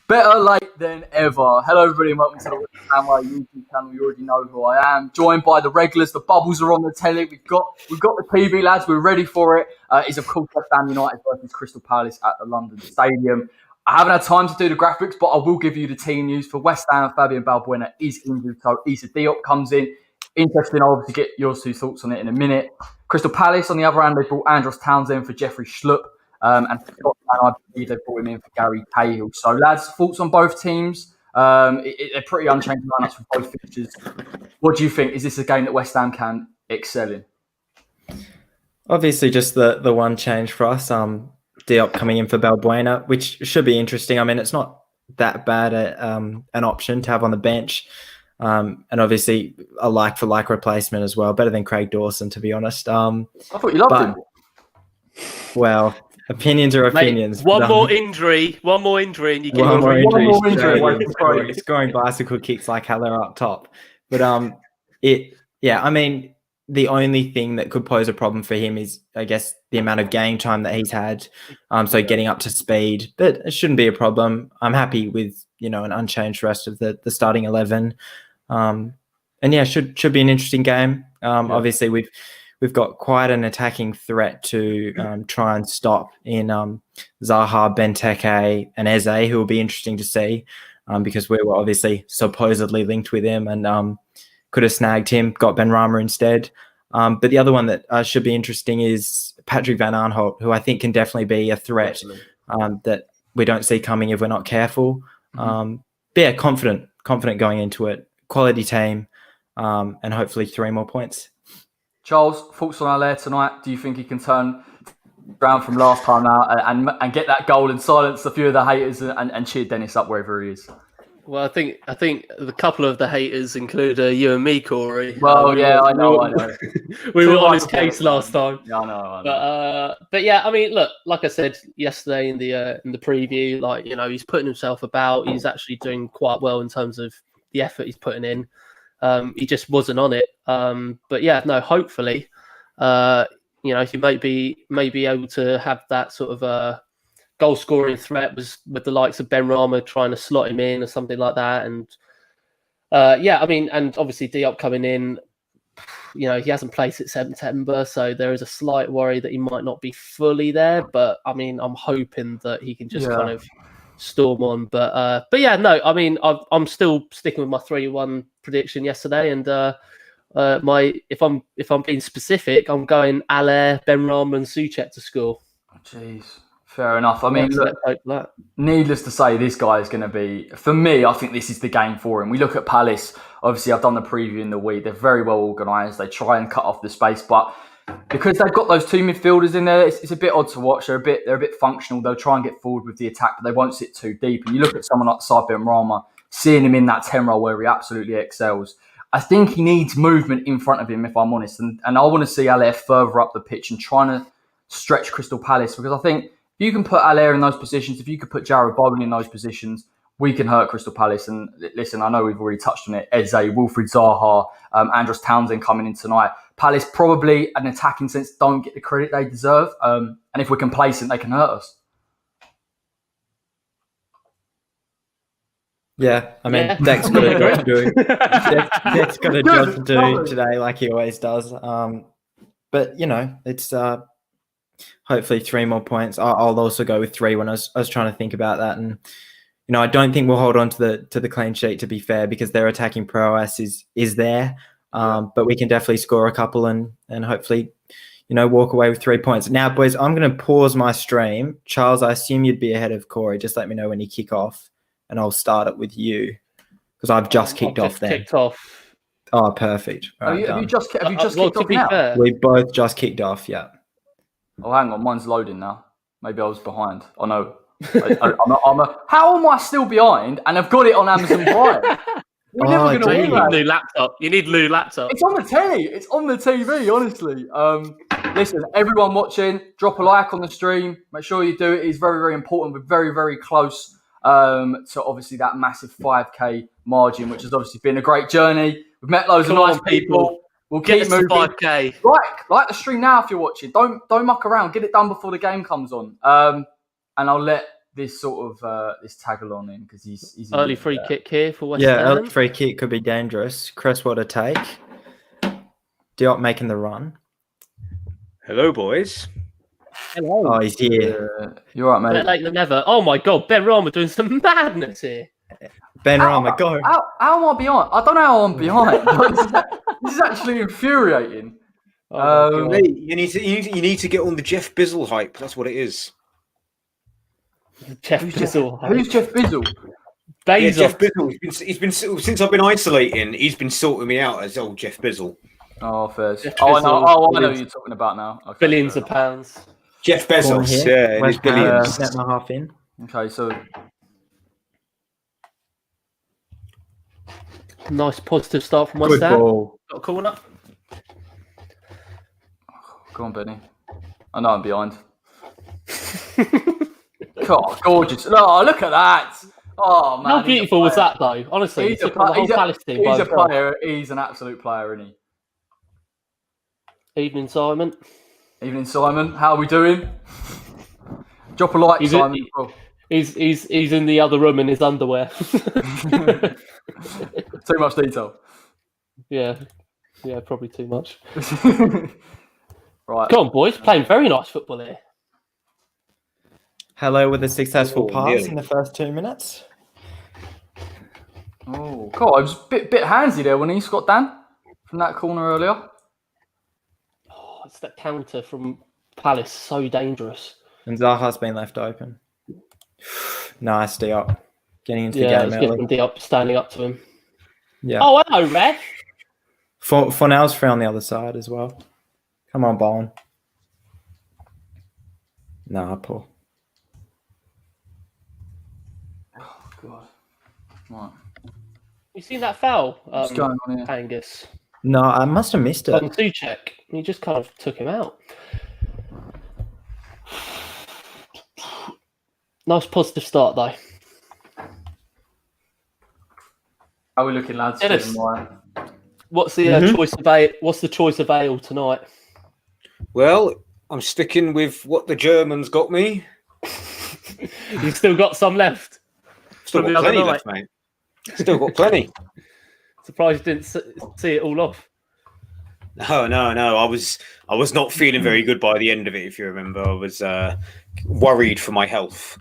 Better late than ever. Hello, everybody, and welcome to the West Bromwich YouTube channel. You already know who I am. Joined by the regulars. The bubbles are on the telly. We've got the TV, lads. We're ready for it. It's of course West Ham United versus Crystal Palace at the London Stadium. I haven't had time to do the graphics, but I will give you the team news for West Ham. Fabian Balbuena is injured, so Issa Diop comes in. Interesting. I'll obviously get your two thoughts on it in a minute. Crystal Palace, on the other hand, they brought Andros Townsend for Jeffrey Schlupp. And for Scotland, I believe they brought him in for Gary Cahill. So, lads, thoughts on both teams? They're pretty unchanged lineups for both fixtures. What do you think? Is this a game that West Ham can excel in? Obviously, just the one change for us. Diop coming in for Balbuena, which should be interesting. I mean, it's not that bad an option to have on the bench. And obviously, a like-for-like replacement as well. Better than Craig Dawson, to be honest. I thought you loved him. Well... Opinions are opinions. Mate, one more injury, and you get one more injury. Scoring bicycle kicks like Haller up top. But I mean, the only thing that could pose a problem for him is, I guess, the amount of game time that he's had. So getting up to speed, but it shouldn't be a problem. I'm happy with an unchanged rest of the starting 11. And yeah, should be an interesting game. Obviously we've got quite an attacking threat to try and stop in Zaha, Benteke and Eze, who will be interesting to see because we were obviously supposedly linked with him and could have snagged him, got Benrahma instead. But the other one that should be interesting is Patrick Van Aanholt, who I think can definitely be a threat that we don't see coming if we're not careful. But yeah, confident going into it. Quality team and hopefully 3 more points. Charles, thoughts on Haller tonight? Do you think he can turn around from last time out and get that goal and silence a few of the haters and cheer Dennis up wherever he is? Well, I think a couple of the haters include you and me, Corey. Well, I know. We were on his case last time. Yeah, I know. But yeah, I mean, look, like I said yesterday in the preview, he's putting himself about. He's actually doing quite well in terms of the effort he's putting in. He just wasn't on it. But yeah, no, hopefully, he might be able to have that sort of goal scoring threat with the likes of Benrahma trying to slot him in or something like that. And I mean, and obviously Diop coming in, he hasn't played since September, so there is a slight worry that he might not be fully there. But I mean, I'm hoping that he can just kind of storm on. But yeah, no, I mean, I'm still sticking with my 3-1 prediction yesterday, and if I'm being specific, I'm going Haller, Benrahma, and Souček to score. Jeez, fair enough. I mean, look, needless to say, this guy is going to be, for me, I think this is the game for him. We look at Palace. Obviously, I've done the preview in the week. They're very well organised. They try and cut off the space, but because they've got those 2 midfielders in there, it's a bit odd to watch. They're a bit functional. They'll try and get forward with the attack, but they won't sit too deep. And you look at someone like Benrahma, seeing him in that 10 role where he absolutely excels. I think he needs movement in front of him, if I'm honest. And I want to see Haller further up the pitch and trying to stretch Crystal Palace, because I think if you can put Haller in those positions, if you could put Jarrod Bowen in those positions, we can hurt Crystal Palace. And listen, I know we've already touched on it. Eze, Wilfried Zaha, Andros Townsend coming in tonight. Palace probably, in an attacking sense, don't get the credit they deserve. And if we're complacent, they can hurt us. Yeah, I mean, Deck's got a job to do. Deck's got a job to do today, like he always does. But it's hopefully 3 more points. I'll also go with 3 when I was trying to think about that, and I don't think we'll hold on to the clean sheet, to be fair, because their attacking prowess is there. But we can definitely score a couple and hopefully walk away with 3 points. Now, boys, I'm going to pause my stream. Charles, I assume you'd be ahead of Corey. Just let me know when you kick off, and I'll start it with you because I've just kicked off. Kicked off. Oh, perfect. Right, have you just kicked off now? Fair. We both just kicked off. Yeah. Oh, hang on, mine's loading now. Maybe I was behind. Oh no, how am I still behind? And I've got it on Amazon Prime. We're never going to win that. You need new laptop. It's on the telly. It's on the TV, honestly. Listen, everyone watching, drop a like on the stream. Make sure you do it. It's very, very important. We're very, very close to obviously that massive 5K margin, which has obviously been a great journey. We've met loads of nice people. We'll keep moving. 5K. Like the stream now if you're watching. Don't muck around. Get it done before the game comes on. And I'll let this sort of this tag along in because he's early free kick here for West Yeah, Ham. early free kick could be dangerous. Cresswater take. Diop making the run. Hello, boys. Hello. Oh, he's here. You're right, mate. Better late than never. Oh my God, Ben Rama doing some madness here. Ben Rama, go. How am I behind? I don't know how I'm behind. This is actually infuriating. Mate, you need to get on the Jeff Bizzle hype. That's what it is. Jeff Bizzle. Who's Jeff Bizzle? Yeah, Jeff Bizzle. He's been since I've been isolating. He's been sorting me out as old Jeff Bizzle. Oh, fair. Jeff I Bizzle. know who you're talking about now. Okay, Billions of pounds. Jeff Bezos. Yeah, and his billions. Net and a half in. Okay, so Nice positive start from West Good Ham. ball. Got a corner. go on, Benny. I know I'm behind. God, gorgeous. No, look at that. Oh man, How beautiful was that though? Honestly, He's he took on the whole Palace team by a the throat. player. He's an absolute player, isn't he? Evening, Simon. Evening, Simon. How are we doing? Drop a like, He's Simon. He's in the other room in his underwear. Too much detail. Yeah, probably too much. Right. Come on, boys, playing very nice football here. Hello with a successful pass nearly. in the first 2 minutes. Oh, God, I was a bit handsy there when he got Dan from that corner earlier. Oh, it's that counter from Palace, so dangerous. And Zaha's been left open. Nice, Diop. Getting into the Yeah, game it's good early. from Diop standing up to him. Yeah. Oh, hello, Ref. Fornell's free on the other side as well. Come on, Bowen. Nah, Paul. God. Right. You seen that foul, What's going on here? Angus? No, I must have missed On it. Suchek. He just kind of took him out. Nice positive start, though. How are we looking, lads? Dennis. Feeling right? What's the choice of ale? What's the choice of ale tonight? Well, I'm sticking with what the Germans got me. You've still got some left. Still From the got other plenty night. left, mate. Still got plenty. Surprised you didn't see it all off. No. I was not feeling very good by the end of it. If you remember, I was worried for my health.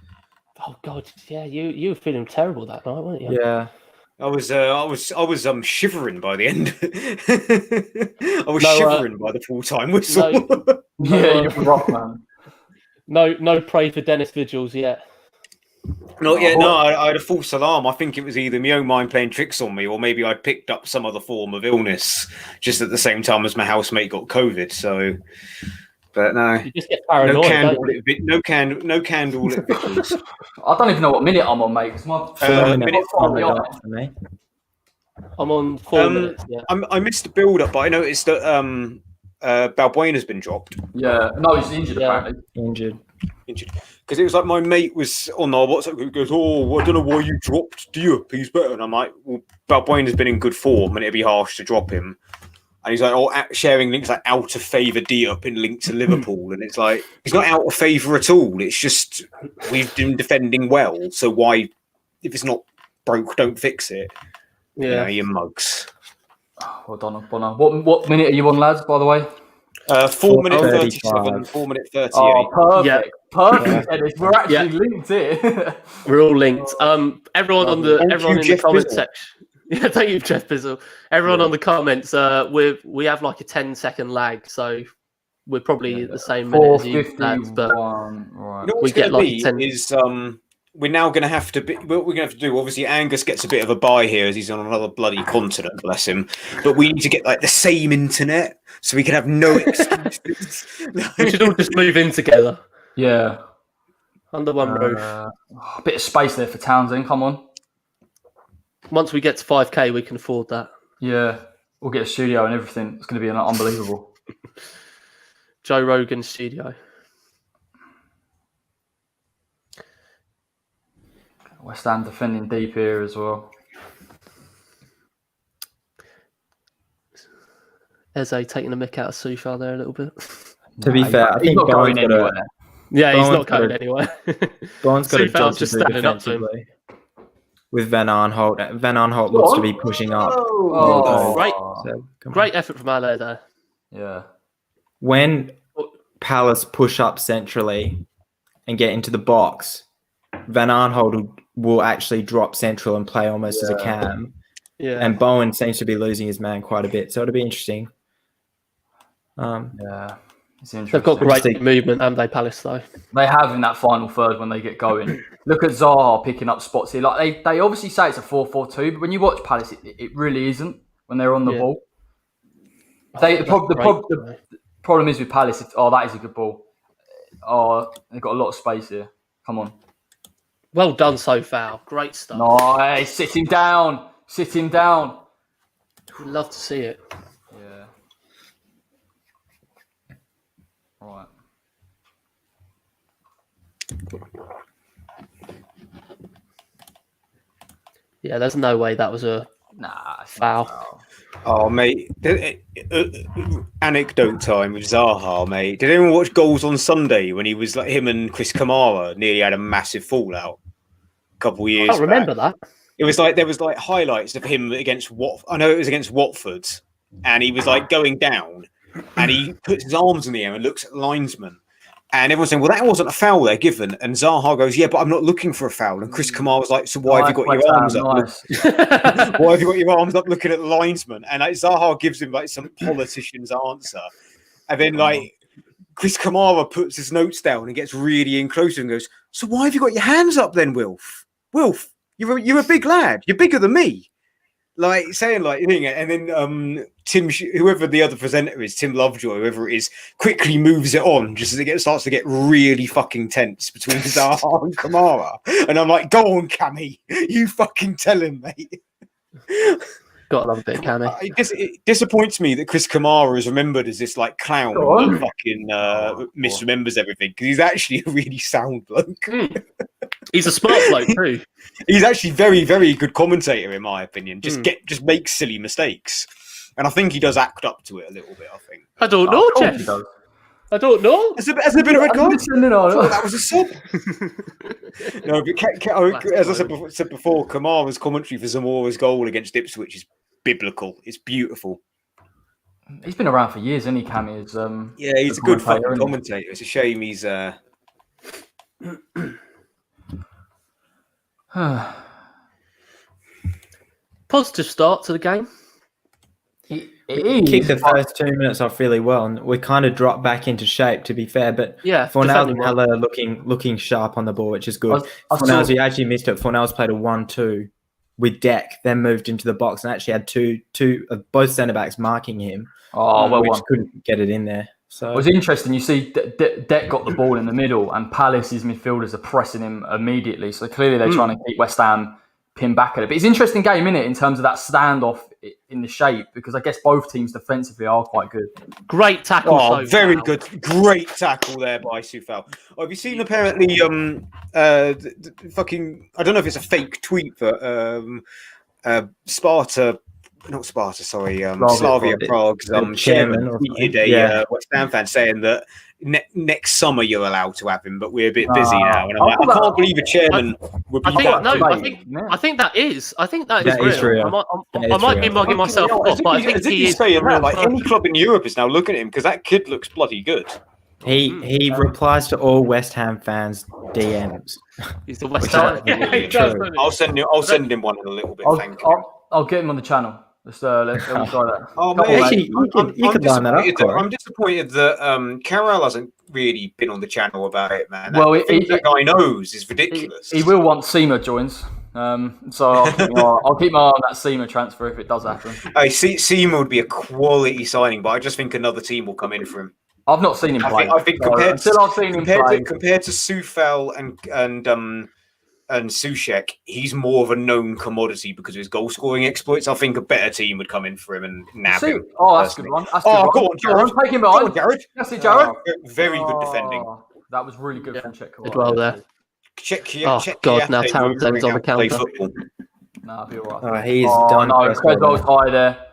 Oh God, yeah, you were feeling terrible that night, weren't you? Yeah. I was shivering by the end. I was shivering by the full-time whistle. Yeah, you're rough, man. No pray for Dennis vigils yet. Not yet. No, I had a false alarm. I think it was either my own mind playing tricks on me, or maybe I'd picked up some other form of illness just at the same time as my housemate got COVID. So, but no, You just get paranoid. no candle lit vigils. I don't even know what minute I'm on, mate. 'Cause my minute I'm five. behind. For me. I'm on 4 minutes. Yeah. I missed the build up, but I noticed that Balbuena's been dropped. Yeah, no, he's injured apparently. Injured. Because it was like my mate was on our WhatsApp group, goes, "Oh, I don't know why you dropped Diop. He's better." And I'm like, "Well, Balbuena's been in good form, and it'd be harsh to drop him." And he's like, "Oh, sharing links like out of favour Diop in link to Liverpool," and it's like he's not out of favour at all. It's just we've been defending well, so why, if it's not broke, don't fix it. Yeah. You know, you mugs. Well done, Bonner. What minute are you on, lads? By the way. 4 minute 35. 37, 4 minute 38. Oh, perfect. Yeah. Perfect, Dennis. We're actually linked here. We're all linked. Everyone in the Jeff comment Bizzle. section. Yeah, thank you, Jeff Bizzle. Everyone on the comments. We have like a 10-second lag, so we're probably the same minute as you lads, but 4:51. Right. You know what's we get going like to 10. be is we're now going to have to be. What we're going to have to do. Obviously, Angus gets a bit of a buy here as he's on another bloody continent. Bless him. But we need to get like the same internet so we can have no excuses. We should all just move in together Yeah. under one roof. A bit of space there for Townsend. Come on. Once we get to 5K, we can afford that. Yeah. We'll get a studio and everything. It's going to be unbelievable. Joe Rogan studio. West Ham defending deep here as well. Eze taking the mick out of Sushar there a little bit. To be fair, I he's think not going Bowen's got anywhere. Yeah, he's Bowen's not got going a- anywhere. Bowen's got a job Sufal's to just do standing up to him. defensively with Van Arnholt. Van Arnholt looks to be pushing up. Oh, Great. So, come on. Great effort from Ale there. Yeah. When Palace push up centrally and get into the box, Van Arnholt will actually drop central and play almost as a cam. Yeah. And Bowen seems to be losing his man quite a bit, so it'll be interesting. Yeah. It's interesting. They've got great movement, haven't they, Palace, though? They have in that final third when they get going. Look at Zaha picking up spots here. Like they obviously say it's a 4-4-2, but when you watch Palace, it really isn't when they're on the ball. The problem is with Palace. That is a good ball. Oh, they've got a lot of space here. Come on. Well done so far. Great stuff. Nice. Sit him down. Sit him down. We'd love to see it. Yeah. All right. Yeah, there's no way that was a foul. Oh, mate. Anecdote time with Zaha, mate. Did anyone watch Goals on Sunday when he was like him and Chris Kamara nearly had a massive fallout a couple of years I can't remember back? that. It was like there was like highlights of him against I know it was against Watford, and he was like going down and he puts his arms in the air and looks at the linesman. And everyone's saying, well, that wasn't a foul they're given. And Zaha goes, yeah, but I'm not looking for a foul. And Chris Kamara was like, so why have you got your arms up? Why have you got your arms up looking at the linesman? And like, Zaha gives him like some politician's answer. And then like Chris Kamara puts his notes down and gets really in closer and goes, so why have you got your hands up then, Wilf? Wilf, you're a big lad. You're bigger than me. Like saying like, and then Tim, whoever the other presenter is, Tim Lovejoy, whoever it is, quickly moves it on just as it starts to get really fucking tense between Zaha and Kamara. And I'm like, go on, Cammy, you fucking tell him, mate. Got to love a bit of Cammy. It disappoints me that Chris Kamara is remembered as this like clown who fucking misremembers everything, because he's actually a really sound bloke. He's a smart bloke too. He's actually very, very good commentator, in my opinion. Just makes silly mistakes, and I think he does act up to it a little bit. I think. I don't know, Jeff. I don't know. Has there been a red card? That was a sub. No, but as I said before, Kamara's commentary for Zamora's goal against Ipswich is biblical. It's beautiful. He's been around for years, isn't he, Cammy? Yeah, he's a good fucking commentator. It's a shame he's. Positive start to the game. We kicked the first 2 minutes off really well, and we kind of dropped back into shape, to be fair. But Fornals and Haller looking sharp on the ball, which is good. Fornals, we actually missed it. Fornals played a 1-2 with Deck, then moved into the box and actually had two of both centre backs marking him. Which couldn't get it in there. So it was interesting. You see, Deck got the ball in the middle, and Palace's midfielders are pressing him immediately. So clearly they're trying to keep West Ham pinned back at it. But it's an interesting game, isn't it, in terms of that standoff in the shape, because I guess both teams defensively are quite good. Great tackle. Oh, very good. Great tackle there by Sufal. Have you seen apparently fucking, I don't know if it's a fake tweet, but Slavia Prague's chairman tweeted a West Ham fan saying that next summer you're allowed to have him, but we're a bit busy now. And I'm like, I can't believe a chairman would be I think that is real. I might be mugging myself off, but I think he is saying that. Like any club in Europe is now looking at him because that kid looks bloody good. He replies to all West Ham fans' DMs. He's the West Ham. I'll send him one in a little bit. Thank you. I'll get him on the channel. Let's try that. I'm disappointed that Carroll hasn't really been on the channel about it, man. That guy knows is ridiculous. He will once Seema joins. So I'll keep my eye on that Seema transfer if it does happen. Seema would be a quality signing, but I just think another team will come in for him. I've not seen him play. I think compared to Sufal and Soucek, he's more of a known commodity because of his goal scoring exploits. I think a better team would come in for him and nab him. Oh, that's a good one. Go on, Jared. Take him behind. Go on, Jared. That's it, Jared. Very good defending. That was really good from Czech. Did well there. Now Townsend's on the counter. Nah, I'll be all right. He's done. No, Credwell's high there.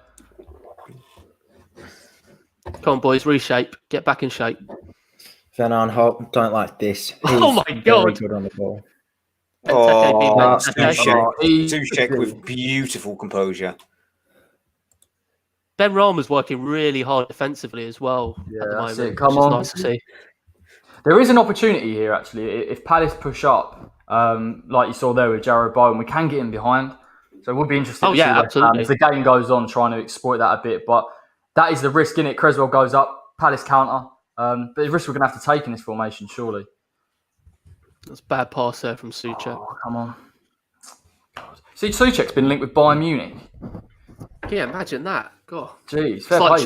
Come on, boys, reshape. Get back in shape. Van Aanholt, don't like this. Oh my very God. good on the ball. Souček with beautiful composure. Ben Rama's working really hard defensively as well at the that's moment, it. Come which on. is nice to see. There is an opportunity here, actually. If Palace push up, like you saw there with Jarrod Bowen, we can get in behind. So it would be interesting to see absolutely. as the game goes on, trying to exploit that a bit. But that is the risk, innit? Creswell goes up, Palace counter. But the risk we're going to have to take in this formation, surely. That's a bad pass there from Souček. Oh, come on. God. See, Souček's been linked with Bayern Munich. Yeah, imagine that. God. Jeez, fair play.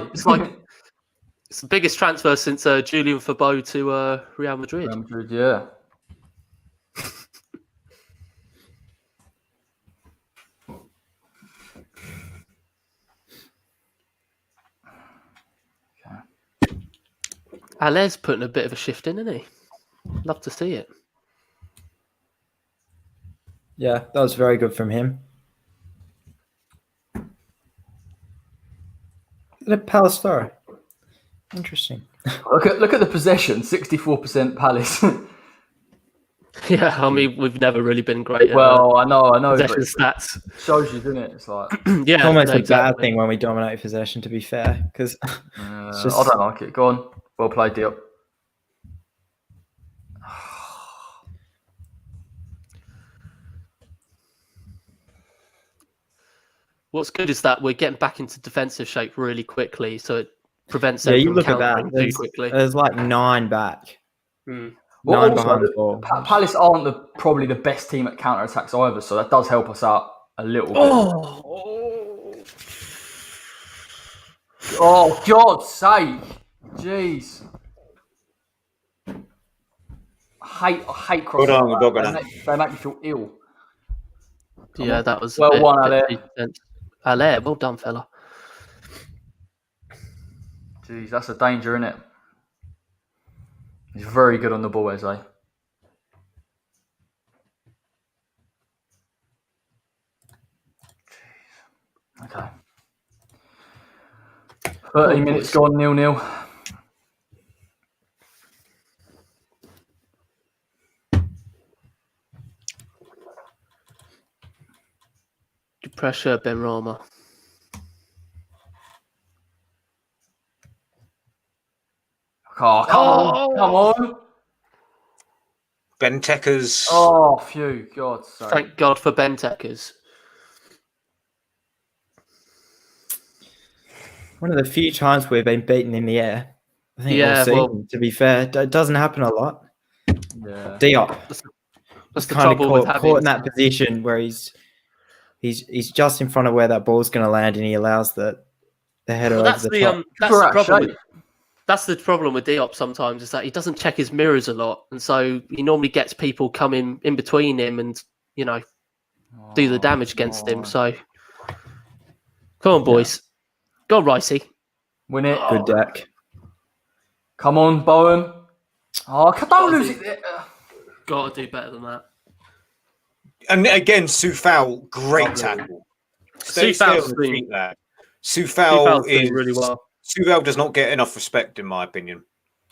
It's the biggest transfer since Julian Fabot to Real Madrid. Real Madrid, yeah. Allé's putting a bit of a shift in, isn't he? Love to see it. Yeah, that was very good from him. The Palace throw. Interesting. Look at the possession, 64% Palace. Yeah, I mean, we've never really been great at well, I know. possession stats. Shows you, doesn't it? It's like Yeah, It's almost no, a exactly. bad thing when we dominate possession, to be fair, because I don't like it. Go on. Well played, Diop. What's good is that we're getting back into defensive shape really quickly, so it prevents yeah, them you from look at that. countering too quickly. There's like 9 back. Mm. Well, 9 also, behind the ball. Palace aren't probably the best team at counter attacks either, so that does help us out a little bit. Oh, God's sake! Jeez. I hate crossing. They make me feel ill. Yeah, that was well won, Allé. Allé, well done, fella. Jeez, that's a danger, isn't it? He's very good on the ball, Eze. Okay. 30 minutes gone, 0-0. Good pressure, Ben Rama. Oh, come on. Benteke's. Oh, phew, God. Sorry. Thank God for Benteke's. One of the few times we've been beaten in the air. I think all season, to be fair. It doesn't happen a lot. Yeah. Diop. That's the kind of trouble with having... caught in that position where he's just in front of where that ball's going to land, and he allows the header over the top. That's the problem with Diop sometimes, is that he doesn't check his mirrors a lot, and so he normally gets people coming in between him and, you know, do the damage against him. So, come on, boys. Go on, Ricey. Win it. Good deck. Come on, Bowen. Oh, don't lose it there. Got to do better than that. And again, Soufal, great tackle. Soufal is really well. Soufal does not get enough respect, in my opinion.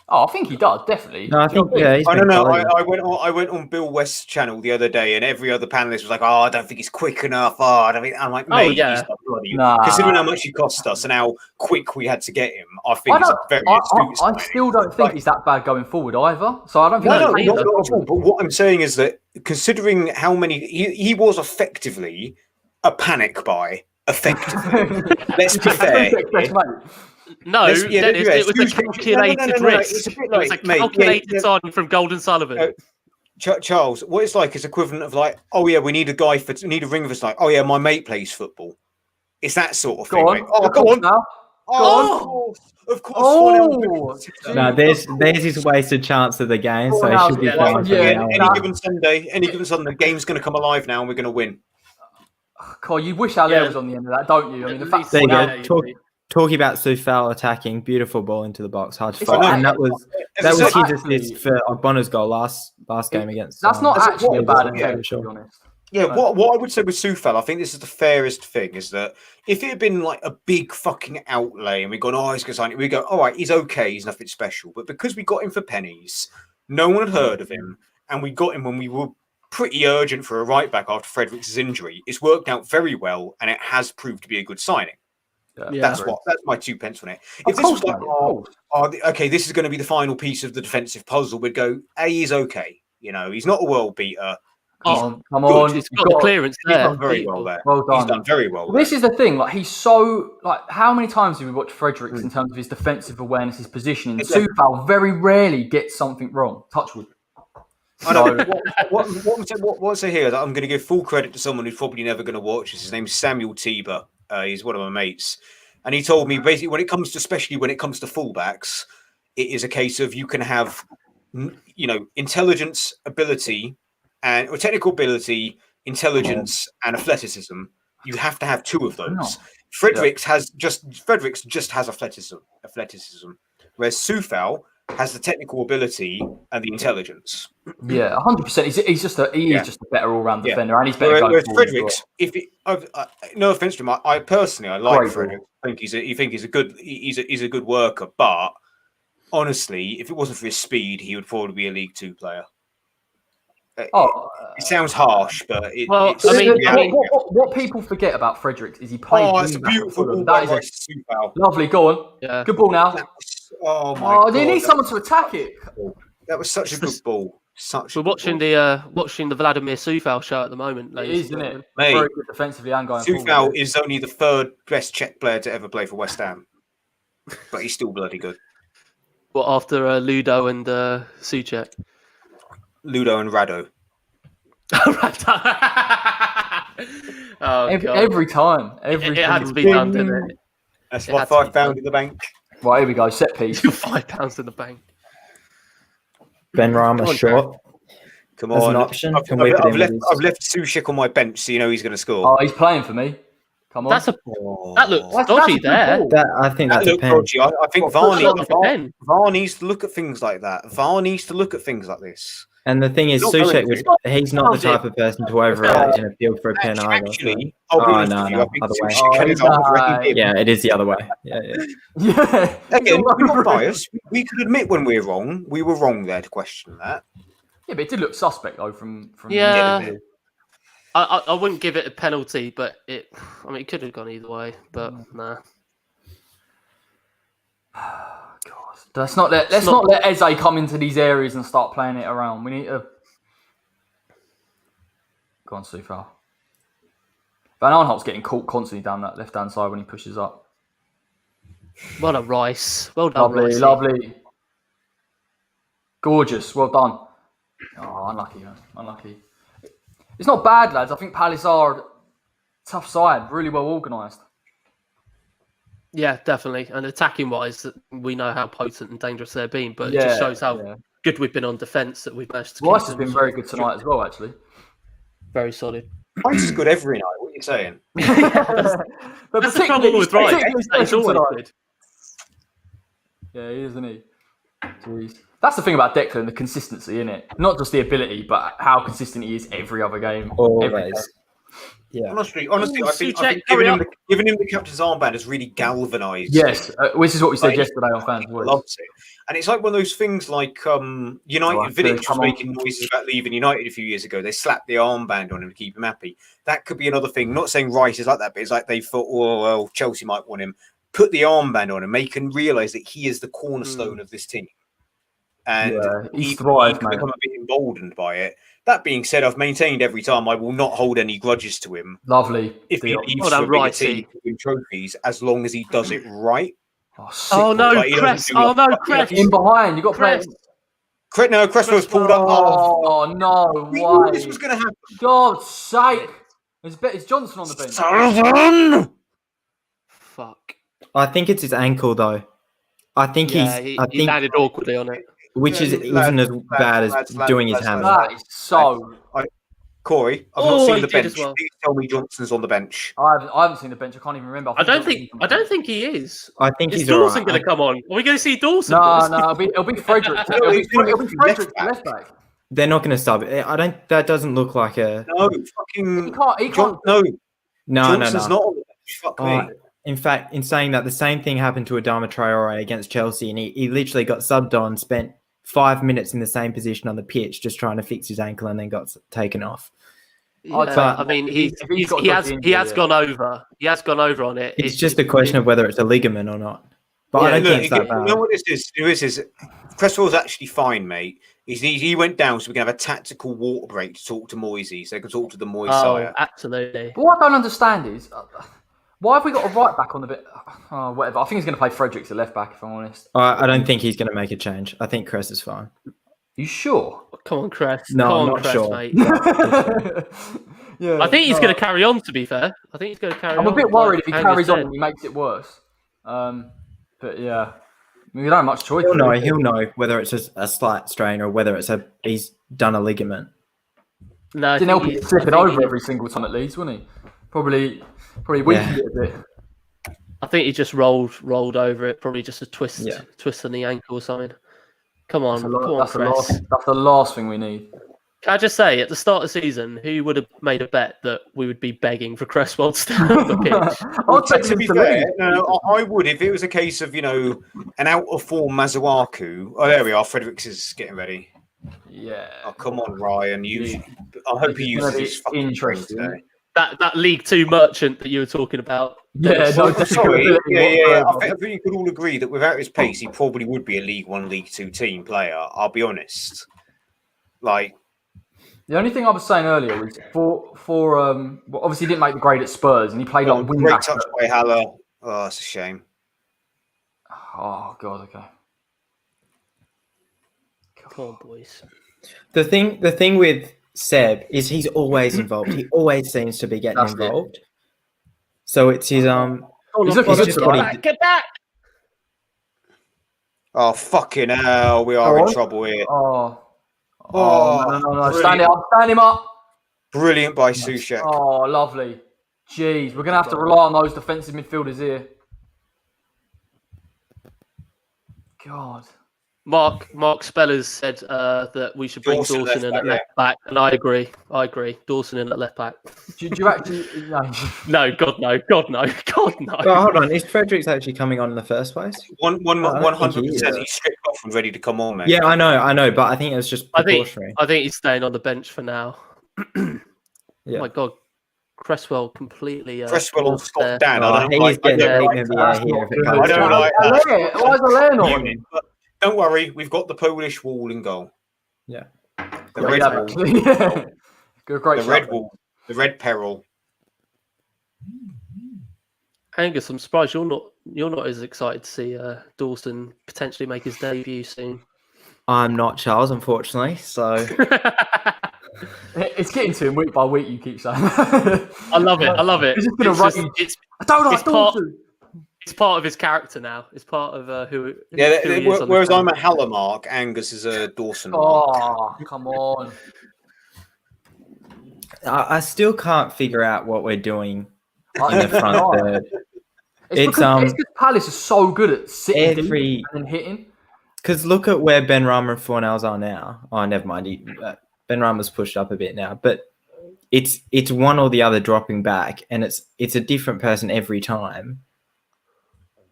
Oh, I think he does, definitely. No, I think, I don't know. I went on Bill West's channel the other day, and every other panelist was like, "Oh, I don't think he's quick enough." Oh, I don't think. I'm like, mate, considering how much he cost us and how quick we had to get him, I think it's a very astute. I still don't think he's that bad going forward either. So I don't think. Not at all. But what I'm saying is that considering how many he was effectively a panic buy. Effectively, let's be fair. No, Dennis, it was a calculated risk. It was a calculated signing from Golden Sullivan. Charles, what it's like is equivalent of like, oh yeah, we need a ring for us. Like, oh yeah, my mate plays football. It's that sort of thing. Right? Oh, go on now. Of course. No, there's his wasted chance of the game, so he should be fine. Any given Sunday, the game's going to come alive now, and we're going to win. Carl, you wish Allé was on the end of that, don't you? I mean, the fact there you go. Talking about Soufal attacking, beautiful ball into the box, hard to fight, and that was his assist for Ogbona's goal last game against. That's not actually a bad attempt, to be honest. Yeah, what I would say with Soufal, I think this is the fairest thing, is that if it had been like a big fucking outlay and we gone, oh, he's going to sign it, we go, all right, he's okay, he's nothing special. But because we got him for pennies, no one had heard of him, and we got him when we were pretty urgent for a right back after Fredericks' injury, it's worked out very well, and it has proved to be a good signing. Yeah. That's my 2 pence on it. If this was like, okay, this is going to be the final piece of the defensive puzzle, we'd go, he's okay. You know, he's not a world beater. Come on. He's got the clearance there. He's done very well there. Well done. He's done very well. This is the thing. Like, he's so how many times have we watched Fredericks in terms of his defensive awareness, his positioning? Soufal very rarely gets something wrong. Touch wood. I know. What's here? That I'm going to give full credit to someone who's probably never going to watch this. His name's Samuel Tiber. He's one of my mates, and he told me basically especially when it comes to fullbacks, it is a case of you can have, intelligence, ability, or technical ability, intelligence, and athleticism. You have to have 2 of those. No. Fredericks just has athleticism, whereas Soufal has the technical ability and the intelligence. Yeah, 100%. He's just a better all-round defender, and he's better. Whereas Fredericks, no offense to him, I personally like Fredericks. I think he's a good worker, but honestly, if it wasn't for his speed, he would probably be a League 2 player. It sounds harsh, but what people forget about Fredericks is he played. Oh, that's a beautiful ball. That is lovely. Go on. Yeah. Good ball now. God. They need someone to attack it. That was such a good ball. We're watching the Vladimir Soufal show at the moment. It is, isn't it? Mate, very good defensively and going Soufal forward. is only the 3rd best Czech player to ever play for West Ham, but he's still bloody good. What, after Ludo and Souček? Ludo and Rado. Every time. It had to be done, didn't it? That's my £5 in the bank. Right, here we go. Set piece. £5 in the bank. Ben Rama short. Come on. An option. I've left Souček on my bench, so you know he's going to score. Oh, he's playing for me. Come on. That looks dodgy there. I think that's a pen. Dodgy. I think VAR needs to look at things like that. VAR needs to look at things like this. And the thing is, Souček he's not the type of person to overreact in a field for a pen either. Actually, other way. Yeah, it is the other way. Yeah. Again, we're not biased. We could admit when we're wrong. We were wrong there to question that. Yeah, but it did look suspect though from I wouldn't give it a penalty, but it could have gone either way, but nah. God, let's not let Eze come into these areas and start playing it around. We need to go on, Soufal. Van Aanholt's getting caught constantly down that left-hand side when he pushes up. Well done, Rice. Well done, Rice. Lovely. Gorgeous. Well done. Oh, unlucky, man. Unlucky. It's not bad, lads. I think Palace are a tough side, really well organised. Yeah, definitely. And attacking-wise, we know how potent and dangerous they've been, but it just shows how good we've been on defence that we've managed to Rice has been very good tonight as well, actually. Very solid. Rice is good every night. What are you saying? But that's the trouble with Rice. He's always good. Yeah, he is, isn't he? Jeez. That's the thing about Declan, the consistency, isn't it? Not just the ability, but how consistent he is every other game. Always. Yeah. Honestly, I think giving him the captain's armband has really galvanised. Yes, which is what we said yesterday on Fans Voice. Loves it. And it's like one of those things like United. Vidic was making noises about leaving United a few years ago. They slapped the armband on him to keep him happy. That could be another thing. Not saying Rice is like that, but it's like they thought, oh, well, Chelsea might want him. Put the armband on him, make him realise that he is the cornerstone of this team. And he could become a bit emboldened by it. That being said, I've maintained every time I will not hold any grudges to him. Lovely. If he leaves for a bigger team to win trophies, as long as he does it right. Oh no, Cress! Oh no, Cress! In behind, you got Cress. Cress was pulled up. Oh no! Why? This was going to happen. God's sake! It's Johnson on the bench. Fuck. I think it's his ankle though. I think he landed awkwardly on it. Which isn't as bad as doing his hammer. That is so. Corey, I've not seen the bench. Well. Please tell me Johnson's on the bench. I haven't seen the bench. I can't even remember. I don't think he is. I think he's Dawson going to come on? Are we going to see Dawson? No, it'll be Frederick. It'll be Frederick left back. They're not going to sub. I don't. That doesn't look like a. No, fucking. He can't. No, No. Johnson's not. Fuck me. In fact, in saying that, the same thing happened to Adama Traore against Chelsea, and he literally got subbed on, spent 5 minutes in the same position on the pitch, just trying to fix his ankle, and then got taken off. Yeah, I mean, he has gone over. He has gone over on it. It's just a question of whether it's a ligament or not. But I don't think it's that bad. You know what this is? This is Cresswell's actually fine, mate. He went down so we can have a tactical water break to talk to Moisey, so they can talk to the Moisey sire. Absolutely. But what I don't understand is why have we got a right back on the bit? Oh, whatever. I think he's going to play Fredericks at left back, if I'm honest. I don't think he's going to make a change. I think Cress is fine. You sure? Come on, Cress. No, I'm not sure. Mate. I think he's going to carry on, to be fair. I think he's going to carry on. I'm a bit worried if he carries on and he makes it worse. But yeah. I mean, we don't have much choice. He'll know whether it's a slight strain or whether he's done a ligament. No, didn't help him slip it over every single time at Leeds, wouldn't he? Probably weakened it a bit. I think he just rolled over it. Probably just a twist on the ankle or something. Come on, that's the last thing we need. Can I just say, at the start of the season, who would have made a bet that we would be begging for Cresswell to stay on the pitch? To be fair, I would if it was a case of, an out of form Masuaku. Oh, there we are. Fredericks is getting ready. Yeah. Oh, come on, Ryan. I hope he uses his fucking brain today. That League Two merchant that you were talking about. Yeah, sorry. Yeah. I think you could all agree that without his pace, he probably would be a League One, League Two team player. I'll be honest. The only thing I was saying earlier was obviously he didn't make the grade at Spurs and he played like wing back. Great touch by Haller. Oh, that's a shame. Oh God, okay. Come on, boys. The thing with Seb is he's always involved. He always seems to be getting involved. So it's his Get back! Oh fucking hell! We are in trouble here. No. Stand him up. Brilliant by Soucek. Oh, lovely. Jeez, we're going to have to rely on those defensive midfielders here. God. Mark Spellers said that we should bring Dawson in at left back, and I agree. Dawson in at left back. Do you actually? No, God no. Well, hold on, is Fredericks actually coming on in the first place? 100%. He's stripped off and ready to come on, mate. Yeah, I know, but I think it was just precautionary. I think he's staying on the bench for now. Yeah. Oh my God, Cresswell completely. Cresswell on Scott Dan. I don't like that. I don't like that. Why is the land on? Don't worry, we've got the Polish wall in goal. Yeah. The red wall. Great red wall. The red peril. Angus, I'm surprised you're not as excited to see Dawson potentially make his debut soon. I'm not, Charles, unfortunately. So it's getting to him week by week. You keep saying. I love it. He's just going to run. I don't like Dawson. It's part of his character now. It's part of who he is. Whereas I'm a Haller mark, Angus is a Dawson mark. Oh, come on. I still can't figure out what we're doing in the front third. It's because Palace is so good at sitting deep and hitting. Because look at where Ben Rama and Fornells are now. Oh, never mind. Ben Rama's pushed up a bit now, but it's one or the other dropping back, and it's a different person every time.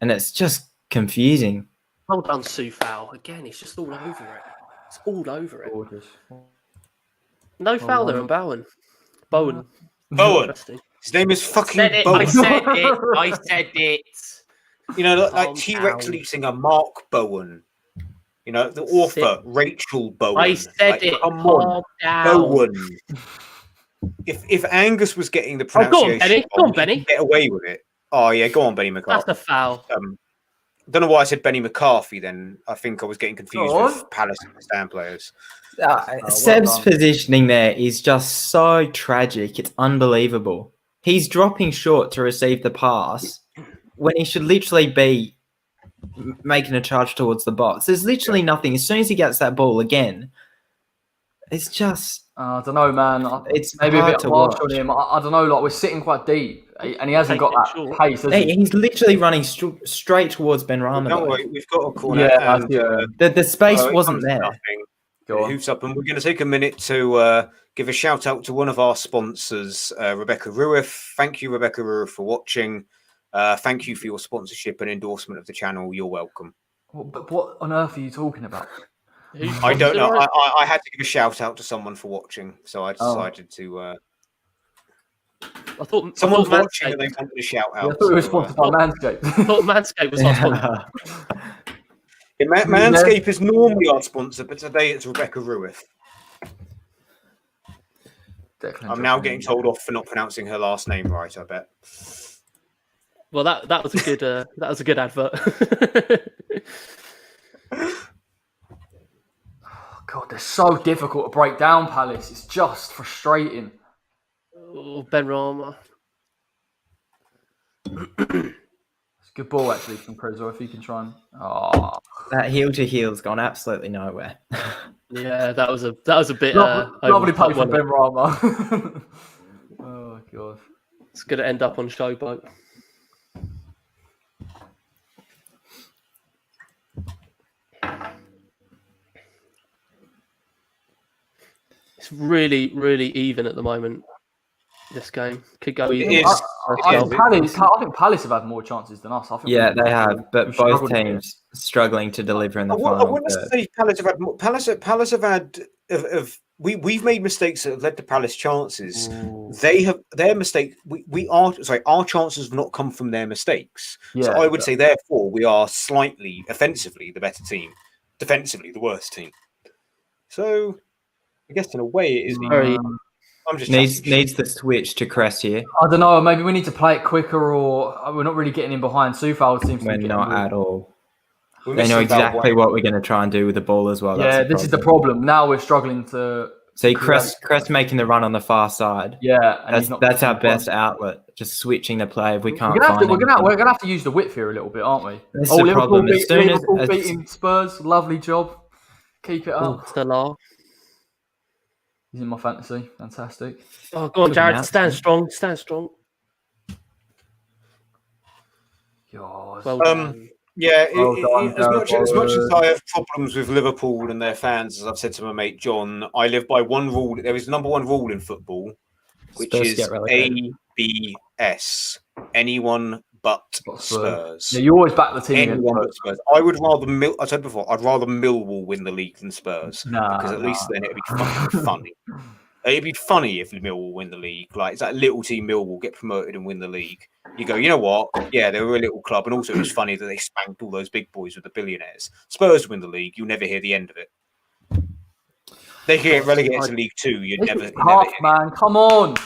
And it's just confusing. Well done, Sufal. Again, he's just all over it. It's all over it. Gorgeous. No foul there on Bowen. Bowen. His name is fucking Bowen. I said it. Like T-Rex lead singer Mark Bowen. The author Rachel Bowen. I said it. Come on, Bowen. If Angus was getting the pronunciation, go on, Benny. Get away with it. Oh, yeah, go on, Benny McCarthy. That's a foul. Don't know why I said Benny McCarthy then. I think I was getting confused with Palace and Stand players. Seb's positioning there is just so tragic. It's unbelievable. He's dropping short to receive the pass when he should literally be making a charge towards the box. There's literally nothing. As soon as he gets that ball again, it's just... I don't know, man. It's maybe a bit harsh on him. I don't know. Like, we're sitting quite deep, and he hasn't got that pace. He's literally running straight towards Ben Rama. No, we've got a corner. Yeah, the space wasn't there. Hoops up, and we're going to take a minute to give a shout out to one of our sponsors, Rebecca Ruiff. Thank you, Rebecca Ruiff, for watching. Thank you for your sponsorship and endorsement of the channel. You're welcome. But what on earth are you talking about? I don't know. I had to give a shout out to someone for watching, so I decided to. I thought someone's watching and they wanted a shout out. Yeah, I thought it was sponsored by Manscaped. I thought Manscaped was our sponsor. Manscaped is normally our sponsor, but today it's Rebecca Ruiff. I'm now getting told off for not pronouncing her last name right. I bet. Well, that was a good advert. God, they're so difficult to break down, Palace. It's just frustrating. Oh, Ben Rama. It's a good ball, actually, from Prezor, if you can try and... Oh. That heel-to-heel's gone absolutely nowhere. Yeah, that was a bit... lovely play from Ben Rama. Oh, God. It's going to end up on Showboat. It's really, really even at the moment. This game could go even. I think Palace have had more chances than us. Yeah, they have, but both teams struggling to deliver in the final. I wouldn't say Palace have had more. Palace have had. We've made mistakes that have led to Palace chances. Ooh. They have their mistake. Our chances have not come from their mistakes. Yeah, so I would say, therefore, we are slightly offensively the better team, defensively the worst team. So, I guess in a way, it is very. Needs the switch to Crest here. I don't know. Maybe we need to play it quicker, or we're not really getting in behind. Soufal seems we're not at all. They know exactly what we're going to try and do with the ball as well. Yeah, this is the problem. Now we're struggling to see Crest making the run on the far side. Yeah, and that's our best outlet. Just switching the play if we can't. We're gonna have to use the width here a little bit, aren't we? That's the problem. Liverpool beating Spurs. Lovely job. Keep it up. Salah. He's in my fantasy. Fantastic. Oh, go on, Jared. Stand strong. Stand strong. Yeah, as much as I have problems with Liverpool and their fans, as I've said to my mate John, I live by one rule. There is number one rule in football, which is ABS. Anyone but Spurs. Yeah, you always back the team. Anyone but Spurs. I would rather I said before, I'd rather Millwall win the league than Spurs. Because at least then it'd be funny. It'd be funny if Millwall win the league. Like, it's that little team Millwall get promoted and win the league. You go, you know what? Yeah, they were a little club. And also it was funny that they spanked all those big boys with the billionaires. Spurs win the league. You'll never hear the end of it. They can get relegated to League Two. You'd never man. Come on.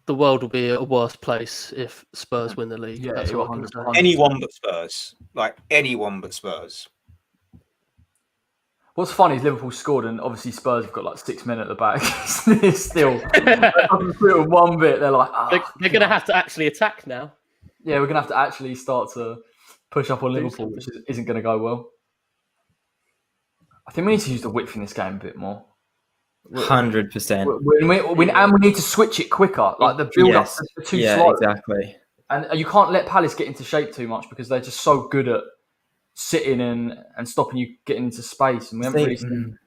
The world will be a worse place if Spurs win the league. Yeah, that's what I'm saying. Anyone but Spurs. Like, anyone but Spurs. What's funny is Liverpool scored, and obviously Spurs have got like 6 men at the back. Still, one bit. They're like, they're going to have to actually attack now. Yeah, we're going to have to actually start to push up on Liverpool, which isn't going to go well. I think we need to use the width in this game a bit more. 100%. And we need to switch it quicker. Like the build-up is too slow. Exactly. And you can't let Palace get into shape too much because they're just so good at sitting and stopping you getting into space. And we haven't really seen...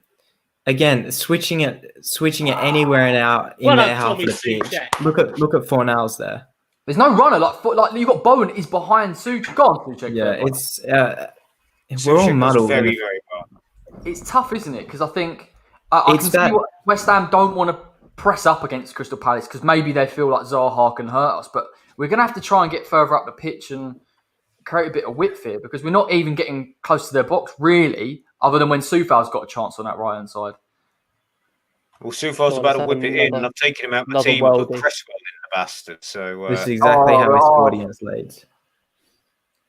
Again, switching it anywhere in their half of the pitch. Look at Fornals there. There's no runner. Like you've got Bowen is behind Suchek. Go on, Suchek. Yeah, we're all muddled. Very, very well. It's tough, isn't it? Because I think I can see what West Ham don't want to press up against Crystal Palace because maybe they feel like Zaha can hurt us. But we're going to have to try and get further up the pitch and create a bit of width here because we're not even getting close to their box, really, other than when Soufal's got a chance on that right-hand side. Well, Soufal's about to whip it in, and I've taken him out of my team and put Cresswell in the bastard. So this is exactly how he scored against Leeds.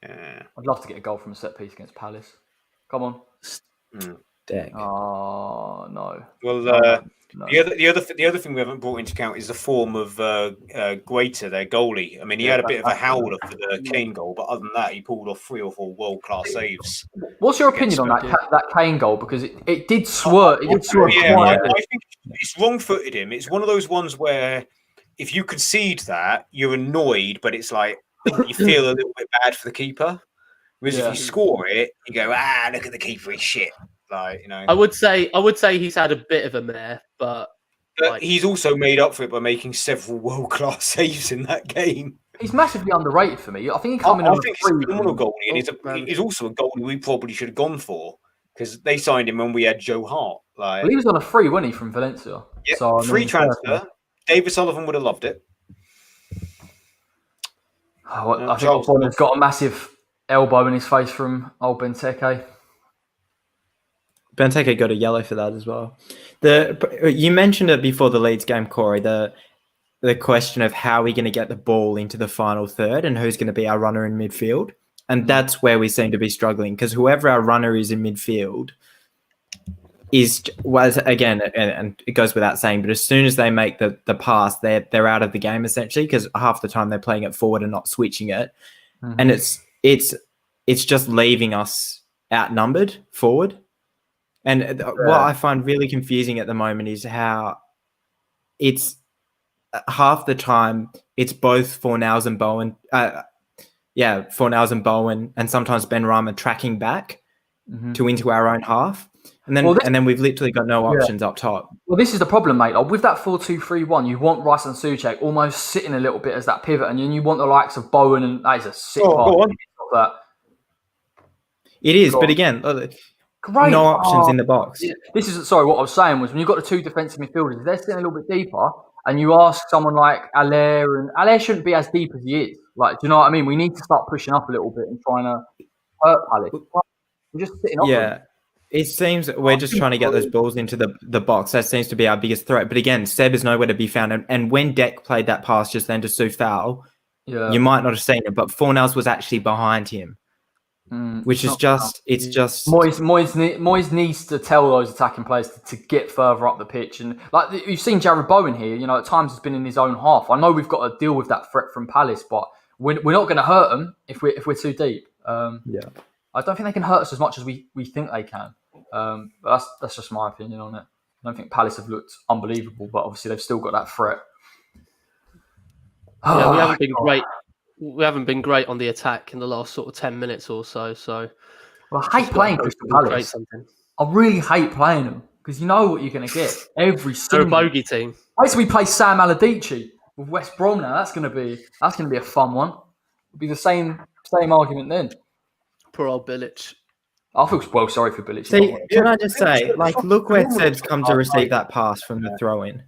Yeah. I'd love to get a goal from a set piece against Palace. Come on. Dang. Oh, no. Well, no. The other thing we haven't brought into account is the form of Guaita, their goalie. I mean, he had a bit of a howler for the Kane goal, but other than that, he pulled off 3 or 4 world-class saves. What's your opinion on that Kane goal? Because it did swerve. It did swerve. I think it's wrong-footed him. It's one of those ones where if you concede that, you're annoyed, but it's like you feel a little bit bad for the keeper. Whereas if you score it, you go, look at the keeper, he's shit. Like, you know, I would say he's had a bit of a mare, but he's also made up for it by making several world-class saves in that game. He's massively underrated for me. I think he come in on he's a a phenomenal goalie, and he's also a goalie we probably should have gone for because they signed him when we had Joe Hart. Like, well, he was on a free, wasn't he, from Valencia? Yeah, so, free transfer. David Sullivan would have loved it. I think Bonner's got a massive elbow in his face from old Benteke. Benteke got a yellow for that as well. You mentioned it before the Leeds game, Corey, the question of how we're going to get the ball into the final third and who's going to be our runner in midfield. And that's where we seem to be struggling because whoever our runner is in midfield was again, and it goes without saying, but as soon as they make the pass, they're out of the game essentially because half the time they're playing it forward and not switching it. Mm-hmm. And it's just leaving us outnumbered forward. And what I find really confusing at the moment is how it's half the time it's both Fornals and Bowen. Fornals and Bowen, and sometimes Ben Rama tracking back into our own half. And then we've literally got no options up top. Well, this is the problem, mate. Like, with that 4-2-3-1, you want Rice and Souček almost sitting a little bit as that pivot, and then you want the likes of Bowen, and that is a sick part. It is, but again, great. No options in the box. Yeah. What I was saying was when you've got the two defensive midfielders, they're sitting a little bit deeper, and you ask someone like Allaire, and Allaire shouldn't be as deep as he is. Like, do you know what I mean? We need to start pushing up a little bit and trying to hurt Palace. We're just sitting up. Yeah. It seems that we're just trying to get those balls into the box. That seems to be our biggest threat. But again, Seb is nowhere to be found. And when Deck played that pass just then to Soufal, you might not have seen it, but Fornals was actually behind him. Which is just, it's just... Moyes needs to tell those attacking players to get further up the pitch. And like you've seen Jared Bowen here, you know, at times he's been in his own half. I know we've got to deal with that threat from Palace, but we're not going to hurt them if we're too deep. I don't think they can hurt us as much as we think they can. But that's just my opinion on it. I don't think Palace have looked unbelievable, but obviously they've still got that threat. Yeah, we haven't been great. We haven't been great on the attack in the last sort of 10 minutes or so. Well, I hate playing Crystal Palace. I really hate playing them because you know what you're going to get every single. They're a bogey team. Wait till we play Sam Allardyce with West Brom now. That's going to be a fun one. It'll be the same argument then. Poor old Bilic. I feel well sorry for Bilic. See, can I just say, look where Seb's come to receive that pass from the throw-in.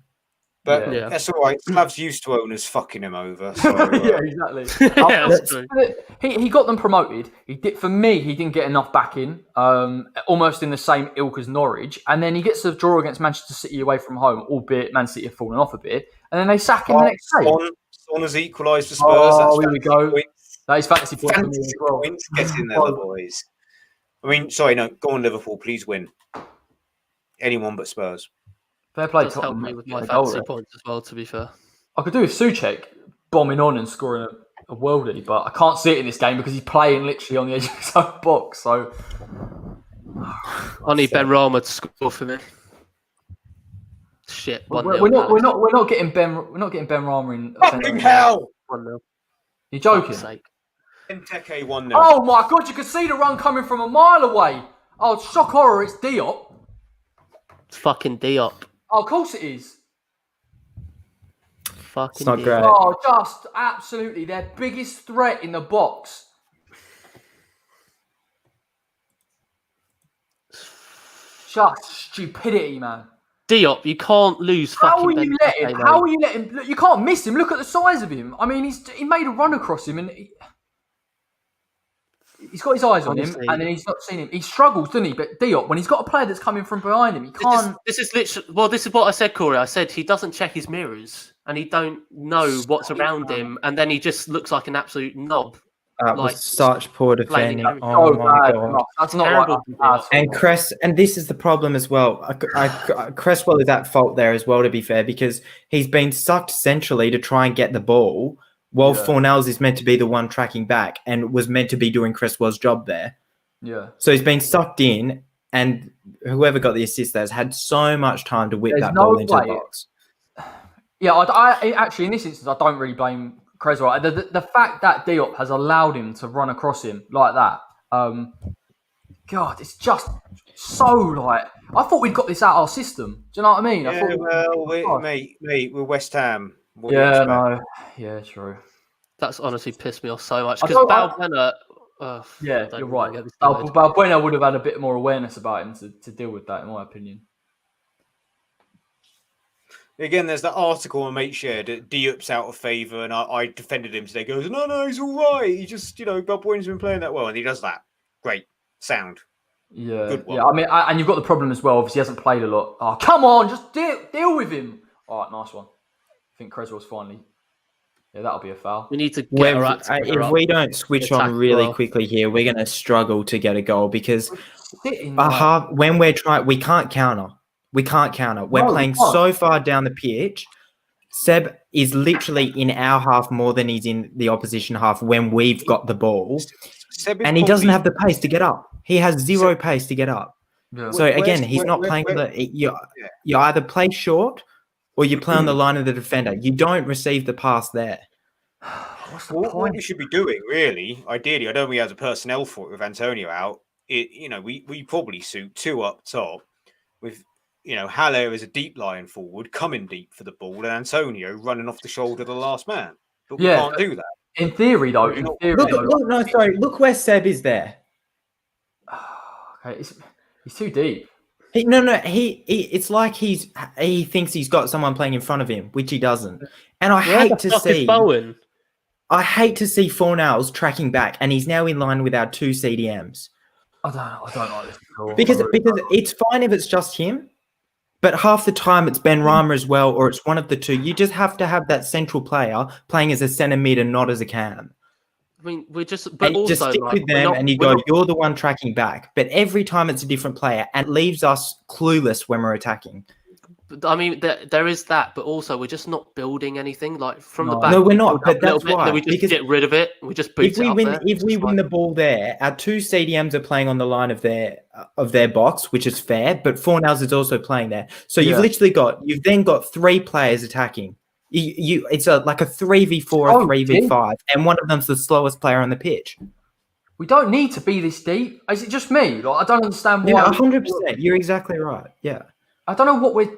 But that's all right. Slav's used to owners fucking him over. So, yeah, exactly. He got them promoted. He didn't get enough backing, almost in the same ilk as Norwich. And then he gets a draw against Manchester City away from home, albeit Man City have fallen off a bit. And then they sack him the next day. Son has equalised for Spurs. Here we go. That is fantasy points for me as well. Get in there, boys. I mean, sorry, no, go on Liverpool, please win. Anyone but Spurs. Fair play, Tottenham. Help me with my fantasy points as well, to be fair. I could do with Souček bombing on and scoring a worldie, but I can't see it in this game because he's playing literally on the edge of his own box. So I need Ben Rama to score for me. Shit, we're not getting Ben Rama in. Fucking hell! 1-0. You're joking? Benteke 1-0. Oh my god! You could see the run coming from a mile away. Oh, shock horror! It's Diop. It's fucking Diop. Oh, of course it is. Fucking it's not great. Oh, just absolutely their biggest threat in the box. Just stupidity, man. Diop, you can't lose fucking. How are you letting him? Look, you can't miss him. Look at the size of him. I mean, he made a run across him and he's got his eyes on him, and then he's not seen him. He struggles, doesn't he? But Diop, when he's got a player that's coming from behind him, he can't. This is literally. Well, this is what I said, Corey. I said he doesn't check his mirrors, and he don't know what's around him, and then he just looks like an absolute knob. Was such poor defending. Oh my god, that's not right. And this is the problem as well. Cresswell is at fault there as well, to be fair, because he's been sucked centrally to try and get the ball, while Fornals is meant to be the one tracking back and was meant to be doing Cresswell's job there. Yeah. So he's been sucked in, and whoever got the assist there has had so much time to whip that ball into the box. Yeah, I actually in this instance I don't really blame Cresswell. The fact that Diop has allowed him to run across him like that, God, it's just so like I thought we'd got this out of our system. Do you know what I mean? Yeah, we're West Ham. What do you Yeah, expect? no, yeah, true. That's honestly pissed me off so much I because thought- Balbuena. Yeah, don't you're even right. get me started. Balbuena would have had a bit more awareness about him to deal with that, in my opinion. Again, there's that article my mate shared that Diop's out of favour, and I defended him today. He goes, no, he's all right. He just, Balbuena's been playing that well, and he does that. Great. Sound. Yeah, Good one. yeah. I mean, and you've got the problem as well. Obviously, he hasn't played a lot. Oh, come on, just deal with him. All right, nice one. I think Creswell's finally. Yeah, that'll be a foul. We need to get our act together if we don't switch on really quickly here, we're going to struggle to get a goal because when we're trying, we can't counter. We can't counter. We're playing so far down the pitch. Seb is literally in our half more than he's in the opposition half when we've got the ball. And he doesn't have the pace to get up. He has zero pace to get up. Yeah. So again, he's not playing. You either play short or you play on the line of the defender. You don't receive the pass there. What we should be doing, really, ideally, I don't know we have the personnel for it with Antonio out. We probably suit two up top with, Haller as a deep line forward, coming deep for the ball, and Antonio running off the shoulder of the last man. But we can't do that. In theory, though. Look where Seb is there. Okay, he's too deep. It's like he thinks he's got someone playing in front of him, which he doesn't. And I hate to see Fornals tracking back, and he's now in line with our two CDMs. I don't like this at all. Because it's fine if it's just him, but half the time it's Ben Rama as well, or it's one of the two. You just have to have that central player playing as a centre mid and not as a cam. I mean, just stick with them, and you go, you're the one tracking back. But every time it's a different player, and it leaves us clueless when we're attacking. I mean, there is that, but also we're just not building anything like from the back. No, we're not. But that's why we just get rid of it. We just boot if we win the ball there, our two CDMs are playing on the line of their box, which is fair. But Fornals is also playing there, so you've then got three players attacking. It's like a 3v4 or 3v5, and one of them's the slowest player on the pitch. We don't need to be this deep. Is it just me? Like, I don't understand why. 100%. You're exactly right. Yeah. I don't know what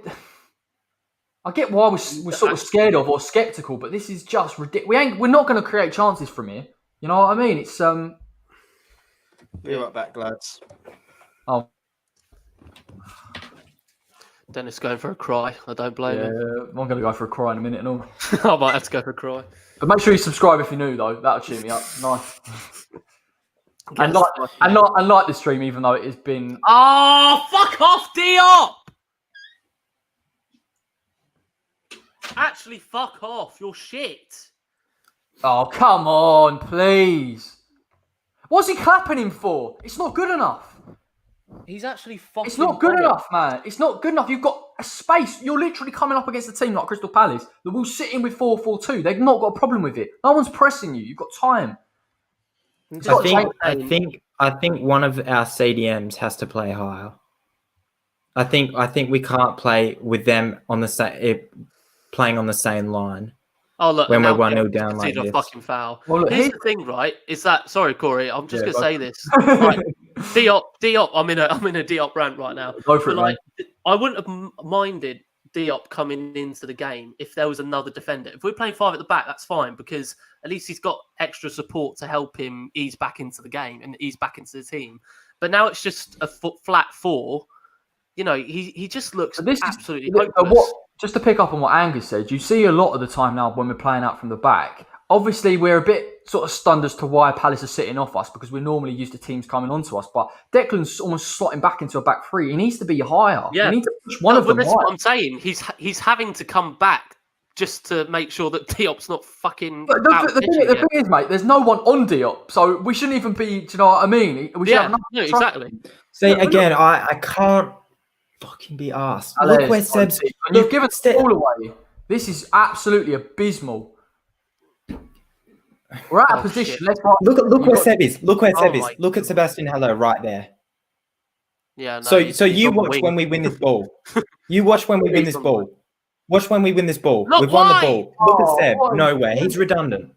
I get why we're sort of scared of or skeptical, but this is just ridiculous. We're not going to create chances from here. You know what I mean? It's Be right back, lads. Oh. Dennis going for a cry. I don't blame him. I'm going to go for a cry in a minute and all. I might have to go for a cry. But make sure you subscribe if you're new, though. That'll cheer me up. Nice. And like the stream, even though it has been. Oh, fuck off, Diop! Actually, fuck off. You're shit. Oh, come on, please. What's he clapping him for? It's not good enough. He's actually fucking. It's not good enough, man. It's not good enough. You've got a space. You're literally coming up against a team like Crystal Palace that will sit in with 4-4-2. They've not got a problem with it. No one's pressing you. You've got time. I think one of our CDMs has to play higher. I think we can't play with them on the same playing on the same line. Oh look, when we're 1-0 down like this. Fucking foul. Well, look, here's the thing, right? Is that sorry, Corey? I'm just gonna say this. Right, Diop. I'm in a Diop rant right now. Go for it, I wouldn't have minded Diop coming into the game if there was another defender. If we're playing five at the back, that's fine because at least he's got extra support to help him ease back into the game and ease back into the team. But now it's just a flat four. He just looks absolutely hopeless. Just to pick up on what Angus said, you see a lot of the time now when we're playing out from the back. Obviously, we're a bit sort of stunned as to why Palace are sitting off us because we're normally used to teams coming onto us. But Declan's almost slotting back into a back three. He needs to be higher. Yeah. We need to push one of them. That's higher. what I'm saying. He's having to come back just to make sure that Diop's not fucking. The thing is, mate, there's no one on Diop, so we shouldn't even be. Do you know what I mean? Exactly. See, again, I can't fucking be asked. Look where Seb's. And you've given the ball away. This is absolutely abysmal. We're out of position. Look where Seb is. Look where Seb is. Look at Sebastian Haller right there. Yeah. No, so you watch when we win this ball. You watch when we win this ball. Watch when we win this ball. We've won the ball. Look at Seb. Nowhere. He's redundant.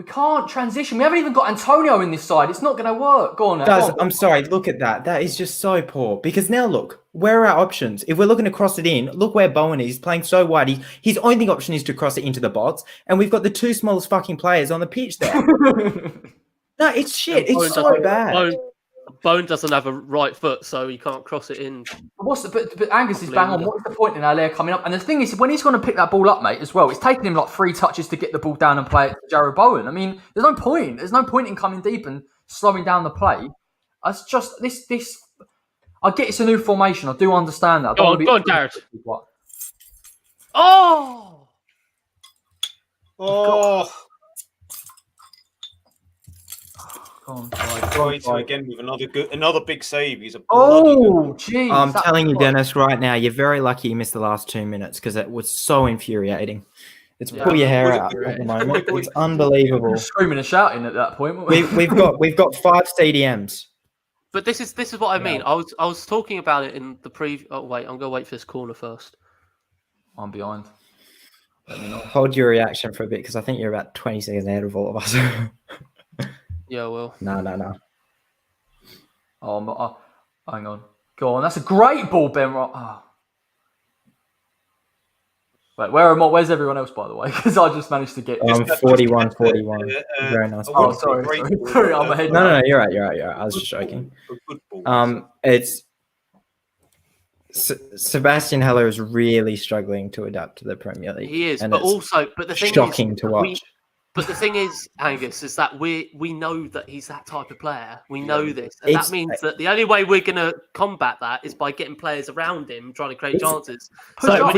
We can't transition. We haven't even got Antonio in this side. It's not going to work. Go on. Guys, I'm sorry. Look at that. That is just so poor. Because now look, where are our options? If we're looking to cross it in, look where Bowen is playing so wide. His only option is to cross it into the box, and we've got the two smallest fucking players on the pitch there. No, it's shit. It's so bad. Bone doesn't have a right foot, so he can't cross it in. But Angus is bang on. What's the point in Allaire coming up? And the thing is, when he's going to pick that ball up, mate, as well, it's taking him like 3 touches to get the ball down and play it to Jarrod Bowen. I mean, there's no point. There's no point in coming deep and slowing down the play. It's just this. I get it's a new formation. I do understand that. Go on, Jarrod. Oh! Again with another big save. He's a jeez! I'm telling you, Dennis, right now, you're very lucky you missed the last 2 minutes because it was so infuriating. It's pull your hair out at the moment. It's unbelievable. Screaming and shouting at that point. We've got 5 CDMs. But this is what I mean. I was talking about it in the preview. Oh wait, I'm gonna wait for this corner first. I'm behind. Hold your reaction for a bit because I think you're about 20 seconds ahead of all of us. Yeah, well. No. Oh, hang on. Go on. That's a great ball, Ben. Oh. Wait, where's everyone else, by the way? Because I just managed to get... 41. Very nice. Oh, sorry. I'm ahead. No, you're right. I was just joking. It's... Sebastian Haller is really struggling to adapt to the Premier League. He is, but the thing shocking to watch. But the thing is, Angus, is that we know that he's that type of player. We know this. And that means that the only way we're going to combat that is by getting players around him, trying to create chances. So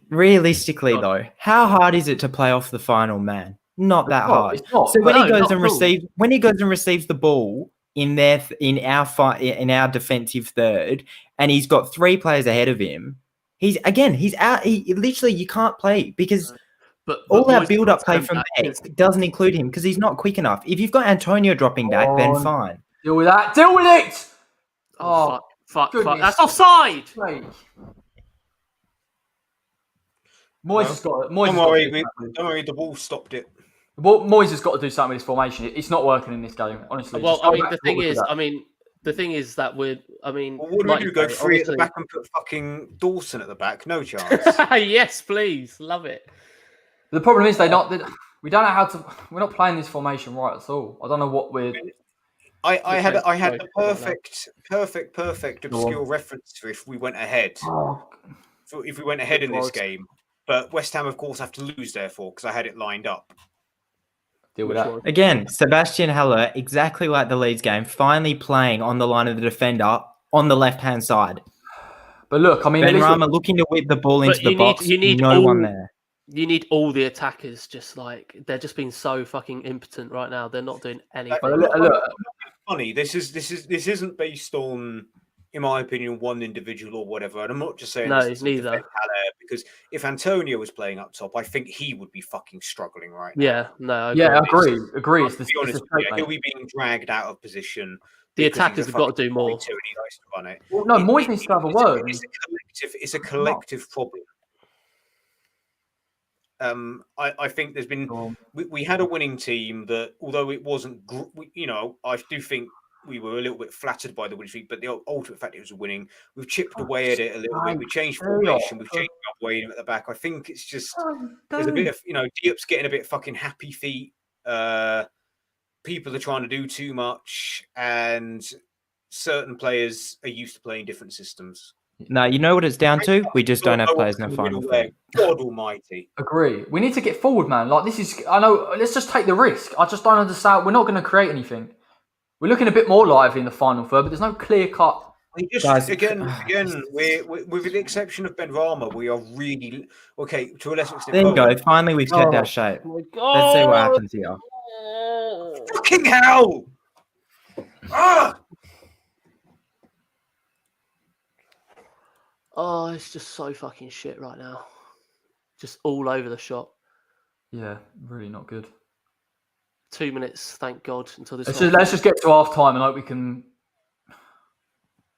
realistically, though, how hard is it to play off the final man? Not that hard. So when he goes and receives the ball in our defensive third, and he's got 3 players ahead of him, he's out. He literally, you can't play because... But all our build-up play from there doesn't include him because he's not quick enough. If you've got Antonio dropping back, then fine. Deal with that. Deal with it! Oh, fuck. That's offside! Moyes has got it. Don't worry, the ball stopped it. Moyes has got to do something with this formation. It's not working in this game, honestly. Well, the thing is that what would you go 3 at the back and put fucking Dawson at the back? No chance. Yes, please. Love it. The problem is we don't know how to. We're not playing this formation right at all. I don't know what we're. I had the perfect obscure reference for if we went ahead. If we went ahead in this game, but West Ham, of course, have to lose therefore because I had it lined up. Deal with that again. Sebastian Haller, exactly like the Leeds game, finally playing on the line of the defender on the left-hand side. But look, I mean, Benrahma looking to whip the ball into the box. You need no one there. You need all the attackers they're just being so fucking impotent right now. They're not doing anything. Look, funny. This isn't based on, in my opinion, one individual or whatever. And I'm not just saying neither. Because if Antonio was playing up top, I think he would be fucking struggling right now. Yeah, no. I agree. To be honest, he'll be being dragged out of position. The attackers have got to do more. He likes to run it. Well, no, Moyes needs to have a word. It's a collective problem. I think there's been we had a winning team that, although it wasn't, I do think we were a little bit flattered by the winning streak, but the ultimate fact it was winning. We've chipped away at it a little bit. We changed formation. We've changed up way at the back. I think it's just there's a bit of Diop's getting a bit fucking happy feet. People are trying to do too much, and certain players are used to playing different systems. No, you know what it's down to? We just don't have players in the final. God almighty. Agree. We need to get forward, man. Like, this is... I know, let's just take the risk. I just don't understand. We're not going to create anything. We're looking a bit more lively in the final third, but there's no clear-cut... Again, we're with the exception of Benrahma, we are really... Okay, to a lesser extent... There you go. Finally, we've kept our shape. Let's see what happens here. Fucking hell! Ah! Oh, it's just so fucking shit right now. Just all over the shop. Yeah, really not good. 2 minutes, thank God, until this. Let's just get to half time and hope we can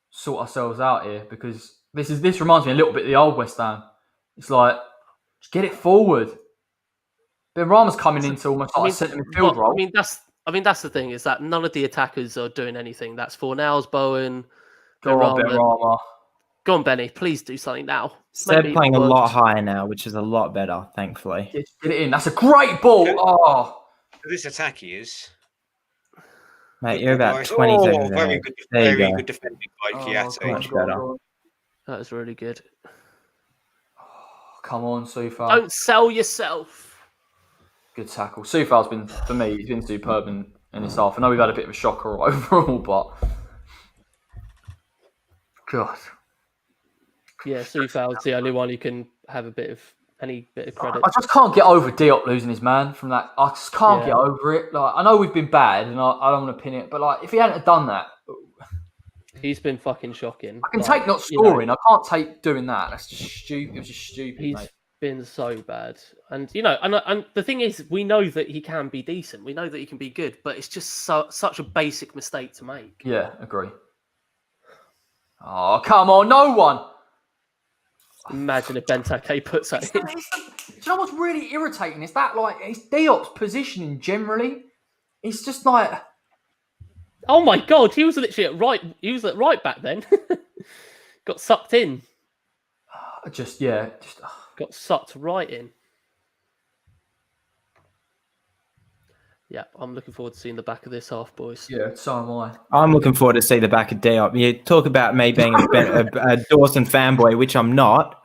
sort ourselves out here, because this reminds me a little bit of the old West Ham. It's like, just get it forward. Benrahma's coming into almost like a centre midfield role. I mean that's the thing, is that none of the attackers are doing anything. That's Fornals, Bowen, Go on, Benrahma. Go on, Benny. Please do something now. They're playing a lot higher now, which is a lot better, thankfully. Get it in. That's a great ball. Oh, this attack he is. Mate, you're about 20 seconds very ahead. good, there very good defending by Kiate. Much better. That is really good. Come on, Soufal. Don't sell yourself. Good tackle. Soufal's been, for me, he's been superb in this half. I know we've had a bit of a shocker overall, but God. Yeah, Soufal's the only one who can have any bit of credit. I just can't get over Diop losing his man from that. I just can't get over it. Like, I know we've been bad, and I don't want to pin it, but like, if he hadn't have done that, he's been fucking shocking. I can take not scoring. I can't take doing that. That's just stupid. It was just stupid. He's mate. been so bad, and and the thing is, we know that he can be decent. We know that he can be good, but it's just such a basic mistake to make. Yeah, agree. Oh, come on, no one. Imagine if Benteke puts that in. Do you know what's really irritating? Is that like it's Diop's positioning generally? It's just like, oh my God, he was literally at right. He was at right back then. Got sucked in. Got sucked right in. Yeah, I'm looking forward to seeing the back of this half, boys. Yeah, so am I. I'm looking forward to see the back of Diop. You talk about me being a Dawson fanboy, which I'm not.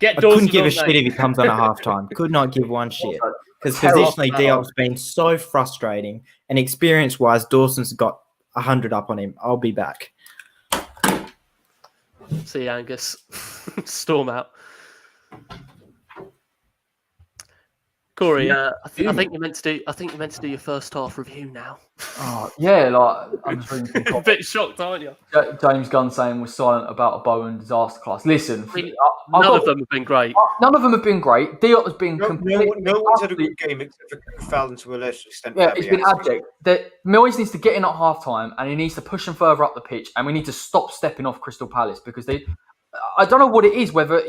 I couldn't give a shit if he comes on at halftime. Could not give one shit. Because positionally, Diop's been so frustrating. And experience-wise, Dawson's got 100 up on him. I'll be back. See you, Angus. Storm out. Corey, I think you're meant to do your first half review now. Oh yeah, like I'm just really a bit shocked, aren't you? James Gunn saying we're silent about a Bowen disaster class. Listen, none of them have been great. None of them have been great. Diop has been completely. No one's had a good game except for Fallon to a lesser extent. Yeah, it's been abject. Moyes needs to get in at half time and he needs to push them further up the pitch, and we need to stop stepping off Crystal Palace because I don't know what it is, whether.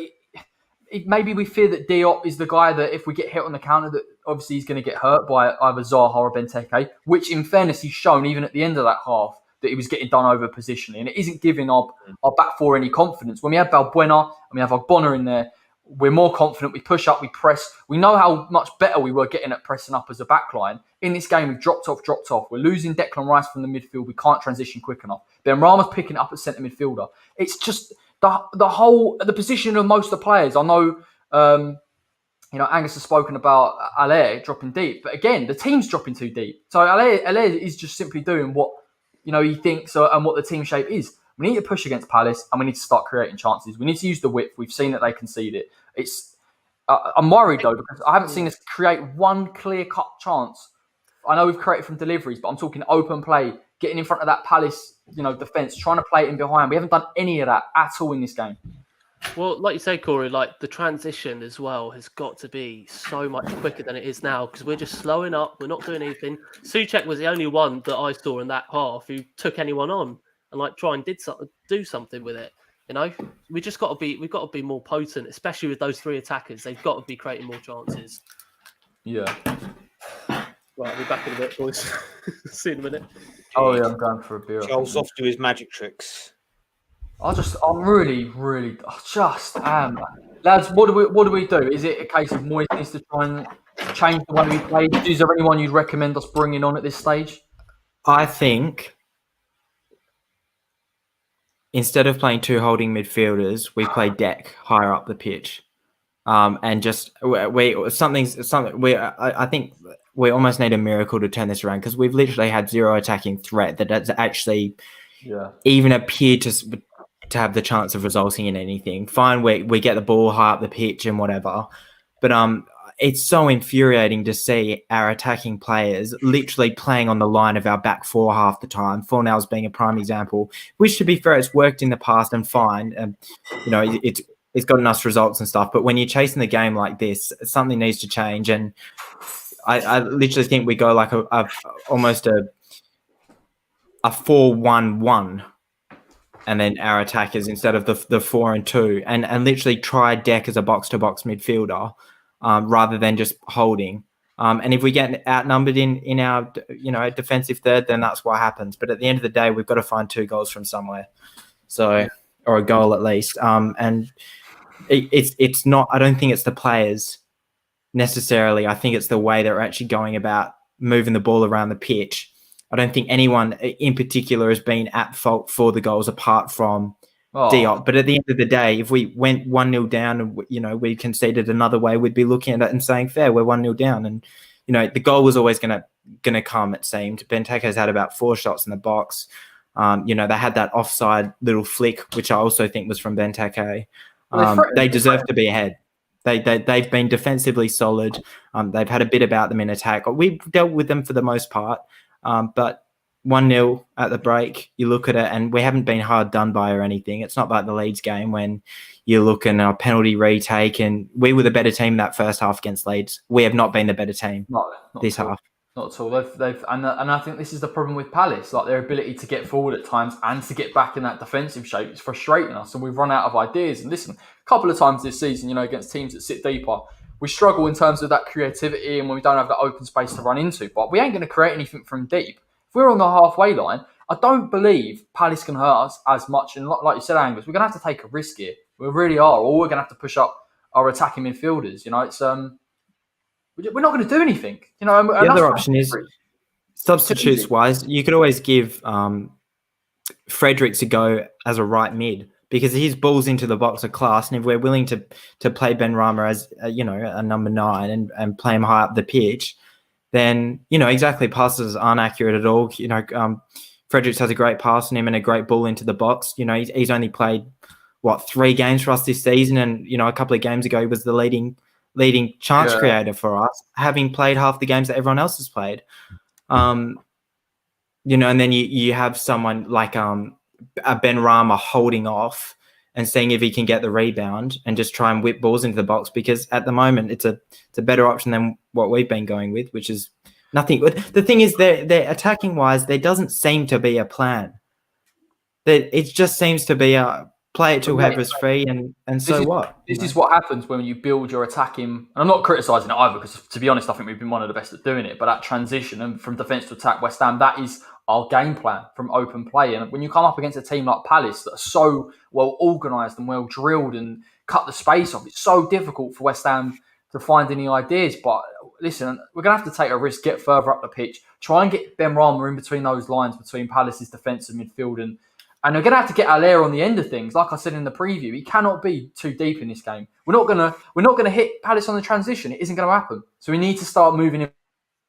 Maybe we fear that Diop is the guy that if we get hit on the counter, that obviously he's going to get hurt by either Zaha or Benteke, which in fairness he's shown even at the end of that half that he was getting done over positionally, and it isn't giving our back four any confidence. When we have Balbuena and we have Ogbonna in there, we're more confident, we push up, we press. We know how much better we were getting at pressing up as a backline. In this game, we've dropped off. We're losing Declan Rice from the midfield. We can't transition quick enough. Benrahma's picking it up at centre midfielder. It's just... The position of most of the players. I know, Angus has spoken about Allaire dropping deep, but again, the team's dropping too deep. So Allaire is just simply doing what he thinks and what the team shape is. We need to push against Palace, and we need to start creating chances. We need to use the width. We've seen that they concede it. I'm worried though because I haven't seen us create one clear-cut chance. I know we've created from deliveries, but I'm talking open play, getting in front of that Palace, defence, trying to play it in behind. We haven't done any of that at all in this game. Well, like you say, Corey, like the transition as well has got to be so much quicker than it is now because we're just slowing up. We're not doing anything. Souček was the only one that I saw in that half who took anyone on and try and do something with it. We've got to be more potent, especially with those three attackers. They've got to be creating more chances. Yeah. Right, we'll be back in a bit, boys. See you in a minute. Oh yeah, I'm going for a beer. Charles off to his magic tricks. I'm really lads. What do we do? Is it a case of Moyes needs to try and change the way we play? Is there anyone you'd recommend us bringing on at this stage? I think instead of playing two holding midfielders, we play Deck higher up the pitch, and just I think. We almost need a miracle to turn this around because we've literally had zero attacking threat that has actually even appeared to have the chance of resulting in anything. Fine, we get the ball high up the pitch and whatever, but it's so infuriating to see our attacking players literally playing on the line of our back four half the time. Fornals being a prime example, which to be fair, it's worked in the past and fine. It's gotten us results and stuff. But when you're chasing the game like this, something needs to change. And I literally think we go like almost a 4-1-1, and then our attackers instead of the 4-2, and literally try Deck as a box to box midfielder rather than just holding. And if we get outnumbered in our defensive third, then that's what happens. But at the end of the day, we've got to find 2 goals from somewhere, or a goal at least. And it's not. I don't think it's the players necessarily. I think it's the way they're actually going about moving the ball around the pitch. I don't think anyone in particular has been at fault for the goals apart from Diop. But at the end of the day, if we went 1-0 down and we conceded another way, we'd be looking at it and saying, fair, we're 1-0 down. And the goal was always gonna come, it seemed. Benteke's had about 4 shots in the box. They had that offside little flick, which I also think was from Benteke. They deserve to be ahead. They've been defensively solid. They've had a bit about them in attack. We've dealt with them for the most part. But 1-0 at the break, you look at it, and we haven't been hard done by or anything. It's not like the Leeds game when you look at a penalty retake, and we were the better team that first half against Leeds. We have not been the better team this half. Not at all. And I think this is the problem with Palace. Like, their ability to get forward at times and to get back in that defensive shape is frustrating us, and we've run out of ideas. And listen, a couple of times this season, against teams that sit deeper, we struggle in terms of that creativity and when we don't have that open space to run into. But we ain't going to create anything from deep. If we're on the halfway line, I don't believe Palace can hurt us as much. And like you said, Angus, we're going to have to take a risk here. We really are. Or we're going to have to push up our attacking midfielders. It's we're not going to do anything. The other option is, substitutes-wise, you could always give Fredericks a go as a right mid, because his balls into the box are class, and if we're willing to play Ben Rama as a number 9 and play him high up the pitch, then exactly, passes aren't accurate at all. Fredericks has a great pass on him and a great ball into the box. He's only played 3 games for us this season, and a couple of games ago he was the leading chance creator for us, having played half the games that everyone else has played. And then you have someone like a Ben Rama holding off and seeing if he can get the rebound and just try and whip balls into the box, because at the moment it's a better option than what we've been going with, which is nothing. The thing is, they're attacking wise, there doesn't seem to be a plan. It just seems to be a play it till whoever's free, and so what? This is what happens when you build your attacking. And I'm not criticising it either, because to be honest, I think we've been one of the best at doing it. But that transition and from defence to attack, West Ham, that is our game plan from open play. And when you come up against a team like Palace that are so well organised and well drilled and cut the space off, it's so difficult for West Ham to find any ideas. But listen, we're going to have to take a risk, get further up the pitch, try and get Ben Rama in between those lines between Palace's defence and midfield, and we're going to have to get Allaire on the end of things. Like I said in the preview, he cannot be too deep in this game. We're not going to hit Palace on the transition. It isn't going to happen. So we need to start moving him,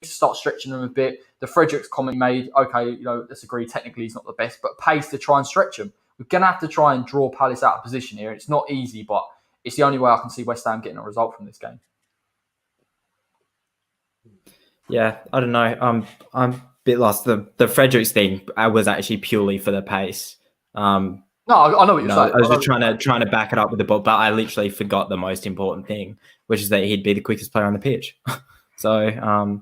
start stretching them a bit. The Fredericks comment made, okay, let's agree, technically he's not the best, but pace to try and stretch him. We're going to have to try and draw Palace out of position here. It's not easy, but it's the only way I can see West Ham getting a result from this game. Yeah, I don't know. I'm a bit lost. The Fredericks thing was actually purely for the pace. No, I know what you're saying. I was just trying to back it up with the ball, but I literally forgot the most important thing, which is that he'd be the quickest player on the pitch. So,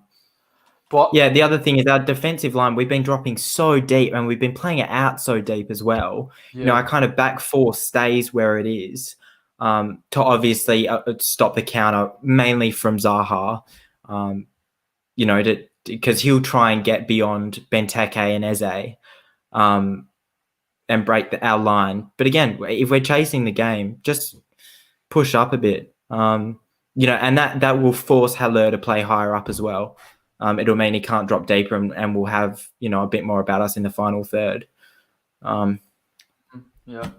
but yeah, the other thing is our defensive line. We've been dropping so deep, and we've been playing it out so deep as well. Yeah. Our kind of back 4 stays where it is to obviously stop the counter, mainly from Zaha. Because he'll try and get beyond Benteke and Eze. And break our line. But again, if we're chasing the game, just push up a bit. And that will force Haller to play higher up as well. It'll mean he can't drop deeper, and we'll have, a bit more about us in the final third. Yeah.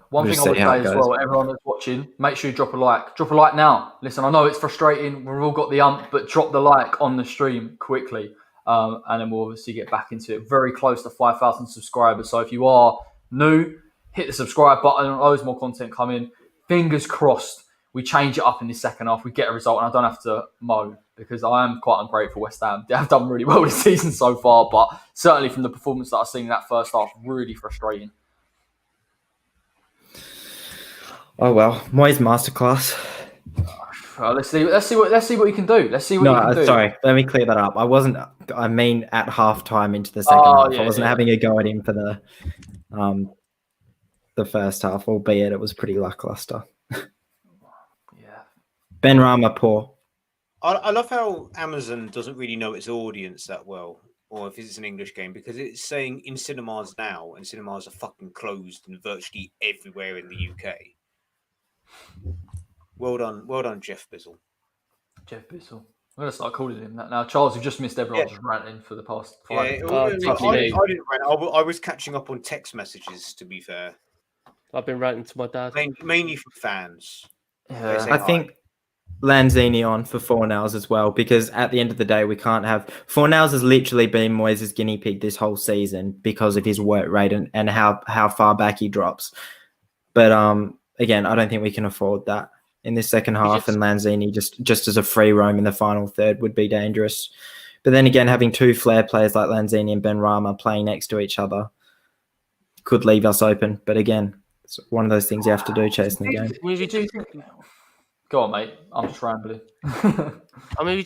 One thing I would say as well, everyone that's watching, make sure you drop a like. Drop a like now. Listen, I know it's frustrating. We've all got the but drop the like on the stream quickly. And then we'll obviously get back into it. Very close to 5,000 subscribers. So if you are new, hit the subscribe button. Loads more content coming. Fingers crossed we change it up in this second half. We get a result, and I don't have to moan, because I am quite ungrateful. West Ham, they have done really well this season so far, but certainly from the performance that I've seen in that first half, really frustrating. Oh well, Moyes masterclass. Well, let's see what you can do. Let's see what you can do. Sorry, let me clear that up. I mean at half time into the second half. I wasn't having a go at him for the first half, albeit it was pretty lackluster. Yeah. Ben Rama poor. I love how Amazon doesn't really know its audience that well, or if it's an English game, because it's saying in cinemas now, and cinemas are fucking closed in virtually everywhere in the UK. Well done, Jeff Bizzle. Jeff Bissell. I'm going to start calling him that now. Charles, you've just missed everyone's ranting for the past 5 I didn't rant. I was catching up on text messages, to be fair. I've been ranting to my dad. Mainly from fans. Yeah. I think Lanzini on for Fornals as well, because at the end of the day, we can't have... Fornals has literally been Moyes' guinea pig this whole season because of his work rate and how far back he drops. But again, I don't think we can afford that in this second half, and Lanzini just as a free roam in the final third would be dangerous. But then again, having two flair players like Lanzini and Benrahma playing next to each other could leave us open. But again, it's one of those things you have to do chasing the game. Go on, mate. I'm just rambling. I mean,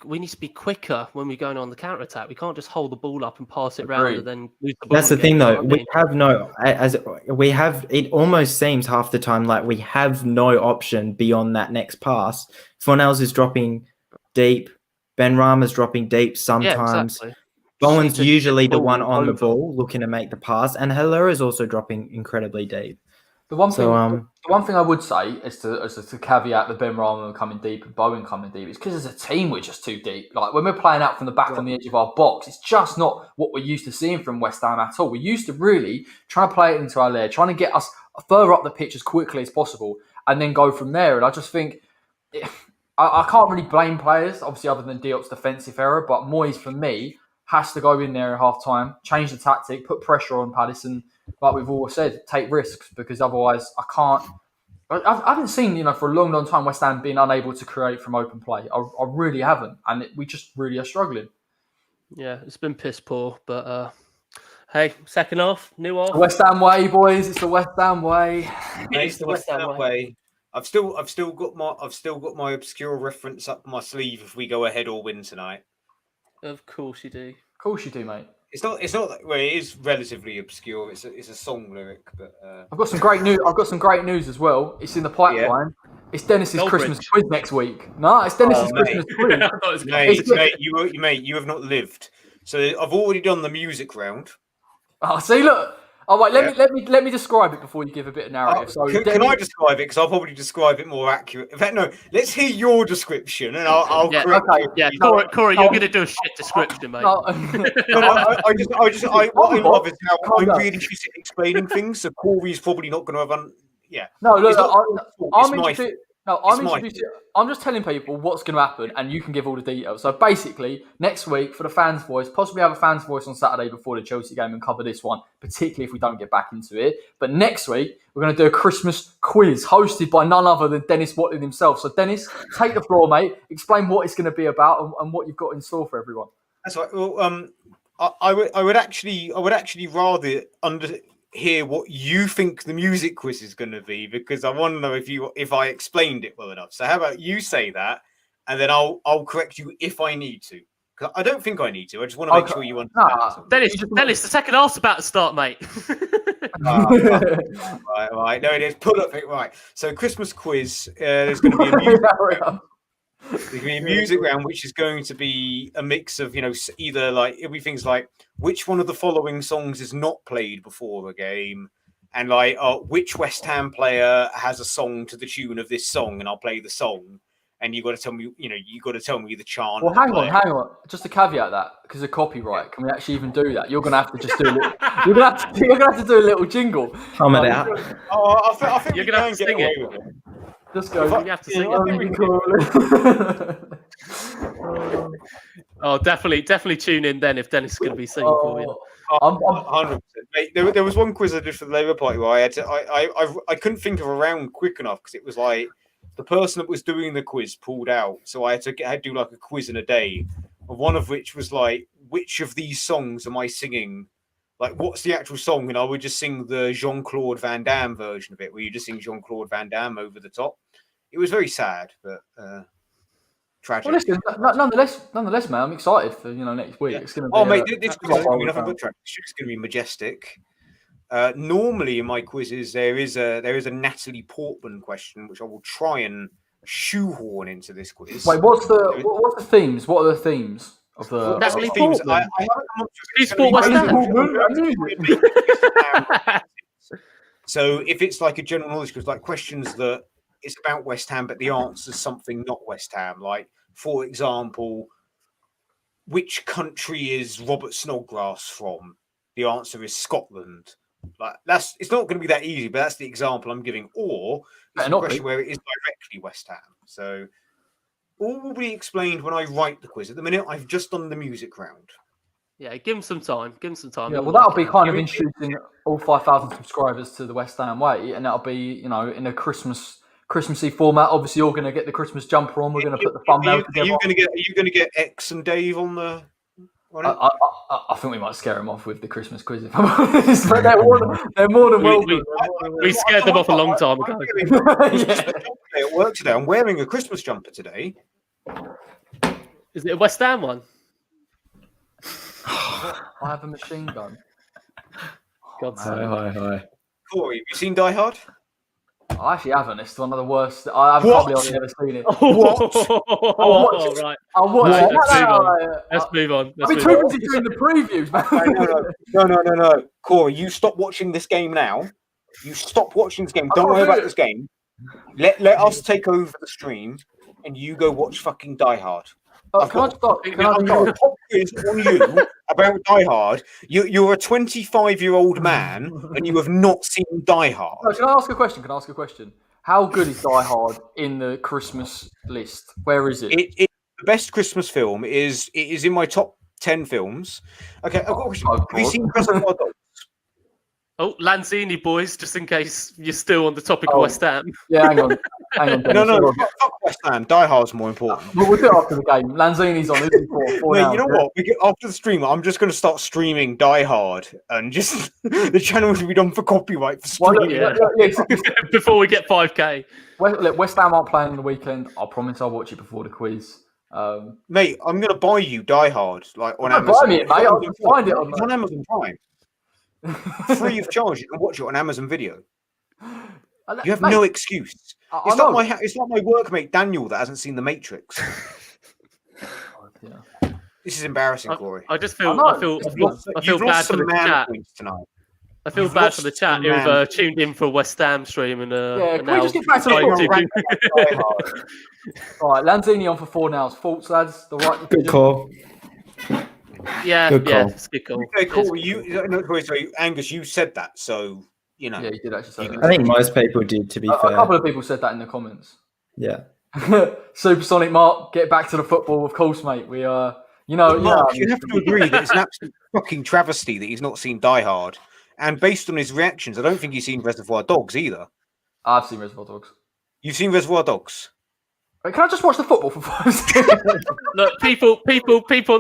we need to be quicker when we're going on the counter attack. We can't just hold the ball up and pass it around and then lose the ball. That's the thing, though. It almost seems half the time like we have no option beyond that next pass. Fornals is dropping deep. Benrahma's dropping deep sometimes. Yeah, exactly. Bowen's usually the one on the ball looking to make the pass, and Haller is also dropping incredibly deep. The one thing I would say is to caveat the Benrahma coming deep and Bowen coming deep is because as a team we're just too deep. Like when we're playing out from the back on the edge of our box, it's just not what we're used to seeing from West Ham at all. We're used to really trying to play it into our lair, trying to get us further up the pitch as quickly as possible, and then go from there. And I just think I can't really blame players, obviously, other than Diop's defensive error. But Moyes, for me, has to go in there at half time, change the tactic, put pressure on Palace, and like we've all said, take risks, because otherwise I haven't seen, for a long time West Ham being unable to create from open play. I really haven't, and we just really are struggling. Yeah, it's been piss poor, but hey, second half, new half. West Ham way, boys. It's the West Ham way. It's the West Ham way. I've still got my obscure reference up my sleeve if we go ahead or win tonight. Of course you do. Of course you do, mate. It's not. Well, it is relatively obscure. It's a song lyric, but I've got some great news. I've got some great news as well. It's in the pipeline. Yeah. It's Dennis's Christmas quiz next week. No, it's Dennis's Christmas quiz. Mate, you have not lived. So I've already done the music round. Oh, see, look. Oh, wait, let me describe it before you give a bit of narrative. Can I describe it? Because I'll probably describe it more accurate. In fact, no. Let's hear your description, and I'll correct you. Yeah, Corey, you're going to do a shit description, mate. What I love is how I'm really shit at explaining things. So Corey's probably not going to have. No, look, I'm just telling people what's going to happen, and you can give all the details. So basically, next week for the fans' voice, possibly have a fans' voice on Saturday before the Chelsea game and cover this one, particularly if we don't get back into it. But next week, we're going to do a Christmas quiz hosted by none other than Dennis Watling himself. So Dennis, take the floor, mate. Explain what it's going to be about and what you've got in store for everyone. That's right. Well, I would actually rather hear what you think the music quiz is going to be, because I want to know if I explained it well enough. So how about you say that, and then I'll correct you if I need to. Because I don't think I need to. I just want to make sure you understand. Dennis, the second half's about to start, mate. Right. No, it is. Pull up it right. So Christmas quiz. There's going to be a music round. There's going to be a music round, which is going to be a mix of, either like it'll be things like which one of the following songs is not played before a game, and like which West Ham player has a song to the tune of this song, and I'll play the song, and you got to tell me, the chant. Well, hang on. Just to caveat that, because of copyright, can we actually even do that? You're going to have to just do a little. You're going to have to do a little jingle. Comment out. I think you're going to have to sing it. Just go. You have to sing it. Definitely tune in then if Dennis is going to be singing for you. I'm 100%. Mate, there was one quiz I did for the Labour Party where I couldn't think of a round quick enough, because it was like the person that was doing the quiz pulled out, so I had to do like a quiz in a day, one of which was like, which of these songs am I singing? Like, what's the actual song? And I would just sing the Jean-Claude Van Damme version of it, where you just sing Jean-Claude Van Damme over the top. It was very sad, but tragic. Well, listen, nonetheless, man, I'm excited for next week. Yeah. It's going to be. Mate, this quiz is going to be nothing but tragic. It's going to be majestic. Normally in my quizzes there is a Natalie Portman question, which I will try and shoehorn into this quiz. Wait, what's the themes? What are the themes of the? Natalie themes. Portman. I haven't come up with She sport West Ham. So if it's like a general knowledge quiz, like questions that it's about West Ham, but the answer's something not West Ham. Like, for example, which country is Robert Snodgrass from? The answer is Scotland. Like it's not going to be that easy, but that's the example I'm giving. Or it's a question where it is directly West Ham. So all will be explained when I write the quiz. At the minute, I've just done the music round. Yeah, give him some time. Yeah, well, that'll be kind of introducing all 5,000 subscribers to the West Ham way, and that'll be, in a Christmassy format. Obviously, you're going to get the Christmas jumper on. We're going to put the thumbnail together. Are you going to get X and Dave on the? I think we might scare them off with the Christmas quiz, if I'm honest. But they're more than welcome. We scared them off a long time ago. At work today, I'm wearing a Christmas jumper today. Is it a West Ham one? I have a machine gun. God's sake. Hi. Corey, have you seen Die Hard? I actually haven't. It's one of the worst. I haven't probably never seen it. What? Right. I'll watch it. Let's move on. I'll be too busy doing the previews, man. No. Corey, you stop watching this game now. You stop watching this game. Don't worry about this game. Let us take over the stream, and you go watch fucking Die Hard. Can I stop? Can I stop? Quiz on you about Die Hard. You're a 25-year-old man, and you have not seen Die Hard. No, can I ask a question? How good is Die Hard in the Christmas list? Where is it? The best Christmas film is in my top 10 films. Okay, I've got a question. Have you seen Reservoir Dogs? Oh, Lanzini, boys, just in case you're still on the topic of West Ham. Yeah, hang on. No, fuck West Ham. Die Hard's more important. We'll do it after the game. Lanzini's on. You know what? After the stream, I'm just going to start streaming Die Hard, and just the channel should be done for copyright for streaming. Before we get 5K. West Ham aren't playing on the weekend. I promise I'll watch it before the quiz. Mate, I'm going to buy you Die Hard on Amazon. Buy me it, mate. I'll find it on Amazon Prime. Free of charge. You can watch it on Amazon Video. You have no excuse. It's like my workmate Daniel that hasn't seen The Matrix. This is embarrassing, Corey. I just feel bad for the chat tonight. I feel bad for the chat who've tuned in for a West Ham stream and can we just get back to the All right, Lanzini on for 4 now. Thoughts, lads? The right good call. Yeah, it's good call. Okay, cool. Sorry, Angus, you said that, so you know. Yeah, you did actually say that. I think most people did, to be fair. A couple of people said that in the comments. Yeah. Supersonic Mark, get back to the football, of course, mate. We Mark, you have to agree that it's an absolute fucking travesty that he's not seen Die Hard. And based on his reactions, I don't think he's seen Reservoir Dogs either. I've seen Reservoir Dogs. You've seen Reservoir Dogs? Wait, can I just watch the football for 5 seconds? Look, people in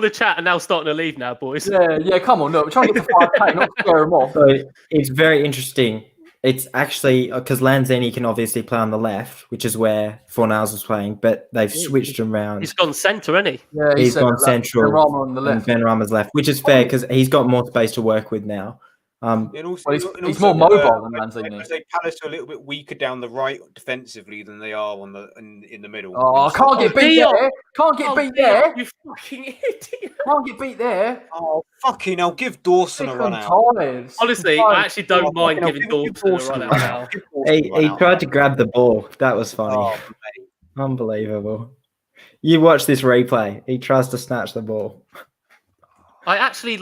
the chat are now starting to leave now, boys. Yeah, come on, look, we're trying to get to 5K, not scare them off. So it's very interesting. It's actually because Lanzini can obviously play on the left, which is where Fornals was playing, but they've switched him around. He's gone centre, hasn't he? Yeah, he's gone central. Benrahma on the left. And Benrahma's left, which is fair because he's got more space to work with now. He's more mobile than Lanzini. Palace are a little bit weaker down the right defensively than they are in the middle. Oh, can't get beat there. Can't get beat there. You fucking idiot. Can't get beat there. Oh, fucking hell. Give Dawson a run out. Honestly, I actually don't mind giving Dawson a run out now. He tried to grab the ball. That was funny. Oh, unbelievable. You watch this replay. He tries to snatch the ball. I actually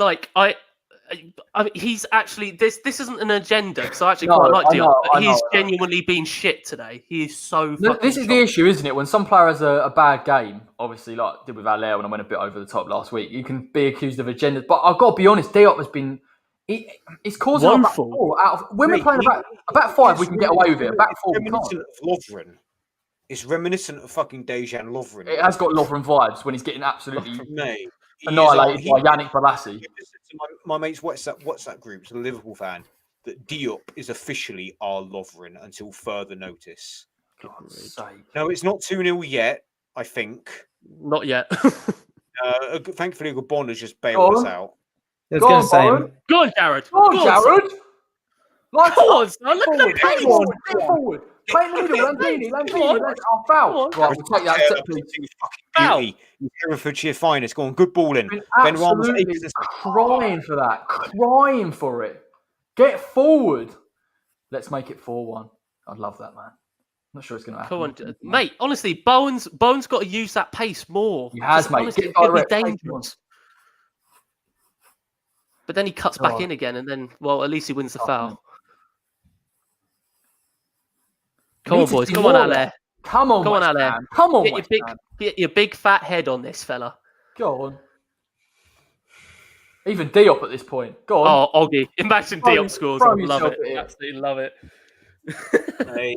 I mean, he's actually this isn't an agenda because I actually quite like Diop, but he's genuinely been shit today. He is so. This is the issue, isn't it? When some player has a bad game, obviously, like did with Allaire when I went a bit over the top last week, you can be accused of agenda. But I've got to be honest, Diop has been. It's causing a back four out of when we're playing a back five, we can get away with it. A back four, we can't. Lovren. It's reminiscent of fucking Dejan Lovren. It has got Lovren vibes when he's getting absolutely annihilated by Yannick Bolasie. My mate's WhatsApp group, a Liverpool fan, that Diop is officially our Lovren until further notice. God's sake. No, it's not 2-0 yet, I think. Not yet. Thankfully, Gabon has just bailed us out. I was going to say... Go on, Jared. Go on, Jared. Come on, son. Look at the pace. Get forward. Play in the middle, Lanzini. Oh, foul. Right, we'll take that set piece. Foul. Herefordshire finest. Go on, good ball in. Ben Ramos crying for that. Crying for it. Get forward. Let's make it 4-1. I'd love that, man. Not sure it's going to happen. Come on, mate. Honestly, Bowen's got to use that pace more. He has, mate. Honestly, it'll be dangerous. But then he cuts back in again, and then, well, at least he wins the foul. Come on, boys. Come on, Ale. Come on, Ale. Come on, get your big fat head on this fella. Go on. Even Diop at this point. Go on. Oh, Oggy. Imagine Diop scores. I love it. Absolutely love it. Hey,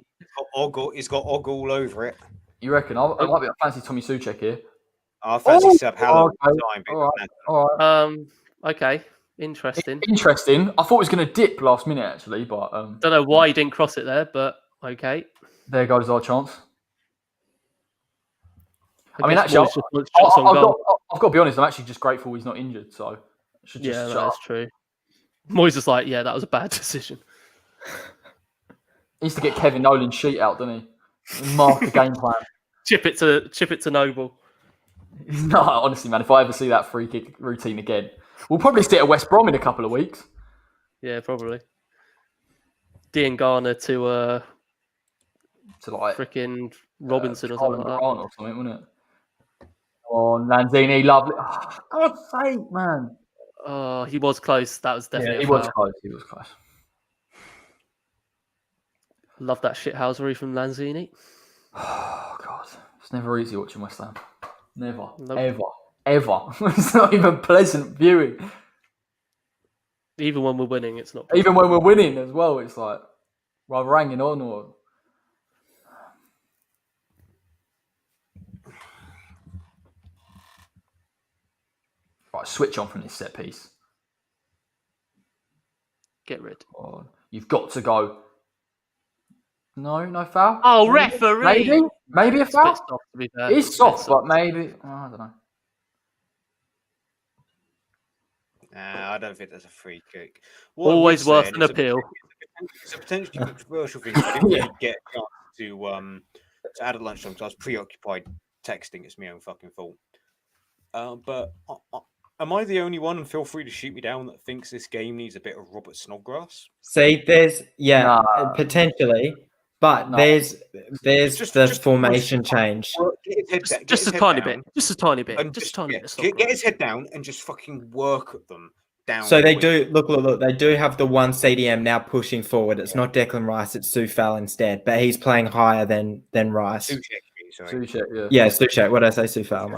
he's got Og all over it. You reckon? I might be a fancy Tommy Souček here. I fancy Seb Hallam time. All right. Okay. Interesting. I thought it was going to dip last minute, actually, but don't know why you didn't cross it there, but okay. There goes our chance. I mean, actually, I've got to be honest. I'm actually just grateful he's not injured. So, that's true. Moyes is like, that was a bad decision. He needs to get Kevin Nolan's sheet out, doesn't he? Mark the game plan. Chip it to Noble. No, honestly, man. If I ever see that free kick routine again, we'll probably sit at West Brom in a couple of weeks. Yeah, probably. Dean Garner to like freaking Robinson or something like that. Or something, wouldn't it? Oh, Lanzini, lovely. Oh, God's sake, man. Oh, he was close. That was definitely He was close. Love that shithousery from Lanzini. Oh, God. It's never easy watching West Ham. Never. Ever. It's not even pleasant viewing. Even when we're winning, it's not. Even when we're winning as well, it's like, rather hanging on or... Right, switch on from this set piece. Get rid. Oh, you've got to go. No foul. Oh, referee. Maybe a foul. Soft, to be fair. It's soft, but maybe. I don't know. I don't think that's a free kick. Always worth an appeal. It's a potentially controversial thing. I didn't really get a chance to add at lunchtime because I was preoccupied texting. It's my own fucking fault. But am I the only one, and feel free to shoot me down, that thinks this game needs a bit of Robert Snodgrass? See, potentially, but there's the formation change. Just a tiny bit. Just a tiny bit. Get his head down and just fucking work at them down. So they do look. They do have the one CDM now pushing forward. It's not Declan Rice. It's Soufal instead, but he's playing higher than Rice. Souček, yeah, Souček. What did I say, Soufal?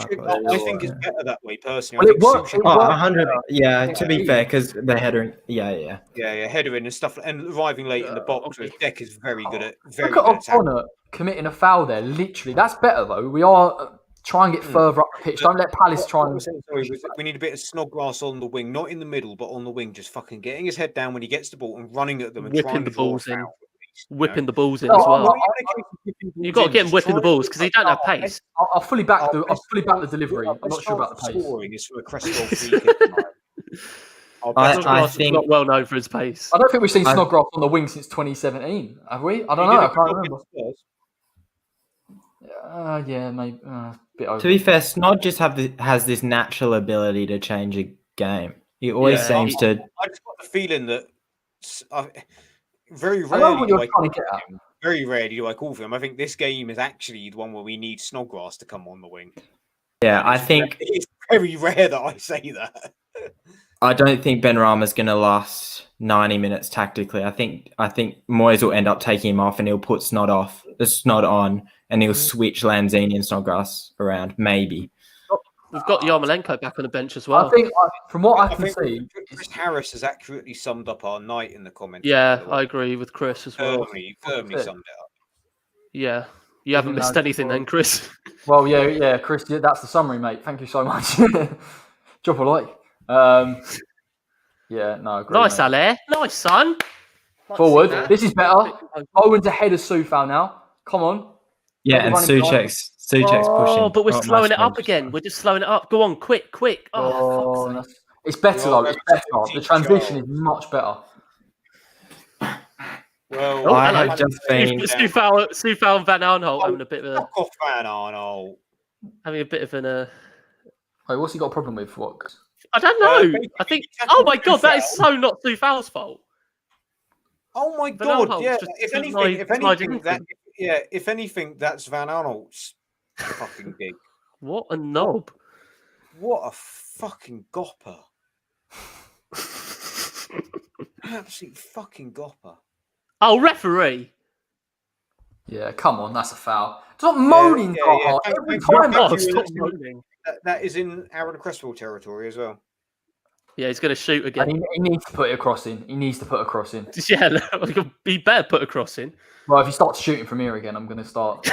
I think it's better that way, personally. Well, it works. 100. Yeah, to be fair, because they're headering. Yeah, headering and stuff, and arriving late in the box. Okay. Deck is very good at. Look at O'Connor committing a foul there. Literally, that's better though. We are try and get further up the pitch. Don't let Palace try and. We need a bit of Snodgrass on the wing, not in the middle, but on the wing, just fucking getting his head down when he gets the ball and running at them and whipping the balls in. Whipping the balls in as well. You've got to get him whipping the balls because he don't have pace. I'll fully back the delivery. I'm not sure about the pace. Scoring is for a Cresswell free kick. I think not well known for his pace. I don't think we've seen Snodgrass on the wing since 2017, have we? I don't know. I can't remember. Maybe. Bit over. To be fair, Snod just has this natural ability to change a game. He always seems to. I just got the feeling that very rarely do I call for him. I think this game is actually the one where we need Snodgrass to come on the wing. Yeah, I think it's very rare that I say that. I don't think Ben Rama's going to last 90 minutes tactically. I think Moyes will end up taking him off and he'll put Snod on, and he'll switch Lanzini and Snodgrass around, maybe. We've got Yarmolenko back on the bench as well. I think, from what I can see, Chris Harris has accurately summed up our night in the comments. Yeah, I agree with Chris as well. Firmly summed it up. Yeah, you haven't missed anything then, Chris. Well, yeah, Chris, that's the summary, mate. Thank you so much. Drop a like. Agree, nice, Ale. Nice, son. Forward. This is better. Owen's ahead of Soufal now. Come on. Yeah, and Souček's pushing. Oh, but we're slowing it up again. We're just slowing it up. Go on, quick. Oh, it's better though. It's better. The transition is much better. Well, I have just been Soufal and Van Arnholt having a bit of a fuck off, Van Arnold. having a bit of an. Wait, what's he got a problem with? What? I don't know. I think. Oh my god, that is so not Soufal's fault. Oh my Van god! Arnholt Yeah. just If anything, that's Van Arnold's fucking gig. What a knob! What a fucking gopper! Absolute fucking gopper. Oh, referee. Yeah, come on, that's a foul. Stop moaning, yeah. every Thank time. you. Stop moaning. That is in Aaron Cresswell territory as well. Yeah, he's going to shoot again. And he needs to put it across in. He needs to put a cross in. Yeah, he better put a cross in. Well, if he starts shooting from here again, I'm going to start.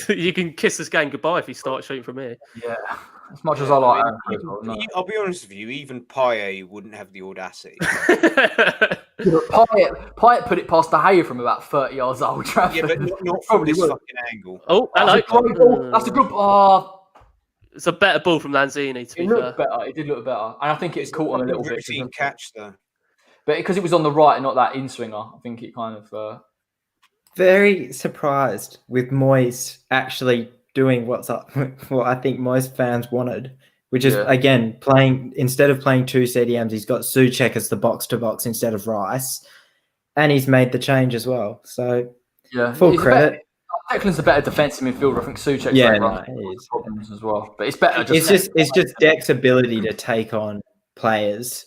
You can kiss this game goodbye if he starts shooting from here. Yeah, as much as I like Aaron Even, Cresswell, no. I'll be honest with you, even Payet wouldn't have the audacity. Pyatt put it past De Gea from about 30 yards out. Yeah, but not from this fucking angle. Oh, hello. That's a good ball. It's a better ball from Lanzini, to be It fair. looked better. It did look better. And I think it's caught on a little bit. Routine catch, though. But because it was on the right and not that in-swinger, I think it kind of... very surprised with Moyes actually doing what I think most fans wanted, which is, again, instead of playing two CDMs, he's got Souček as the box-to-box instead of Rice, and he's made the change as well. So, full credit. Declan's a better defensive midfielder. I think Souček's problems as well. But it's better. It's just Dec's ability to take on players.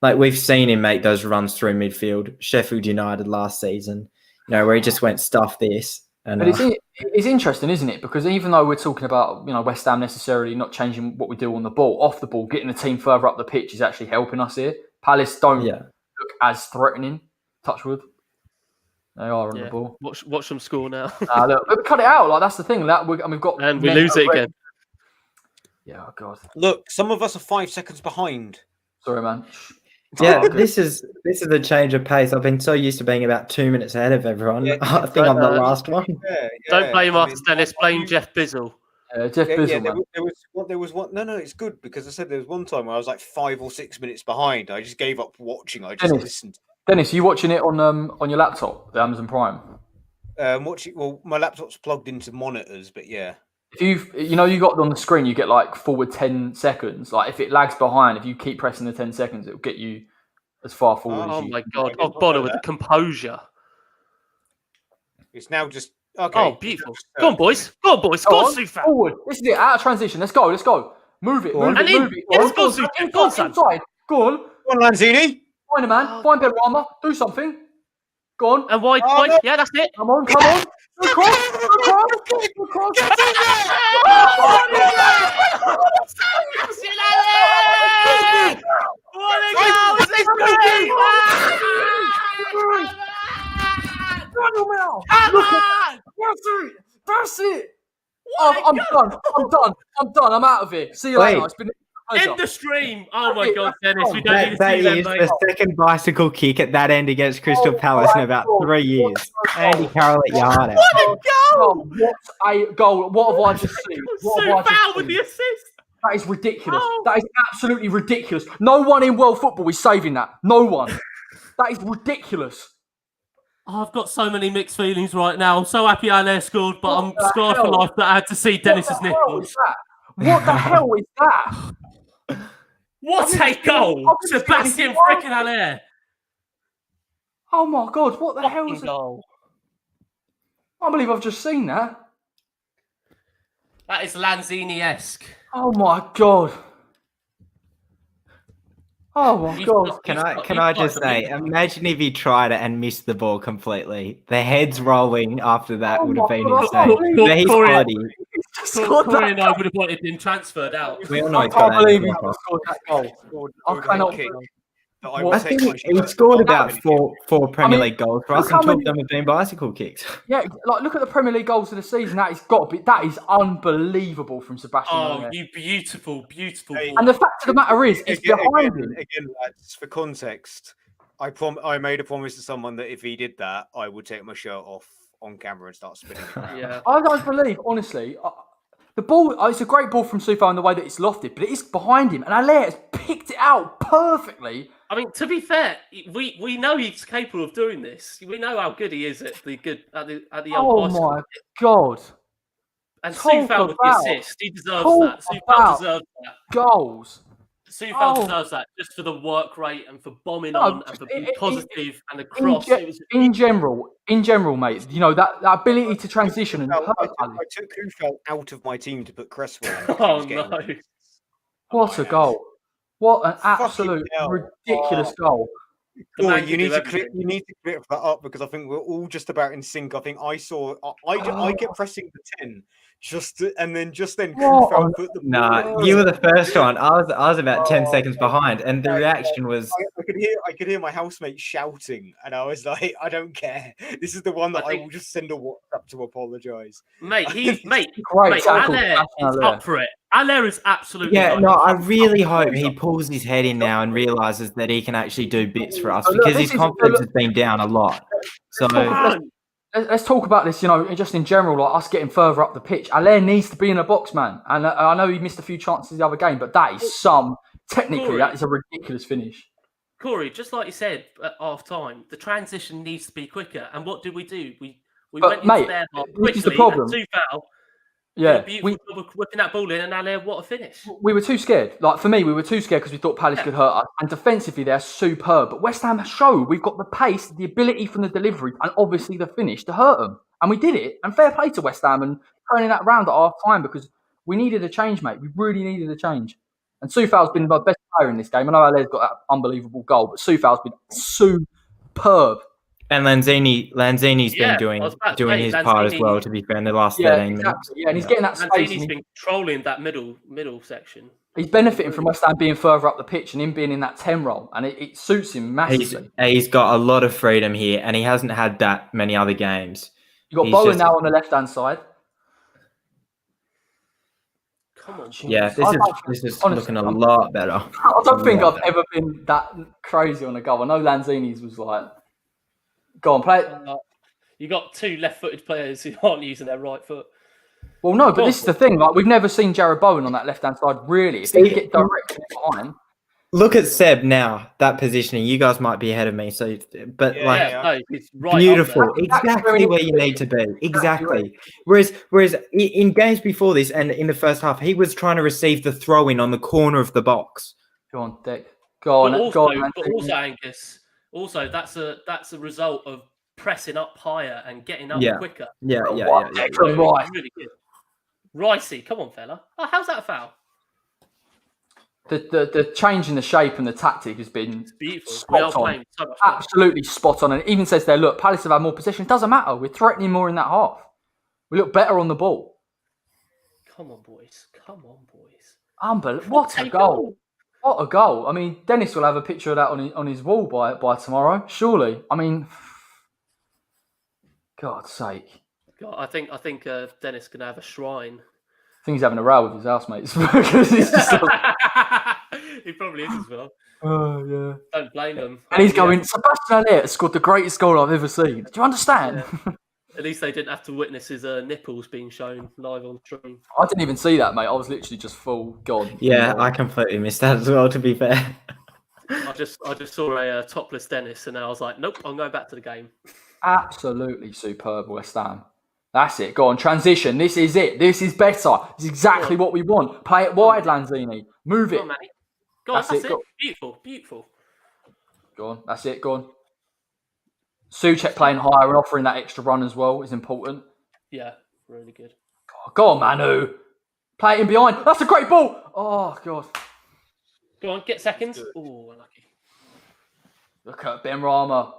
Like we've seen him make those runs through midfield. Sheffield United last season, where he just went stuff this. And, but it's interesting, isn't it? Because even though we're talking about West Ham necessarily not changing what we do on the ball, off the ball, getting the team further up the pitch is actually helping us here. Palace don't look as threatening. Touch wood. They are on the ball. Watch them score now. Look, we cut it out. Like that's the thing. We've got and we lose it again. Yeah, oh God. Look, some of us are 5 seconds behind. Sorry, man. Yeah, this is a change of pace. I've been so used to being about 2 minutes ahead of everyone. Yeah, I think I'm the last one. Don't blame us, Dennis. Blame Jeff Bizzle. Jeff Bizzle, man. There was one. No, it's good because I said there was one time where I was like 5 or 6 minutes behind. I just gave up watching. I just listened. Dennis, are you watching it on your laptop, the Amazon Prime? Watching. Well, my laptop's plugged into monitors, but yeah. If you got on the screen, you get like forward 10 seconds. Like if it lags behind, if you keep pressing the 10 seconds, it'll get you as far forward as you. Oh my God! Oh, Bonner with the composure. It's now just okay. Oh, beautiful! Go on, boys! Go on, boys! Go on, Soufal! Forward. This is it. Out of transition. Let's go. Move it. Move it. Let's go, Soufal! Go on, son! Go on. Go on, Lanzini. Find a man. Find Benrahma. Do something. Go on. And wide. Yeah, that's it. Come on. Good cross. What a goal! It's That's it. I'm done. I'm out of here. See you later. It's been end the stream. Oh my God, Dennis, we don't need to see them, mate. The second bicycle kick at that end against Crystal Palace in about 3 years. Andy Carroll at your heart out. What a goal! What a goal! What have I just seen? Soufal with the assist. That is ridiculous. That is absolutely ridiculous. No one in world football is saving that. No one. That is ridiculous. I've got so many mixed feelings right now. I'm so happy Alain scored, but I'm scarred for life that I had to see Dennis's nipples. What the hell is that? What a goal! Sebastian freaking Allaire. Oh my God, what the hell is that? Goal. I can't believe I've just seen that. That is Lanzini-esque. Oh my God. Oh my God. Can I just say, imagine if he tried it and missed the ball completely. The heads rolling after that would have been insane. But he's quality. Corey and I would have wanted him transferred out. We all know I can't believe he scored that goal. I cannot. I think he scored about four Premier League goals for us, and 2 of them have been bicycle kicks. Yeah, like look at the Premier League goals of the season. That is unbelievable from Sebastian. Oh, you beautiful. And the fact of the matter is, it's behind him. Again, lads, for context, I made a promise to someone that if he did that, I would take my shirt off on camera and start spinning it around. Yeah. I don't believe, honestly. The ball, it's a great ball from Soufal in the way that it's lofted, but it is behind him, and Allaire has picked it out perfectly. I mean, to be fair, we know he's capable of doing this. We know how good he is at the Oh my God! And Soufal with the assist, he deserves that. Soufal deserves that. Goals. Soufal deserves that just for the work rate and for bombing on and for being positive and the cross. In general, mate, you know that ability to transition and hurt. I took Soufal out of my team to put Cresswell. Oh no! What a goal! What an absolute ridiculous goal! You need to clear that up because I think we're all just about in sync. I think I kept pressing the 10 and then Soufal put the ball. You were the first one. I was about 10 seconds behind, and the reaction was I could hear my housemate shouting, and I was like, I don't care. This is the one that I will just send a WhatsApp to apologise. Mate, Allaire is up for it. Allaire is absolutely I really hope he pulls his head in now and realises that he can actually do bits for us because his confidence has been down a lot. So let's talk about this, you know, just in general, like us getting further up the pitch. Allaire needs to be in a box, man. And I know he missed a few chances the other game, but that is technically, that is a ridiculous finish. Corey, just like you said at half time, the transition needs to be quicker. And what did we do? We went into their half quickly, is the problem. Soufal. Yeah, beautiful job of whipping that ball in, and Allaire, what a finish! We were too scared. Like for me, we were too scared because we thought Palace could hurt us. And defensively, they're superb. But West Ham showed we've got the pace, the ability from the delivery, and obviously the finish to hurt them. And we did it. And fair play to West Ham and turning that round at half time because we needed a change, mate. We really needed a change. And Soufal's been the best player in this game. I know Allaire's got that unbelievable goal, but Soufal's been superb. And Lanzini's been doing his part as well, to be fair, in the last 13 minutes. Yeah, and he's getting that space. Lanzini's been controlling that middle section. He's benefiting from West Ham being further up the pitch and him being in that 10 role, and it suits him massively. He's got a lot of freedom here, and he hasn't had that many other games. You've got Bowen now on the left-hand side. Come on. Yeah, this is honestly, looking a lot better. I don't think I've ever been that crazy on a goal. I know Lanzini's was like... Go on, play it. You got two left-footed players who aren't using their right foot. Well, no, but this is the thing. Like we've never seen Jared Bowen on that left-hand side. Really, if he get directly behind. Look at Seb now. That positioning. You guys might be ahead of me. So, but it's right beautiful. Exactly where you need to be. Exactly. Whereas in games before this and in the first half, he was trying to receive the throw-in on the corner of the box. Go on, Dick. Go on. But also, Angus. Also, that's a result of pressing up higher and getting up quicker. Yeah. Really good. Ricey, come on, fella. Oh, how's that a foul? The change in the shape and the tactic has been spot on. So much absolutely spot on. And it even says there, look, Palace have had more possession. It doesn't matter. We're threatening more in that half. We look better on the ball. Come on, boys. Unbelievable. What a goal. What a goal. I mean, Dennis will have a picture of that on his wall by tomorrow, surely. I mean, God's sake. God, I think Dennis can have a shrine. I think he's having a row with his housemates. Because he's just like... He probably is as well. Oh, yeah. Don't blame them. And he's going, Sebastian Allaire scored the greatest goal I've ever seen. Do you understand? Yeah. At least they didn't have to witness his nipples being shown live on stream. I didn't even see that, mate. I was literally just full gone. Yeah, I completely missed that as well, to be fair. I just saw a topless Dennis, and I was like, nope, I'm going back to the game. Absolutely superb, West Ham. That's it. Go on, transition. This is it. This is better. This is exactly what we want. Play it wide, Lanzini. Move it. Go on, Manny. Go on, that's it. Beautiful. Go on, that's it. Go on. Souček playing higher and offering that extra run as well is important. Yeah, really good. Go on, Manu. Play it in behind. That's a great ball. Oh, God. Go on, get seconds. Oh, unlucky. Look at Ben Rama.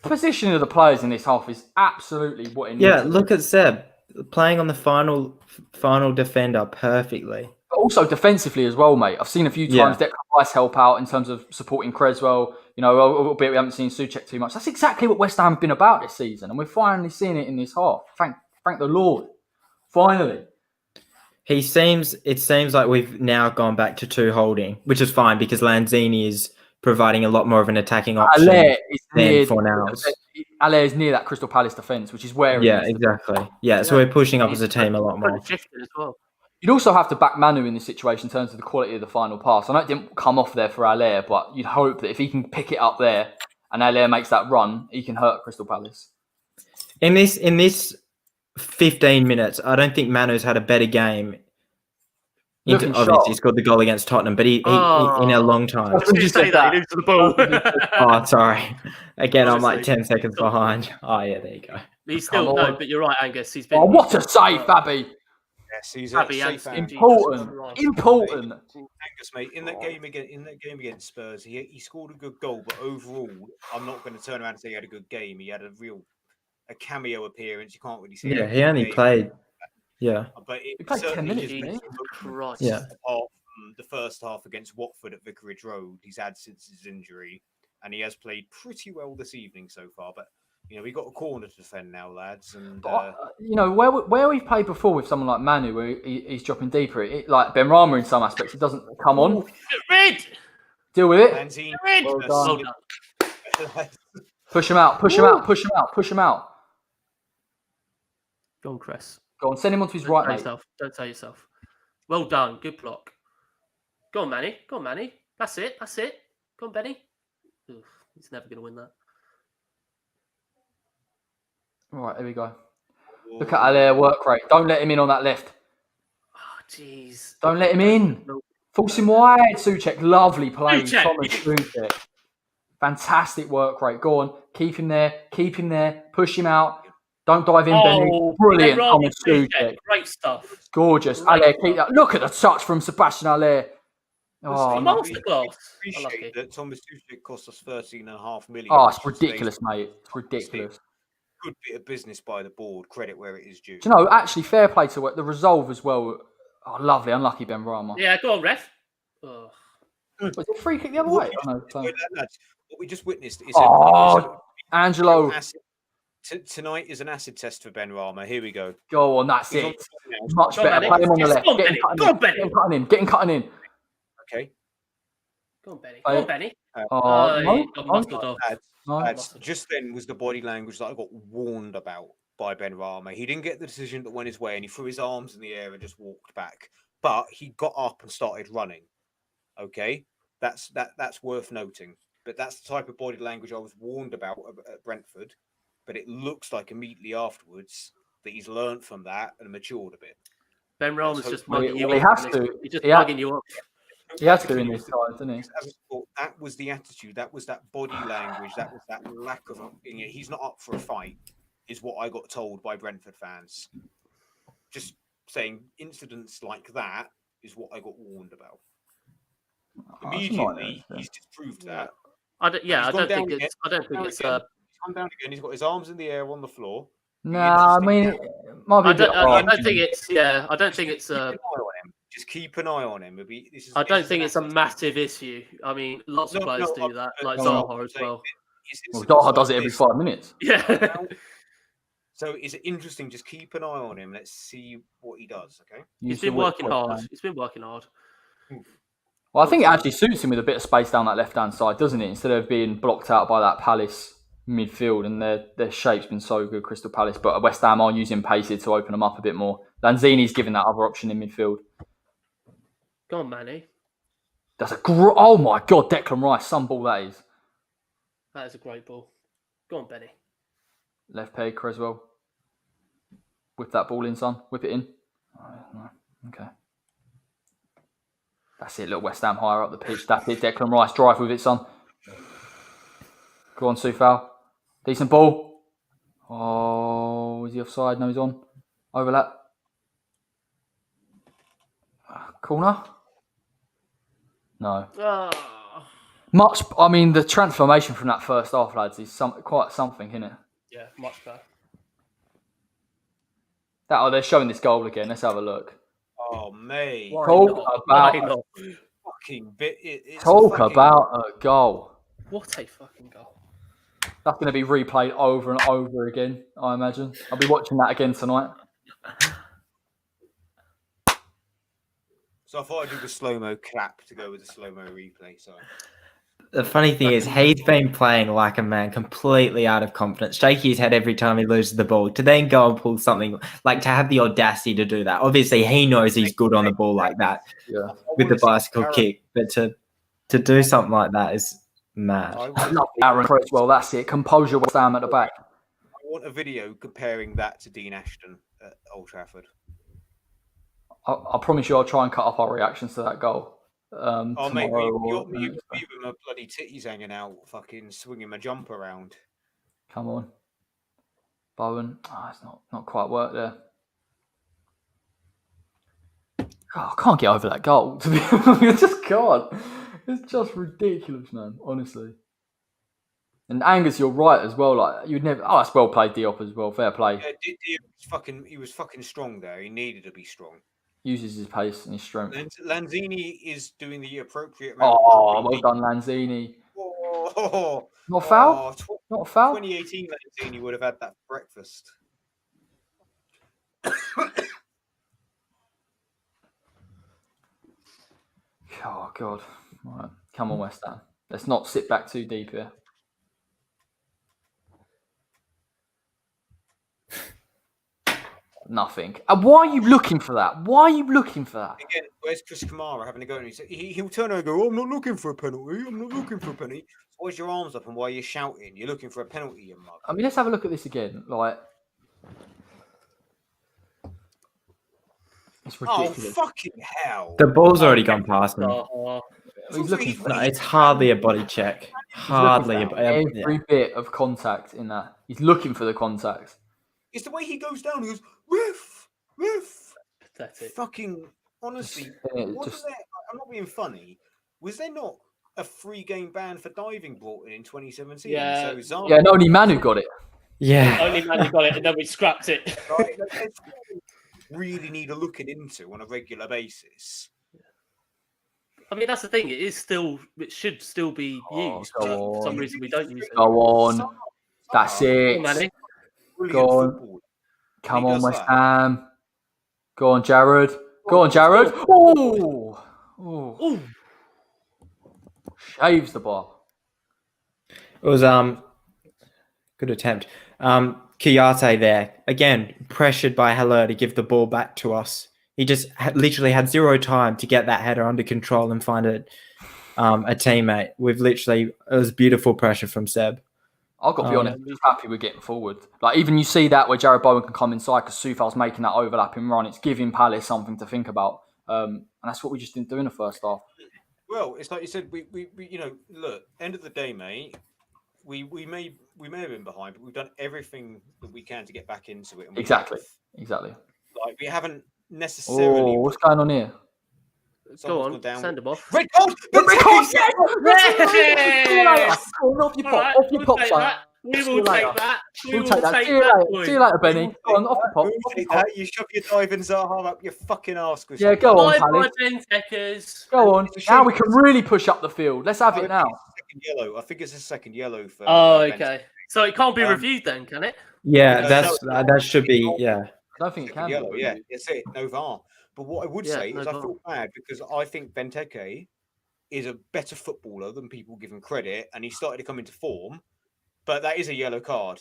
The positioning of the players in this half is absolutely what it needs. Yeah, look at Seb playing on the final defender perfectly. But also defensively as well, mate. I've seen a few times Declan Rice help out in terms of supporting Cresswell. You know, a little bit we haven't seen Souček too much. That's exactly what West Ham have been about this season, and we're finally seeing it in this half. Thank the Lord. Finally. It seems like we've now gone back to two holding, which is fine because Lanzini is providing a lot more of an attacking option than Fornals. Haller is near that Crystal Palace defence, which is where he is. Exactly. Yeah, so we're pushing up as a team a lot more. As well. You'd also have to back Manu in this situation in terms of the quality of the final pass. I know it didn't come off there for Haller, but you'd hope that if he can pick it up there and Haller makes that run, he can hurt Crystal Palace. In this 15 minutes, I don't think Manu's had a better game. Obviously, he scored the goal against Tottenham, but he in a long time. Did you say that? He loses the ball. Oh, sorry. Again, I'm like 10 seconds behind. Oh, yeah, there you go. He's still but you're right, Angus. He's been. Oh, what a save, Fabby! Yes, he's important. Angus, mate, in that game against Spurs, he scored a good goal, but overall, I'm not going to turn around and say he had a good game. He had a cameo appearance. You can't really see. Yeah, he only played. Yeah, but he played 10 minutes. Yeah. Apart from the first half against Watford at Vicarage Road, he's had since his injury, and he has played pretty well this evening so far. But we got a corner to defend now, lads. And where we've played before with someone like Manu, where he's dropping deeper, like Benrahma in some aspects, it doesn't come on. Red. Deal with it. Red. Well done. Push him out. Push him out. Push him out. Push him out. Go on, Chris. Go on, send him onto his right, mate. Don't tell yourself. Well done. Good block. Go on, Manny. Go on, Manny. That's it. Go on, Benny. Oof, he's never going to win that. All right, here we go. Look at Haller work rate. Don't let him in on that left. Oh, jeez. Don't let him in. Nope. Force him wide. Souček, lovely play. Souček. Thomas Souček. Fantastic work rate. Go on. Keep him there. Push him out. Don't dive in, Benny. Brilliant, Thomas Souček. Great stuff. It's gorgeous. Haller, keep that. Look at the touch from Sebastian Haller. Oh, masterclass. I appreciate that Thomas Souček cost us 13.5 million. Oh, it's ridiculous, mate. It's ridiculous. Good bit of business by the board. Credit where it is due. Do you know, actually, fair play to the resolve as well. Oh, lovely. Unlucky Benrahma. Yeah, go on, ref. Oh. Was it a free kick the other way? What we just witnessed is Angelo. Tonight is an acid test for Benrahma. Here we go. Go on, that's it. Much better. Play him on the left. Getting cutting in. Okay. Go on, Benny. Lads, just then was the body language that I got warned about by Benrahma. He didn't get the decision that went his way, and he threw his arms in the air and just walked back. But he got up and started running. Okay, that's worth noting. But that's the type of body language I was warned about at Brentford. But it looks like immediately afterwards that he's learned from that and matured a bit. Benrahma's just mugging you up. He has to. He's just mugging you up. He has to in this side, doesn't he? That was the attitude. That was that body language. That was that lack of. He's not up for a fight, is what I got told by Brentford fans. Just saying, incidents like that is what I got warned about. Immediately, he's disproved that. I don't think it's. He's come down again. He's got his arms in the air on the floor. No, I mean, it might be. I don't think it's. Yeah, I don't think it's. Just keep an eye on him. I don't think it's a massive issue. I mean, lots of players do that, like Zaha as well. Zaha does it every 5 minutes. Yeah. So it's interesting. Just keep an eye on him. Let's see what he does. Okay. He's been working hard. Well, I think it actually suits him with a bit of space down that left-hand side, doesn't it? Instead of being blocked out by that Palace midfield, and their shape's been so good, Crystal Palace. But West Ham are using pace to open them up a bit more. Lanzini's given that other option in midfield. Go on, Manny. That's oh my God, Declan Rice, some ball that is. That is a great ball. Go on, Benny. Left peg, Creswell. Whip that ball in, son. Whip it in. No. Okay. That's it, little West Ham higher up the pitch. That's it, Declan Rice. Drive with it, son. Go on, Soufal. Decent ball. Oh, is he offside? No, he's on. Overlap. Corner? No. I mean, the transformation from that first half, lads, is quite something, isn't it? Yeah, much better. They're showing this goal again. Let's have a look. Oh, mate. Talk about a goal. What a fucking goal. That's going to be replayed over and over again, I imagine. I'll be watching that again tonight. So I thought I'd do the slow-mo clap to go with the slow-mo replay. So The funny thing is, he's been playing like a man, completely out of confidence, shaking his head every time he loses the ball. To then go and pull something, like to have the audacity to do that. Obviously, he knows he's good on the ball like that with the bicycle kick, but to do something like that is mad. Aaron Cresswell, that's it. Composure will stand at the back. I want a video comparing that to Dean Ashton at Old Trafford. I promise you, I'll try and cut off our reactions to that goal. Mate, you with my bloody titties hanging out, fucking swinging my jump around. Come on, Bowen. It's not quite worked there. I can't get over that goal. To be honest, I just can't. It's just ridiculous, man. Honestly. And Angus, you're right as well. Like you'd never. That's well played, Diop as well. Fair play. Yeah, he was fucking strong there. He needed to be strong. Uses his pace and his strength. Lanzini is doing the appropriate. Well done, Lanzini. Not foul? Not foul? 2018 Lanzini would have had that for breakfast. Oh, God. Right. Come on, West Ham. Let's not sit back too deep here. Nothing. And why are you looking for that? Why are you looking for that? Again, where's Chris Kamara having a go? And he'll turn around and go, I'm not looking for a penalty. I'm not looking for a penalty. So where's your arms up and why are you shouting? You're looking for a penalty, you mug. I mean, let's have a look at this again. Like, it's ridiculous. Oh, fucking hell. The ball's already gone past him. He's looking for No, it's hardly a body check. Hardly every bit of contact in that. He's looking for the contact. It's the way he goes down. He goes, riff. Pathetic. Fucking, honestly, I'm not being funny. Was there not a 3-game ban for diving brought in 2017? Yeah. And only Manu got it. Yeah. Only Manu got it and then we scrapped it. Right? Really need a looking into on a regular basis. I mean, that's the thing. It should still be used. For some reason, we don't use it. Go on. That's it. Go on. Come on, West Ham. Go on, Jared. Go on, Jared. Oh. Shaves the ball. It was good attempt. Kiyate there again, pressured by Haller to give the ball back to us. He just literally had zero time to get that header under control and find a teammate. It was beautiful pressure from Seb. I've got to be honest, I'm just happy we're getting forward. Like, even you see that where Jared Bowen can come inside because Soufal's making that overlapping run. It's giving Palace something to think about. And that's what we just didn't do in the first half. Well, it's like you said, we look, end of the day, mate, we may have been behind, but we've done everything that we can to get back into it. And Exactly. Like, we haven't necessarily... what's going on here? Go on, send him off. Red card! Red card! Yes! Off your pop, son. We will take that. We'll take that. See you later, Benny. Go on, off the pop. You shove your diving Zaha up your fucking arse. Yeah, go on, Palace. Go on. Now we can really push up the field. Let's have it now. I think it's a second yellow for. Oh, okay. So it can't be reviewed then, can it? Yeah, that should be. Yeah. I don't think it can. Yellow, yeah. That's it. No VAR. But what I would say is I feel bad because I think Benteke is a better footballer than people give him credit, and he started to come into form. But that is a yellow card.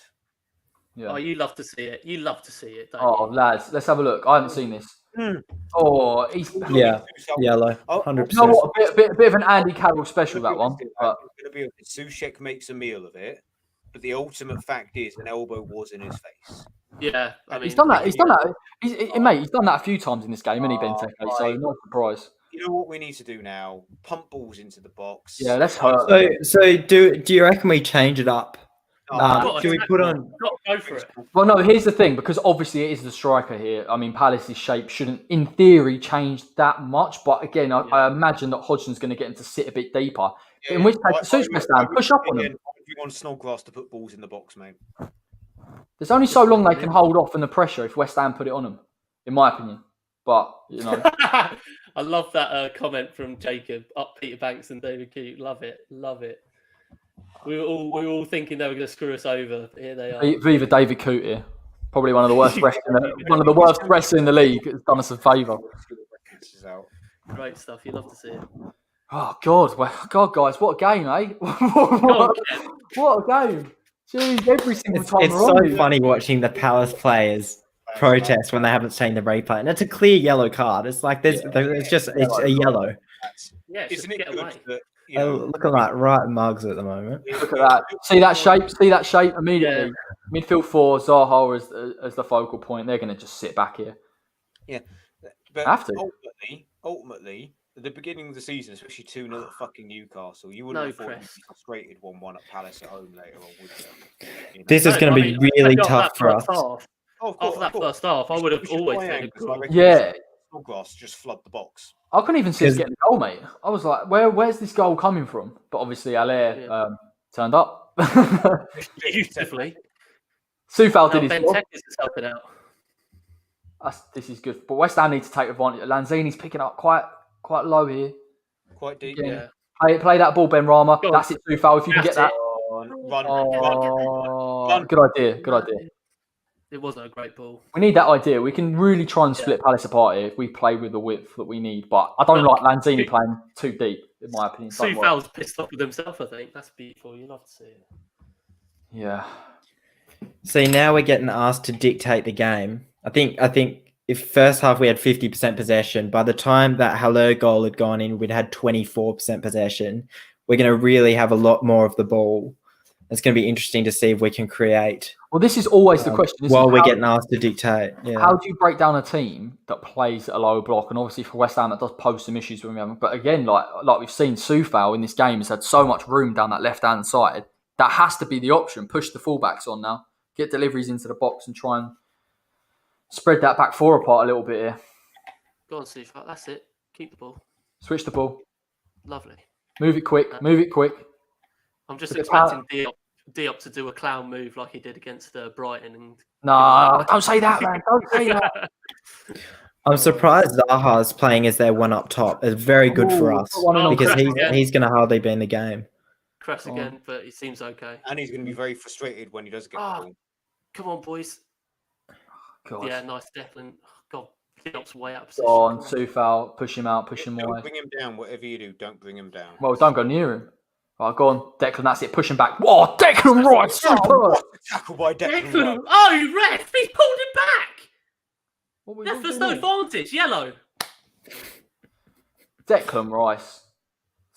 Yeah. Oh, you love to see it. You love to see it. Don't you? Lads, let's have a look. I haven't seen this. Oh, he's yellow. 100%. You know what? A bit of an Andy Carroll special, that one. But... Soucek makes a meal of it, but the ultimate fact is an elbow was in his face. Yeah, I mean, he's done that. He's done that. Mate, he's done that a few times in this game, hasn't he, Benteke? So not a surprise. You know what we need to do now? Pump balls into the box. Yeah, let's hurt. So do you reckon we change it up? Do we put on? Go for it. Well, no. Here's the thing, because obviously it is the striker here. I mean, Palace's shape shouldn't, in theory, change that much. But again, I imagine that Hodgson's going to get him to sit a bit deeper. In which case, the suits West Ham, push up on him. You want Snodgrass to put balls in the box, mate. There's only so long they can hold off in the pressure if West Ham put it on them, in my opinion. But you know, I love that comment from Jacob up Peter Banks and David Coote. Love it. We were all thinking they were going to screw us over. Here they are. Viva David Coote here. Probably one of the worst wrestlers in the league. It's done us a favour. Great stuff. You love to see it. Oh God, God, guys, what a game, eh? what a game! Jeez, every single time. It's so funny watching the Palace players protest when they haven't seen the replay, and it's a clear yellow card. It's like it's a yellow. Yeah, Isn't it good that looking like right mugs at the moment? Look at that! See that shape? See that shape immediately? Yeah. Midfield 4, Zaha as the focal point. They're going to just sit back here. Yeah, but have to. Ultimately, at the beginning of the season, especially 2-0 at fucking Newcastle, you wouldn't have thought you'd be frustrated 1-1 at Palace at home later on, would you? You know? This is going to be really tough for us. After that first half, I would have always said Snodgrass just flood the box. I couldn't even see us getting a goal, mate. I was like, where's this goal coming from? But obviously, Allaire turned up. Beautifully. Soufal did his job. Ben is helping out. This is good. But West Ham need to take advantage. Lanzini's picking up quite low here. Quite deep, yeah. Play that ball, Ben Rama. That's it, Soufal. If you can get that. Run. Good idea. It wasn't a great ball. We need that idea. We can really try and split Palace apart here if we play with the width that we need. But I don't like Lanzini playing too deep, in my opinion. Soufal's pissed off with himself, I think. That's beautiful. You love to see it. Yeah. See, now we're getting asked to dictate the game. I think if first half we had 50% possession, by the time that Haller goal had gone in, we'd had 24% possession. We're going to really have a lot more of the ball. It's going to be interesting to see if we can create. Well, this is always the question. While we're getting asked to dictate. Yeah. How do you break down a team that plays at a lower block? And obviously for West Ham, that does pose some issues with them. But again, like we've seen, Soufal in this game has had so much room down that left-hand side. That has to be the option. Push the fullbacks on now. Get deliveries into the box and try and spread that back four apart a little bit here. Go on, Soufal. That's it. Keep the ball. Switch the ball. Lovely. Move it quick. I'm just expecting Diop to do a clown move like he did against Brighton. And no, don't say that, man. Don't say that. I'm surprised Zaha's playing as their one up top. It's very good for us because he's going to hardly be in the game. Cress again, but he seems okay. And he's going to be very frustrated when he does get the ball. Come on, boys. God. Yeah, nice Declan. God, Diop's way up. Go on, Soufal. Push him out. Push him away. Don't bring him down. Whatever you do, don't bring him down. Well, don't go near him. Right, go on, Declan. That's it. Push him back. Whoa, Declan Rice. Super. Tackle by Declan. Oh, ref! He pulled him back. Left us no advantage. Yellow. Declan Rice.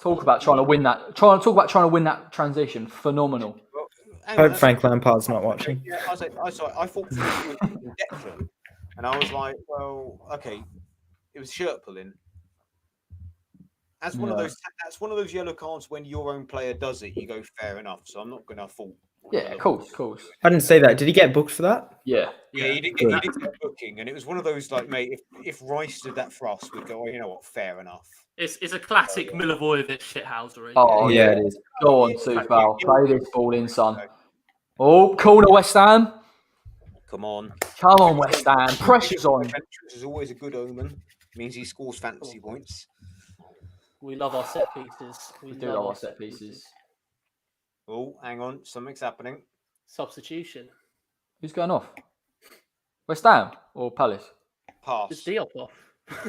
Talk about trying to win that. Talk about trying to win that transition. Phenomenal. Well, hope Frank Lampard's not watching. Yeah, I thought Declan, and I was like, well, okay, it was shirt pulling. That's one of those yellow cards when your own player does it. You go fair enough. So I'm not going to fault. Yeah, of course. I didn't say that. Did he get booked for that? Yeah, he did get booking, and it was one of those like, mate, if Rice did that for us, we'd go, you know what, fair enough. It's a classic Milivojevic shithousery. Oh yeah, it is. Go on, Soufal. Play this ball in, son. Oh, corner West Ham. Come on, West Ham. Pressure's on. Which is always a good omen. Means he scores fantasy points. We love our set pieces. We do love our set pieces. Oh, hang on. Something's happening. Substitution. Who's going off? West Ham or Palace? Pass. Is Diop off?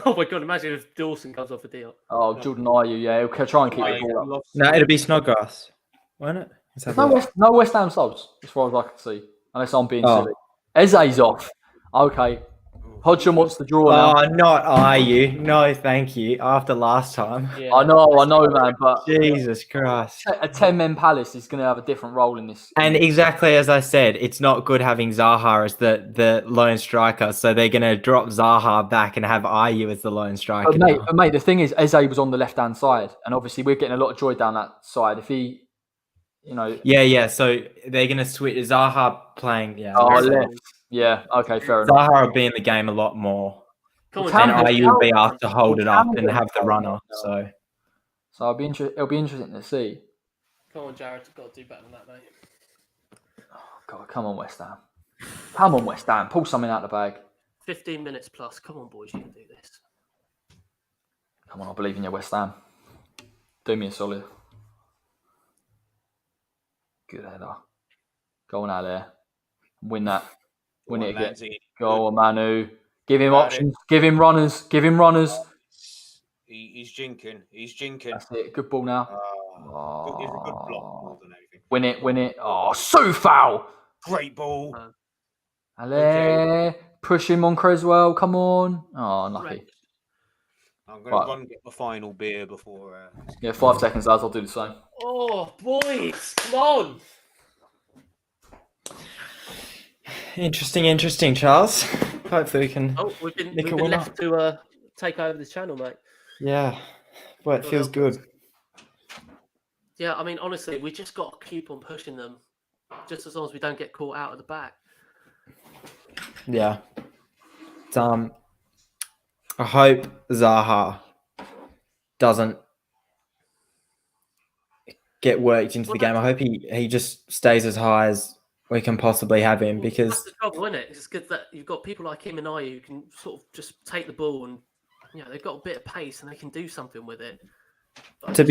Oh my God, imagine if Dawson comes off for Diop. Oh, Jordan Ayew, yeah. He'll try and keep the ball up. No, it'll be Snodgrass. Won't it? No West Ham subs, as far as I can see. Unless I'm being silly. Eze's off. Okay. Hodgson wants to draw now. Oh, not Ayew. No, thank you. After last time. Yeah. I know, man. But Jesus Christ. A 10-man Palace is going to have a different role in this. And exactly as I said, it's not good having Zaha as the lone striker. So they're going to drop Zaha back and have Ayew as the lone striker. But mate, the thing is, Eze was on the left-hand side. And obviously, we're getting a lot of joy down that side. If he, Yeah. So they're going to switch Zaha playing. Yeah. Oh, left. Yeah, okay, fair enough. Zaha will be in the game a lot more. Come on, and Ayew will be asked to hold it up and have the runner. So it'll be interesting to see. Come on, Jared. You've got to do better than that, mate. Oh, God, come on, West Ham. Pull something out of the bag. 15 minutes plus. Come on, boys. You can do this. Come on, I believe in you, West Ham. Do me a solid. Good header. Go on out there. Win that. Win it again. Go on, Manu. Give him options. Give him runners. He's jinking. He's jinking. That's it. Good ball now. It's a good block more than anything. Win it. Oh, so foul. Great ball. Ale, push him on Creswell. Come on. Oh, unlucky. I'm going to run and get my final beer before... Yeah, 5 seconds, lads. I'll do the same. Oh, boys. Come on. Interesting, Charles. Hopefully we can. Oh, we've been left to take over this channel, mate. Yeah, well, it feels good. Yeah, I mean, honestly, we just got to keep on pushing them, just as long as we don't get caught out of the back. Yeah. I hope Zaha doesn't get worked into the game. I hope he just stays as high as we can possibly have him, because that's the trouble, isn't it? It's good that you've got people like him and I who can sort of just take the ball and they've got a bit of pace and they can do something with it. I just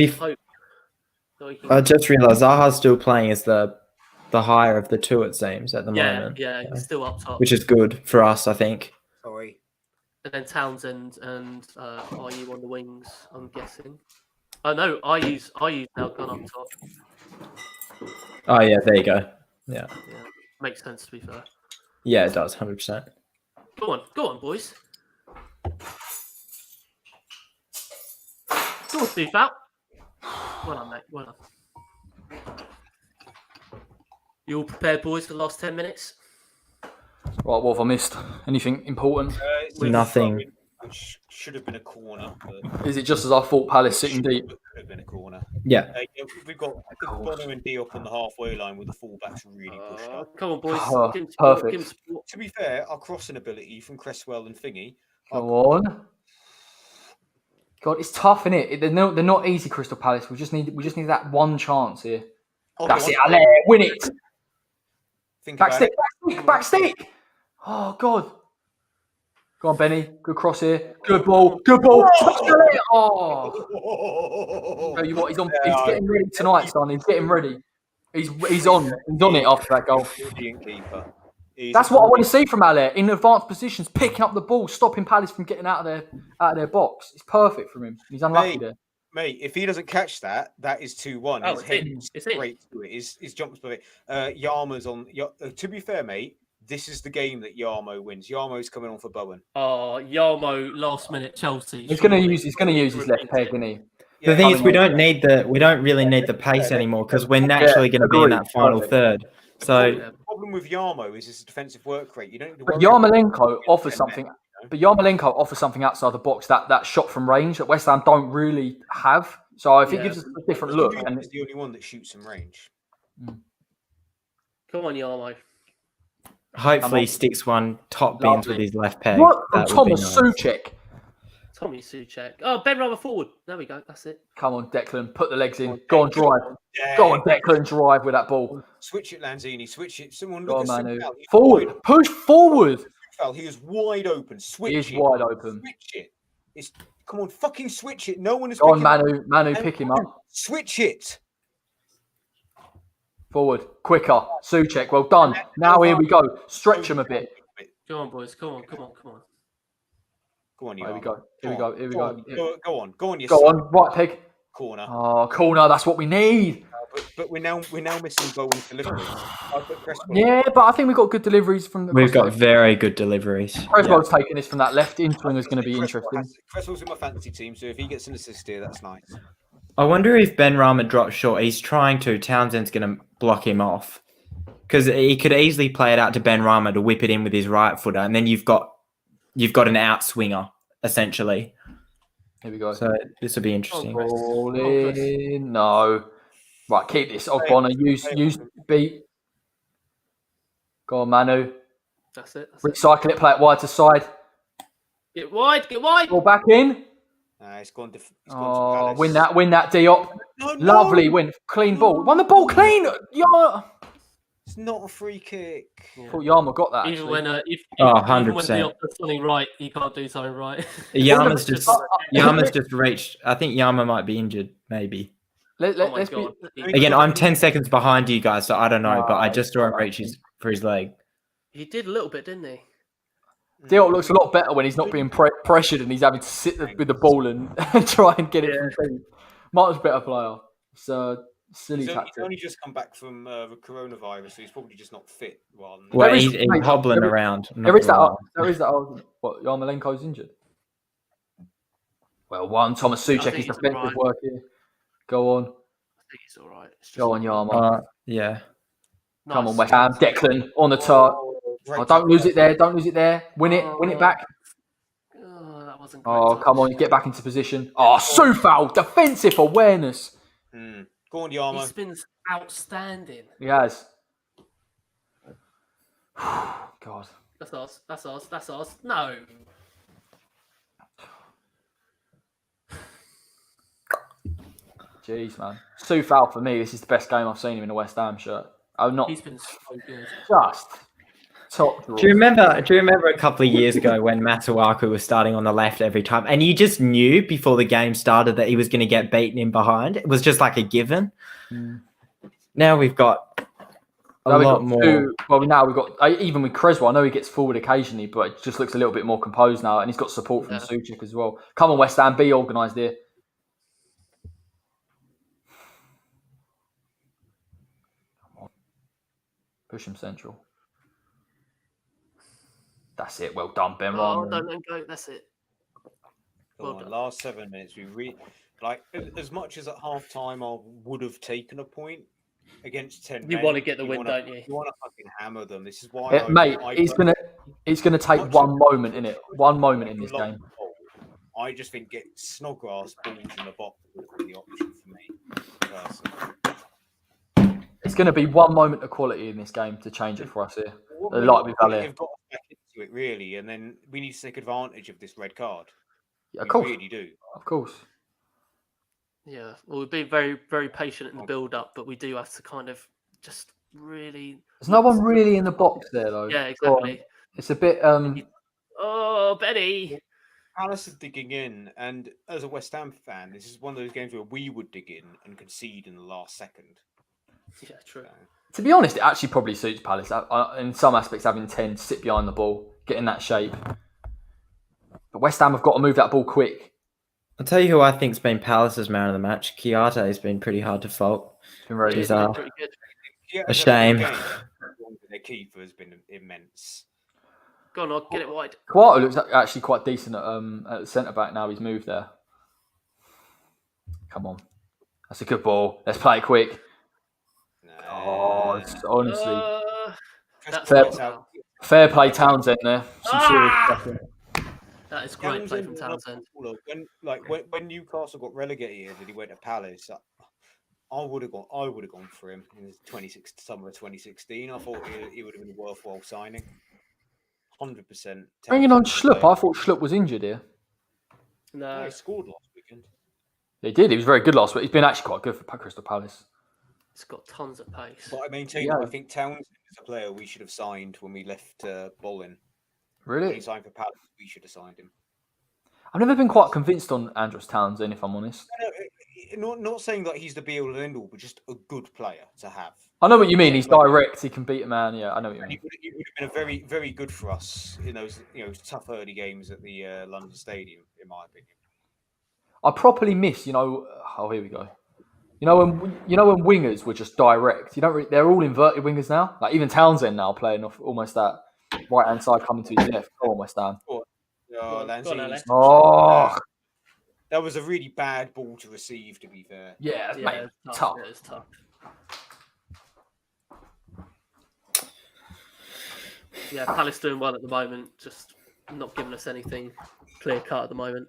realised Zaha's still playing as the higher of the two, it seems, at the moment. Yeah, he's still up top, which is good for us, I think. Sorry. And then Townsend and IU on the wings, I'm guessing. Oh no, IU's now gone up top. Oh yeah, there you go. Yeah. Makes sense, to be fair. Yeah, it does, 100%. Go on, boys. Go on, Steve out. Well done, mate. Well done. You all prepared, boys, for the last 10 minutes? Right, what have I missed? Anything important? Nothing. Which should have been a corner. But Is it just as I thought, Palace sitting deep? Could have been a corner. Yeah. We've got Bono and Diop on the halfway line with the fullbacks really pushed up. Come on, boys. Perfect. To be fair, our crossing ability from Cresswell and Thingy. Go on. God, it's tough, isn't it? They're not easy, Crystal Palace. We just need that one chance here. That's it, Ale. Win it. Back stick. Oh, God. Go on, Benny. Good cross here. Good ball. Oh. Tell you what, he's getting ready tonight, son. He's getting ready. He's on it after that goal. That's what I want to see from Ale. In advanced positions, picking up the ball, stopping Palace from getting out of their box. It's perfect from him. He's unlucky there. Mate, if he doesn't catch that is 2-1. Oh, his head is straight to it. His jumps by it. Yarmo's on. To be fair, mate, this is the game that Yarmo wins. Yarmo's coming on for Bowen. Oh, Yarmo, last minute Chelsea. He's going to use his left peg, isn't he? The thing is, we don't really need the pace anymore, because we're naturally going to be in that final third. So the problem with Yarmo is his defensive work rate. You don't. But Yarmolenko offers something. But Yarmolenko offers something outside the box that shot from range that West Ham don't really have. So I think it gives us a different look. And it's the only one that shoots from range. Come on, Yarmo. Hopefully, he sticks one top bins with his left peg. What? Thomas Souček. Tommy Souček. Oh, Ben Rama forward. There we go. That's it. Come on, Declan. Put the legs in. Go on, drive. Yeah. Go on, Declan. Drive with that ball. Switch it, Lanzini. Switch it. Someone look at Manu. Forward. Push forward. He is wide open. Switch it. He is wide open. Switch it. Come on, fucking switch it. No one is. Go on, Manu. Manu, pick him up. Switch it. Forward. Quicker. Souček. Well done. Now here we go. Stretch him a bit. Go on, boys. Come on. Go on, you. Here we go. Go on. Yes. Go on. Right peg. Corner. Oh, corner. That's what we need. But we're now missing Bowen's delivery. Yeah, but I think we've got good deliveries from the. We've got very good deliveries. Cresswell's taking this from that left in swing is going to be interesting. Cresswell's in my fantasy team, so if he gets an assist here, that's nice. I wonder if Ben Rama drops short. He's trying to. Townsend's going to block him off, because he could easily play it out to Ben Rama to whip it in with his right footer, and then you've got an out swinger essentially. Here we go. So this will be interesting. Ball in. No. Right, keep this. Bonner, use beat. Go on, Manu. That's it. Recycle it, play it wide to side. Get wide. Ball back in. It's gone to win that, Diop. No. Lovely win. Clean ball. Won the ball clean. Yeah. It's not a free kick. I thought Yarmo got that. Even when, if 100%. Even when Diop does something right, he can't do something right. Yama's just reached. I think Yama might be injured, maybe. Let's be. Again, I'm 10 seconds behind you guys, so I don't know, but I just saw him reach for his leg. He did a little bit, didn't he? Diop looks a lot better when he's not being pressured and he's having to sit with the ball and try and get it from deep. Much better player. So silly tactic. He's only just come back from the coronavirus, so he's probably just not fit. Well, he's hobbling around. There is that argument. What, Yarmolenko's injured? Well, Thomas Souček is defensive work here. Go on. I think he's all right. Go on, Yarmo. Yeah. Nice. Come on, West Ham. Declan on the top. Oh, don't lose it there. Don't lose it there. Win it back. Oh, that wasn't great. Oh, come on. Get back into position. Oh, Soufal. Defensive awareness. Go on, Yarmo. He's been outstanding. He has. God. That's ours. No. Jeez, man. Soufal, for me, this is the best game I've seen him in a West Ham shirt. He's been so good. Just top draw. Do you remember a couple of years ago when Masuaku was starting on the left every time, and you just knew before the game started that he was going to get beaten in behind? It was just like a given. Now we've got a lot more. Now we've got, even with Creswell, I know he gets forward occasionally, but it just looks a little bit more composed now, and he's got support from Souček as well. Come on, West Ham, be organised here. Push him central. That's it. Well done, Ben. Oh, don't go. That's it. Well done. Last 7 minutes, as much as at half time I would have taken a point against 10. You want to get the win, don't you? You want to fucking hammer them. This is why, it's gonna take one moment in it. One moment in this game. I just think get Snodgrass balls in the box would be the option for me. Personally. It's going to be one moment of quality in this game to change it for us here. Like we've done here. We've got to back into it, really, and then we need to take advantage of this red card. Yeah, of course. We really do. Of course. Yeah, well, we've been very, very patient in the build-up, but we do have to kind of just really... There's no one really in the box there, though. Yeah, exactly. It's a bit... Oh, Benny! Palace is digging in, and as a West Ham fan, this is one of those games where we would dig in and concede in the last second. Yeah, true. To be honest, it actually probably suits Palace. In some aspects, having 10, sit behind the ball, get in that shape. But West Ham have got to move that ball quick. I'll tell you who I think's been Palace's man of the match. Chiarte has been pretty hard to fault. Pretty good. A shame. Their keeper has been immense. Go on, I'll get it wide. Quarto looks actually quite decent at centre back now. He's moved there. Come on, that's a good ball. Let's play it quick. Oh, it's honestly fair play, Townsend there. Some serious stuff. That is great play from Townsend. When Newcastle got relegated and he went to Palace, I would have gone for him in summer of 2016. I thought he would have been a worthwhile signing. 100%. Bringing on Schlupp. I thought Schlupp was injured here. No, he scored last weekend. He did. He was very good last week. He's been actually quite good for Crystal Palace. He's got tons of pace. But I maintain, I think Townsend is a player we should have signed when we left Bolin. Really? When he signed for Palace, we should have signed him. I've never been quite convinced on Andros Townsend, if I'm honest. Not saying that he's the be all and end all, but just a good player to have. I know what you mean. He's direct. He can beat a man. Yeah, I know what you mean. He would have been a very, very good for us in those tough early games at the London Stadium, in my opinion. I properly miss, oh, here we go. When wingers were just direct. They're all inverted wingers now. Like even Townsend now playing off almost that right hand side coming to his left. Go on, West Ham. That was a really bad ball to receive, to be fair. Yeah, mate, tough. It is tough. Yeah, Palace doing well at the moment. Just not giving us anything clear cut at the moment.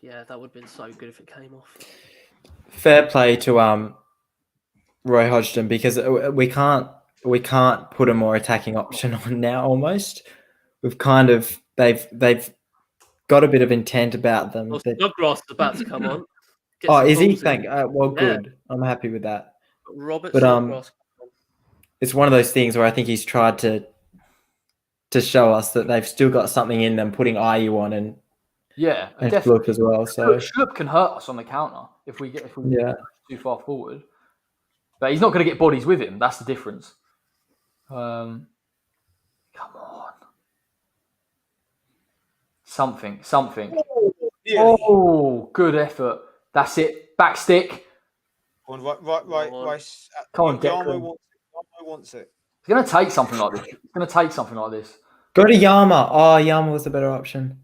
Yeah, that would have been so good if it came off. Fair play to Roy Hodgson, because we can't put a more attacking option on now. Almost, they've got a bit of intent about them. Well, Snodgrass is about to come on. Is he? Good. I'm happy with that. Snodgrass. It's one of those things where I think he's tried to show us that they've still got something in them, putting IU on and Schlupp as well. So Schlupp can hurt us on the counter if we get too far forward. But he's not going to get bodies with him. That's the difference. Come on. Something. Oh, good effort. That's it. Back stick. Right. Rice. Come on, Yarmo Declan. wants it. It's going to take something like this. Go to Yama. Oh, Yama was the better option.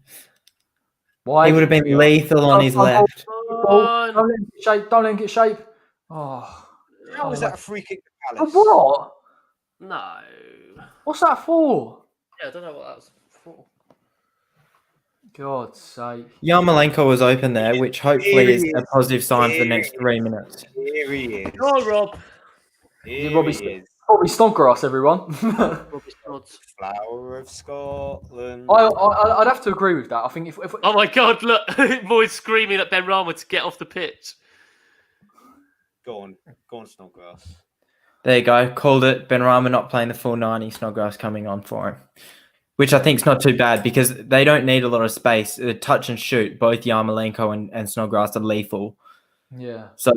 Why? He would have been lethal on his left. Don't let him get shape. Don't let him get shape. Oh. How was that a free kick to Palace? What? No. What's that for? Yeah, I don't know what that was for. God's sake. Yarmolenko was open there, which hopefully is a positive sign for the next 3 minutes. Here he is. Oh, Rob. Robbie Snodgrass, everyone. Robbie Snods. Flower of Scotland. I'd have to agree with that. I think if Oh my God! Look, boys screaming at Ben Rama to get off the pitch. Go on, Snodgrass. There you go. Called it. Benrahma not playing the full 90. Snodgrass coming on for him. Which I think is not too bad because they don't need a lot of space. Touch and shoot, both Yarmolenko and Snodgrass are lethal. Yeah. So,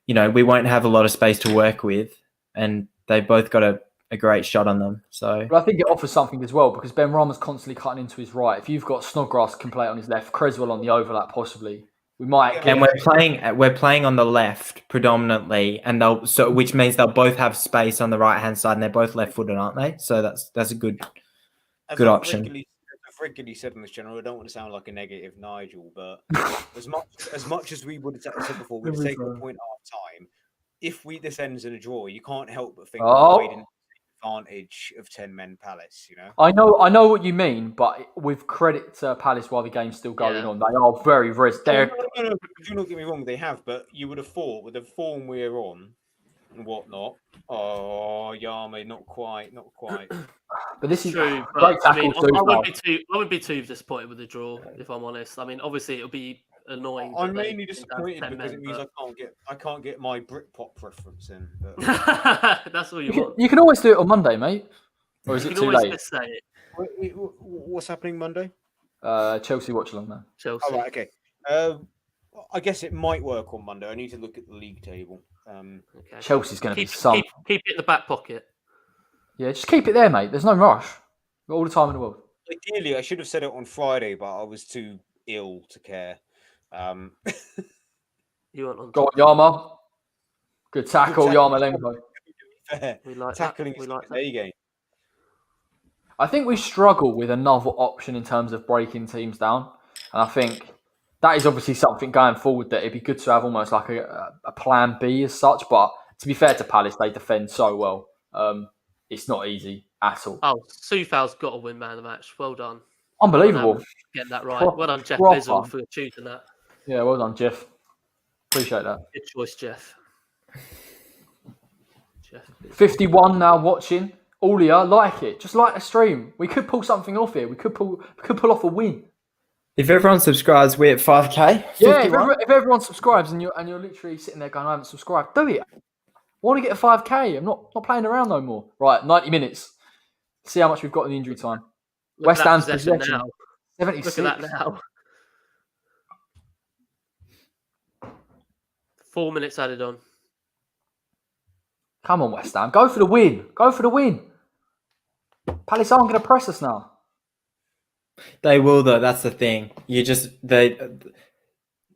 we won't have a lot of space to work with. And they both got a great shot on them. So, but I think it offers something as well because Ben Rama's constantly cutting into his right. If you've got Snodgrass can play on his left, Creswell on the overlap possibly. We might. And we're playing on the left predominantly, and which means they'll both have space on the right hand side, and they're both left-footed, aren't they? So that's a good option. I've regularly said in this channel, I don't want to sound like a negative Nigel, but as much as we would have said before, we'd take a point half time. If this ends in a draw, you can't help but think we didn't take advantage of 10-men Palace. I know what you mean, but with credit to Palace while the game's still going on, they are very risk. No, do not get me wrong, they have, but you would have thought with the form we're on and whatnot. Oh, Yama, not quite. But this is true. Great I mean, tackle I wouldn't be too disappointed with the draw, if I'm honest. I mean, obviously it'll be annoying. I'm mainly disappointed because it means I can't get my Britpop preference in. But... That's all you want. You can always do it on Monday, mate. Or is it too late? Just say it. What's happening Monday? Chelsea Watchalong now. Chelsea. Oh, right, okay. I guess it might work on Monday. I need to look at the league table. Okay. Chelsea's going to be keep it in the back pocket. Yeah, just keep it there, mate. There's no rush. We've got all the time in the world. Ideally, I should have said it on Friday, but I was too ill to care. You weren't on. Go on, Yama. Good tackle, Yarmolenko. We like tackling. We like there you go. I think we struggle with another option in terms of breaking teams down, and I think that is obviously something going forward that it'd be good to have almost like a plan B as such. But to be fair to Palace, they defend so well. It's not easy at all. Oh, Soufal's got to win man of the match. Well done. Unbelievable. Getting that right. Well done, Jeff Bizzle, for choosing that. Yeah, well done, Jeff. Appreciate that. Good choice, Jeff. 51 now watching. Aulia, like it. Just like the stream. We could pull something off here. We could pull off a win. If everyone subscribes, we're at 5K. Yeah, if everyone subscribes and you're literally sitting there going, I haven't subscribed, do it. I want to get a 5K. I'm not playing around no more. Right, 90 minutes. See how much we've got in the injury time. West Ham's possession now. 76. Look at that now. 4 minutes added on. Come on, West Ham. Go for the win. Palace aren't going to press us now. They will, though. That's the thing. They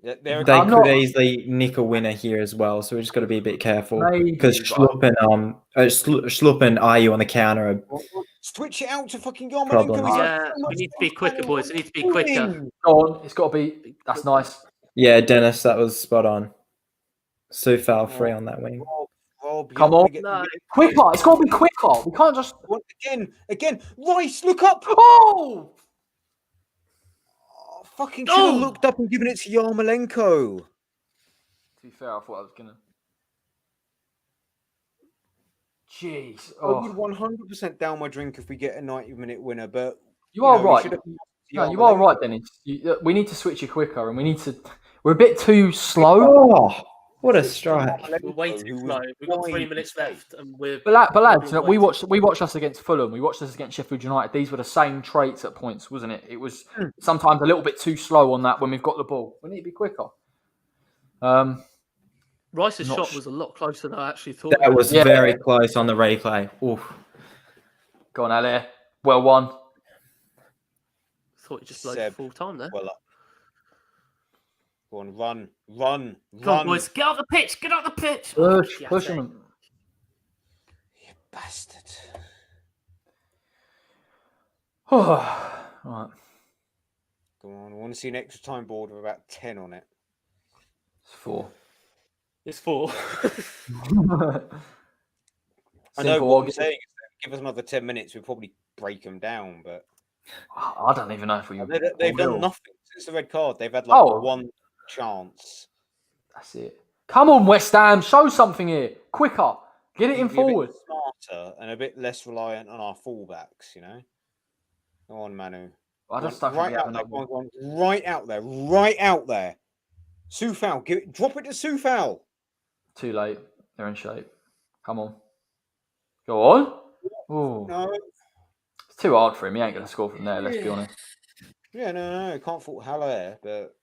could easily nick a winner here as well. So we just got to be a bit careful because Schlupp and Ayew on the counter are switch it out to fucking Yarmolenko. Yeah, we need to be quicker, boys. We need to be quicker. Go on. It's got to be. That's nice. Yeah, Dennis, that was spot on. Soufal free on that wing. Rob, come on. Quicker. It's got to be quicker. We can't just... Again. Rice, look up. Oh! Fucking should have looked up and given it to Yarmolenko. To be fair, I thought I was going to... Jeez. I would 100% down my drink if we get a 90-minute winner, but... You are right. No, you are right, Dennis. We need to switch it quicker, and we need to... We're a bit too slow. Oh, what a strike. We're way too slow. We've got 3 minutes left, and we're... But lads, we watched us against Fulham. We watched us against Sheffield United. These were the same traits at points, wasn't it? It was sometimes a little bit too slow on that when we've got the ball. We need to be quicker. Rice's Not shot sh- was a lot closer than I actually thought. That was Yeah. very close on the replay. Oof. Go on, Ali. Well won. Thought he just blowed Seb, full time there. Well up. Go on, run. Come on, boys, get off the pitch. Get off the pitch. Push him. You bastard. Right. Go on, I want to see an extra time board with about 10 on it. It's 4. It's 4. I know what I'm saying is that give us another 10 minutes, we'll probably break them down, but I don't even know if we. They've done nothing since the red card. They've had like one chance. That's it. Come on, West Ham, show something here. Quicker. Get it in Be forward. A bit smarter and a bit less reliant on our fullbacks, you know? Go on, Manu. I just don't think we have enough. Right out there. Soufal, drop it to Soufal. Too late. They're in shape. Come on. Go on. Ooh. No. It's too hard for him. He ain't going to score from there, let's be honest. Yeah, no. Can't fault Haller, but...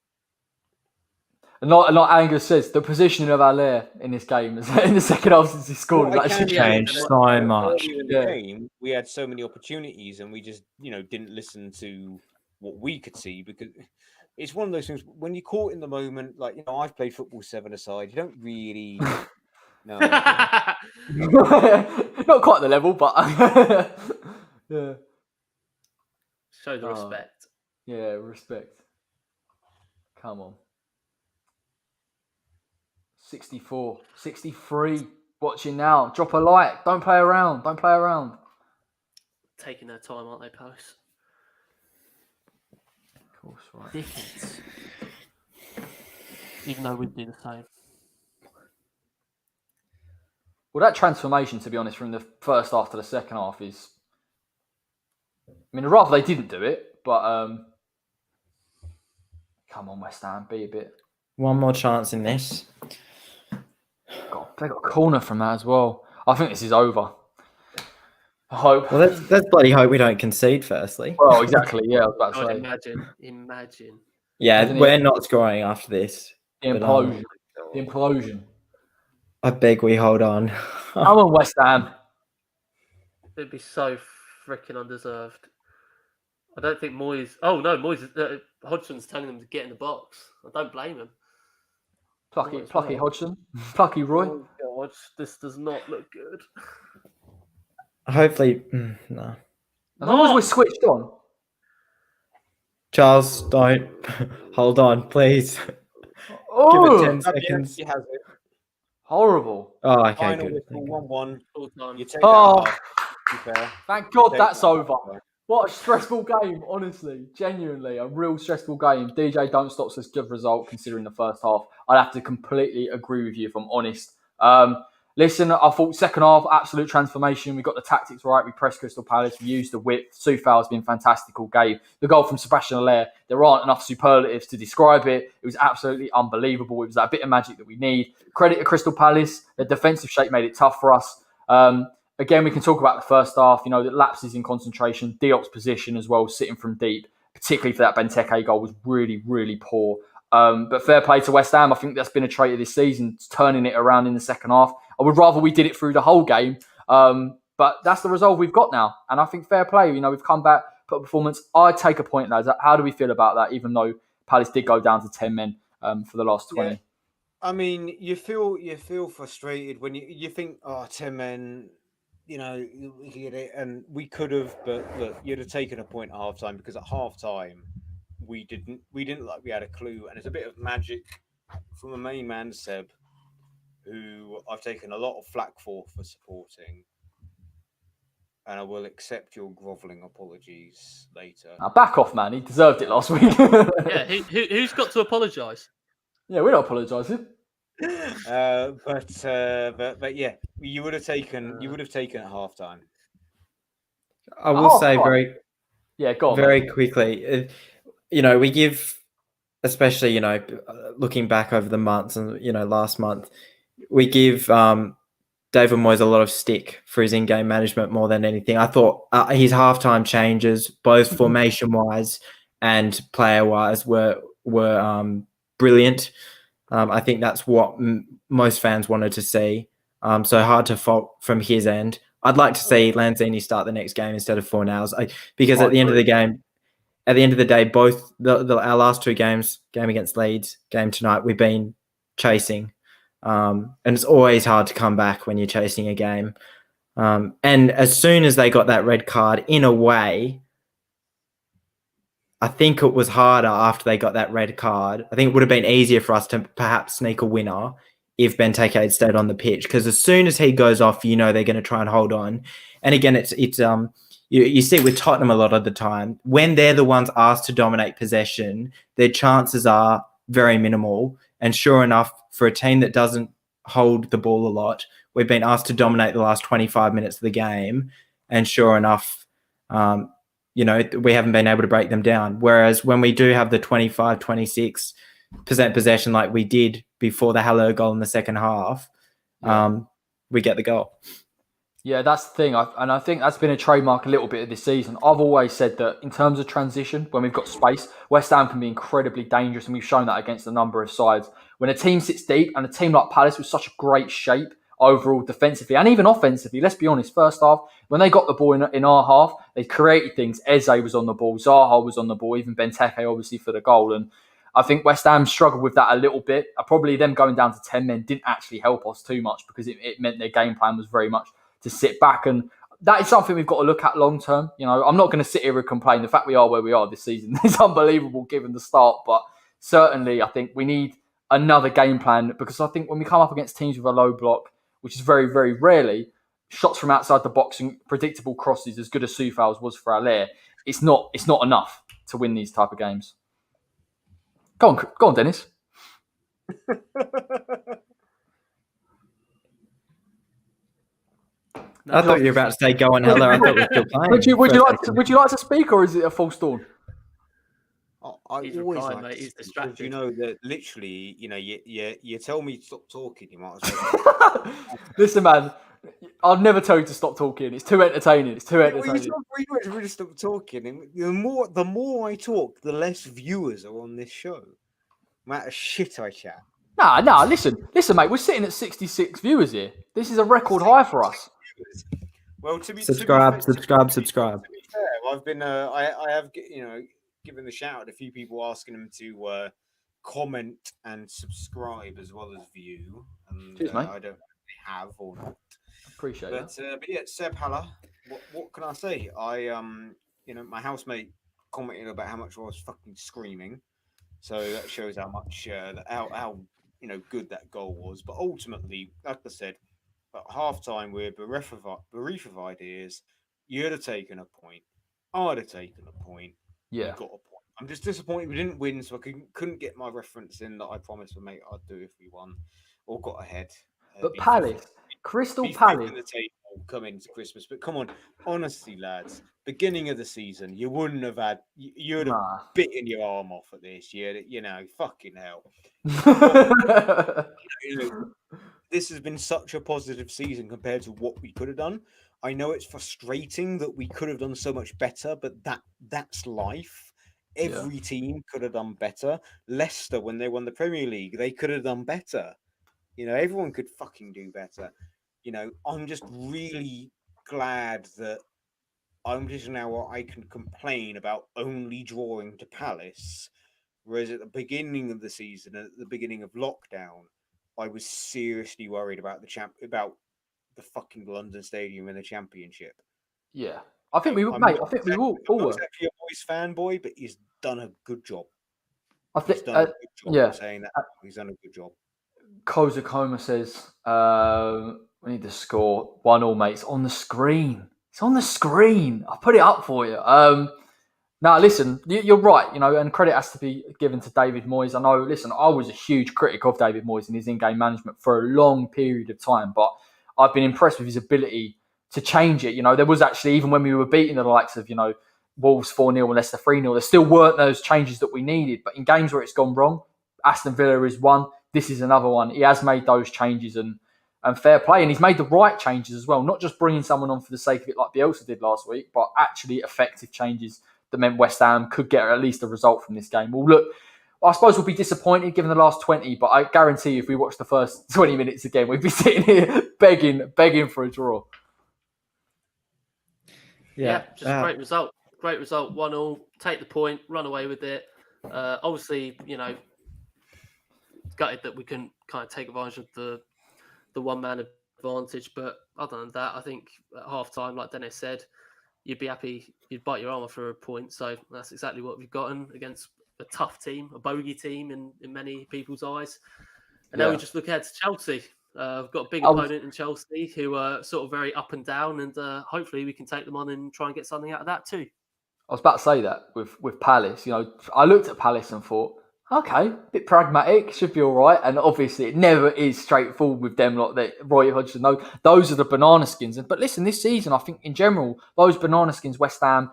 And like Angus says, the positioning of Haller in this game in the second half since he scored has actually changed so much. In the game, we had so many opportunities and we just, didn't listen to what we could see because it's one of those things when you're caught in the moment, like, I've played football 7-a-side, you don't really know. Not quite the level, but yeah. Show the respect. Yeah, respect. Come on. 64, 63. Watching now. Drop a like. Don't play around. Taking their time, aren't they, Palace? Of course, right. Dickens. Even though we'd do the same. Well, that transformation, to be honest, from the first half to the second half is... I mean, I'd rather they didn't do it, but... Come on, West Ham. Be a bit... One more chance in this. They got a corner from that as well. I think this is over. I hope. Well, let's bloody hope we don't concede firstly. Well, exactly. Yeah, I was about to say. Imagine. Yeah, we're not scoring after this. The implosion. I beg we hold on. Come on, West Ham. It'd be so freaking undeserved. I don't think Moyes... Oh, no, Moyes... Hodgson's telling them to get in the box. I don't blame him. Plucky Hodgson. Plucky Roy. Oh, God. This does not look good. Hopefully... no. As long as we're switched on. Charles, don't. Hold on, please. Oh, give it 10 seconds. He has it. Horrible. Oh, okay, Final good. whistle, 1-1. You take Oh, that thank God that's over. What a stressful game, honestly. Genuinely, a real stressful game. DJ Don't Stop's a good result considering the first half. I'd have to completely agree with you if I'm honest. Listen, I thought second half, absolute transformation. We got the tactics right. We pressed Crystal Palace. We used the width. Soufal's been fantastic all game. The goal from Sebastian Haller, there aren't enough superlatives to describe it. It was absolutely unbelievable. It was that bit of magic that we need. Credit to Crystal Palace. The defensive shape made it tough for us. Again, we can talk about the first half, the lapses in concentration. Diop's position as well, sitting from deep, particularly for that Benteke goal, was really, really poor. But fair play to West Ham. I think that's been a trait of this season, turning it around in the second half. I would rather we did it through the whole game. But that's the result we've got now. And I think fair play. We've come back, put a performance. I'd take a point, lads. How do we feel about that, even though Palace did go down to 10 men for the last 20? Yeah. I mean, you feel frustrated when you think, 10 men... we get it, and we could have, but look, you'd have taken a point at half time because at half time we didn't like we had a clue, and it's a bit of magic from the main man Seb, who I've taken a lot of flack for supporting, and I will accept your grovelling apologies later. Now back off, man. He deserved it last week. Yeah, who's got to apologise? Yeah, we're not apologising. But yeah, you would have taken at half time. I will say very quickly, we give, especially looking back over the months and last month, we give David Moyes a lot of stick for his in-game management more than anything. I thought his halftime changes, both formation-wise and player-wise, were brilliant. I think that's what most fans wanted to see. So hard to fault from his end. I'd like to see Lanzini start the next game instead of Fornals, because at the end of the game, at the end of the day, both our last two games, game against Leeds, game tonight, we've been chasing. And it's always hard to come back when you're chasing a game. And as soon as they got that red card, in a way, I think it was harder after they got that red card. I think it would have been easier for us to perhaps sneak a winner if Benteke had stayed on the pitch, because as soon as he goes off, they're going to try and hold on. And again, you see it with Tottenham a lot of the time. When they're the ones asked to dominate possession, their chances are very minimal. And sure enough, for a team that doesn't hold the ball a lot, we've been asked to dominate the last 25 minutes of the game. And sure enough, we haven't been able to break them down. Whereas when we do have the 25, 26% possession like we did before the Haller goal in the second half, we get the goal. Yeah, that's the thing. I think that's been a trademark a little bit of this season. I've always said that in terms of transition, when we've got space, West Ham can be incredibly dangerous, and we've shown that against a number of sides. When a team sits deep, and a team like Palace with such a great shape overall defensively and even offensively, let's be honest, first half, when they got the ball in our half, they created things. Eze was on the ball, Zaha was on the ball, even Benteke obviously for the goal. And I think West Ham struggled with that a little bit. Probably them going down to 10 men didn't actually help us too much, because it meant their game plan was very much to sit back. And that is something we've got to look at long term. I'm not going to sit here and complain. The fact we are where we are this season is unbelievable given the start. But certainly I think we need another game plan, because I think when we come up against teams with a low block, which is very, very rarely, shots from outside the box and predictable crosses as good as Soufal's was for Allaire, it's not enough to win these type of games. Go on, Dennis. I thought you were about to say go on, Heller. I thought we were still playing. Would you like to speak, or is it a false dawn? He's always replying, mate. He's distracted. That literally, you tell me to stop talking, you might as well. Listen, man, I'll never tell you to stop talking. It's too entertaining. You really stop talking. And the more I talk, the less viewers are on this show. No matter shit I chat. Nah. Listen, mate. We're sitting at 66 viewers here. This is a record high for us. Well, subscribe. To be fair, I've been, I have, given the shout out a few people asking them to comment and subscribe as well as view. And cheers, mate. I don't know if they have or not. Appreciate it. But yeah, Seb Haller. What can I say? My housemate commented about how much I was fucking screaming. So that shows how much how good that goal was. But ultimately, like I said, at halftime we're bereft of ideas. You'd have taken a point. I'd have taken a point. Yeah, we got a point. I'm just disappointed we didn't win, so I couldn't get my reference in that I promised my mate I'd do if we won or got ahead. But Palace, Crystal Palace, the table come into Christmas. But come on, honestly, lads, beginning of the season, you wouldn't have had. You'd have bitten your arm off at this. Fucking hell. This has been such a positive season compared to what we could have done. I know it's frustrating that we could have done so much better, but that's life. Every team could have done better. Leicester, when they won the Premier League, they could have done better. Everyone could fucking do better. I'm just really glad that I'm just now I can complain about only drawing to Palace, whereas at the beginning of the season, at the beginning of lockdown, I was seriously worried about about the fucking London Stadium in the Championship. Yeah, I think we all. I was actually a Moyes fanboy, but he's done a good job. He's done a good job saying that. He's done a good job. Koza Coma says, we need to score 1-1, mate. It's on the screen. It's on the screen. I'll put it up for you. Now, listen, you're right, and credit has to be given to David Moyes. I know, listen, I was a huge critic of David Moyes and his in-game management for a long period of time, but I've been impressed with his ability to change it. There was actually, even when we were beating the likes of, Wolves 4-0 and Leicester 3-0, there still weren't those changes that we needed. But in games where it's gone wrong, Aston Villa is one. This is another one. He has made those changes and fair play. And he's made the right changes as well, not just bringing someone on for the sake of it like Bielsa did last week, but actually effective changes that meant West Ham could get at least a result from this game. Well, look, I suppose we'll be disappointed given the last 20, but I guarantee you if we watch the first 20 minutes again, we'd be sitting here begging for a draw. Yeah, just a great result. Great result, 1-1. Take the point, run away with it. Obviously, gutted that we couldn't kind of take advantage of the one-man advantage. But other than that, I think at half-time, like Dennis said, you'd be happy, you'd bite your arm off for a point. So that's exactly what we've gotten against a tough team, a bogey team in many people's eyes. And now we just look ahead to Chelsea. We've got a big opponent in Chelsea who are sort of very up and down, and hopefully we can take them on and try and get something out of that too. I was about to say that with Palace. I looked at Palace and thought, okay, a bit pragmatic, should be all right. And obviously it never is straightforward with them like that. Roy Hodgson, those are the banana skins. But listen, this season, I think in general, those banana skins, West Ham,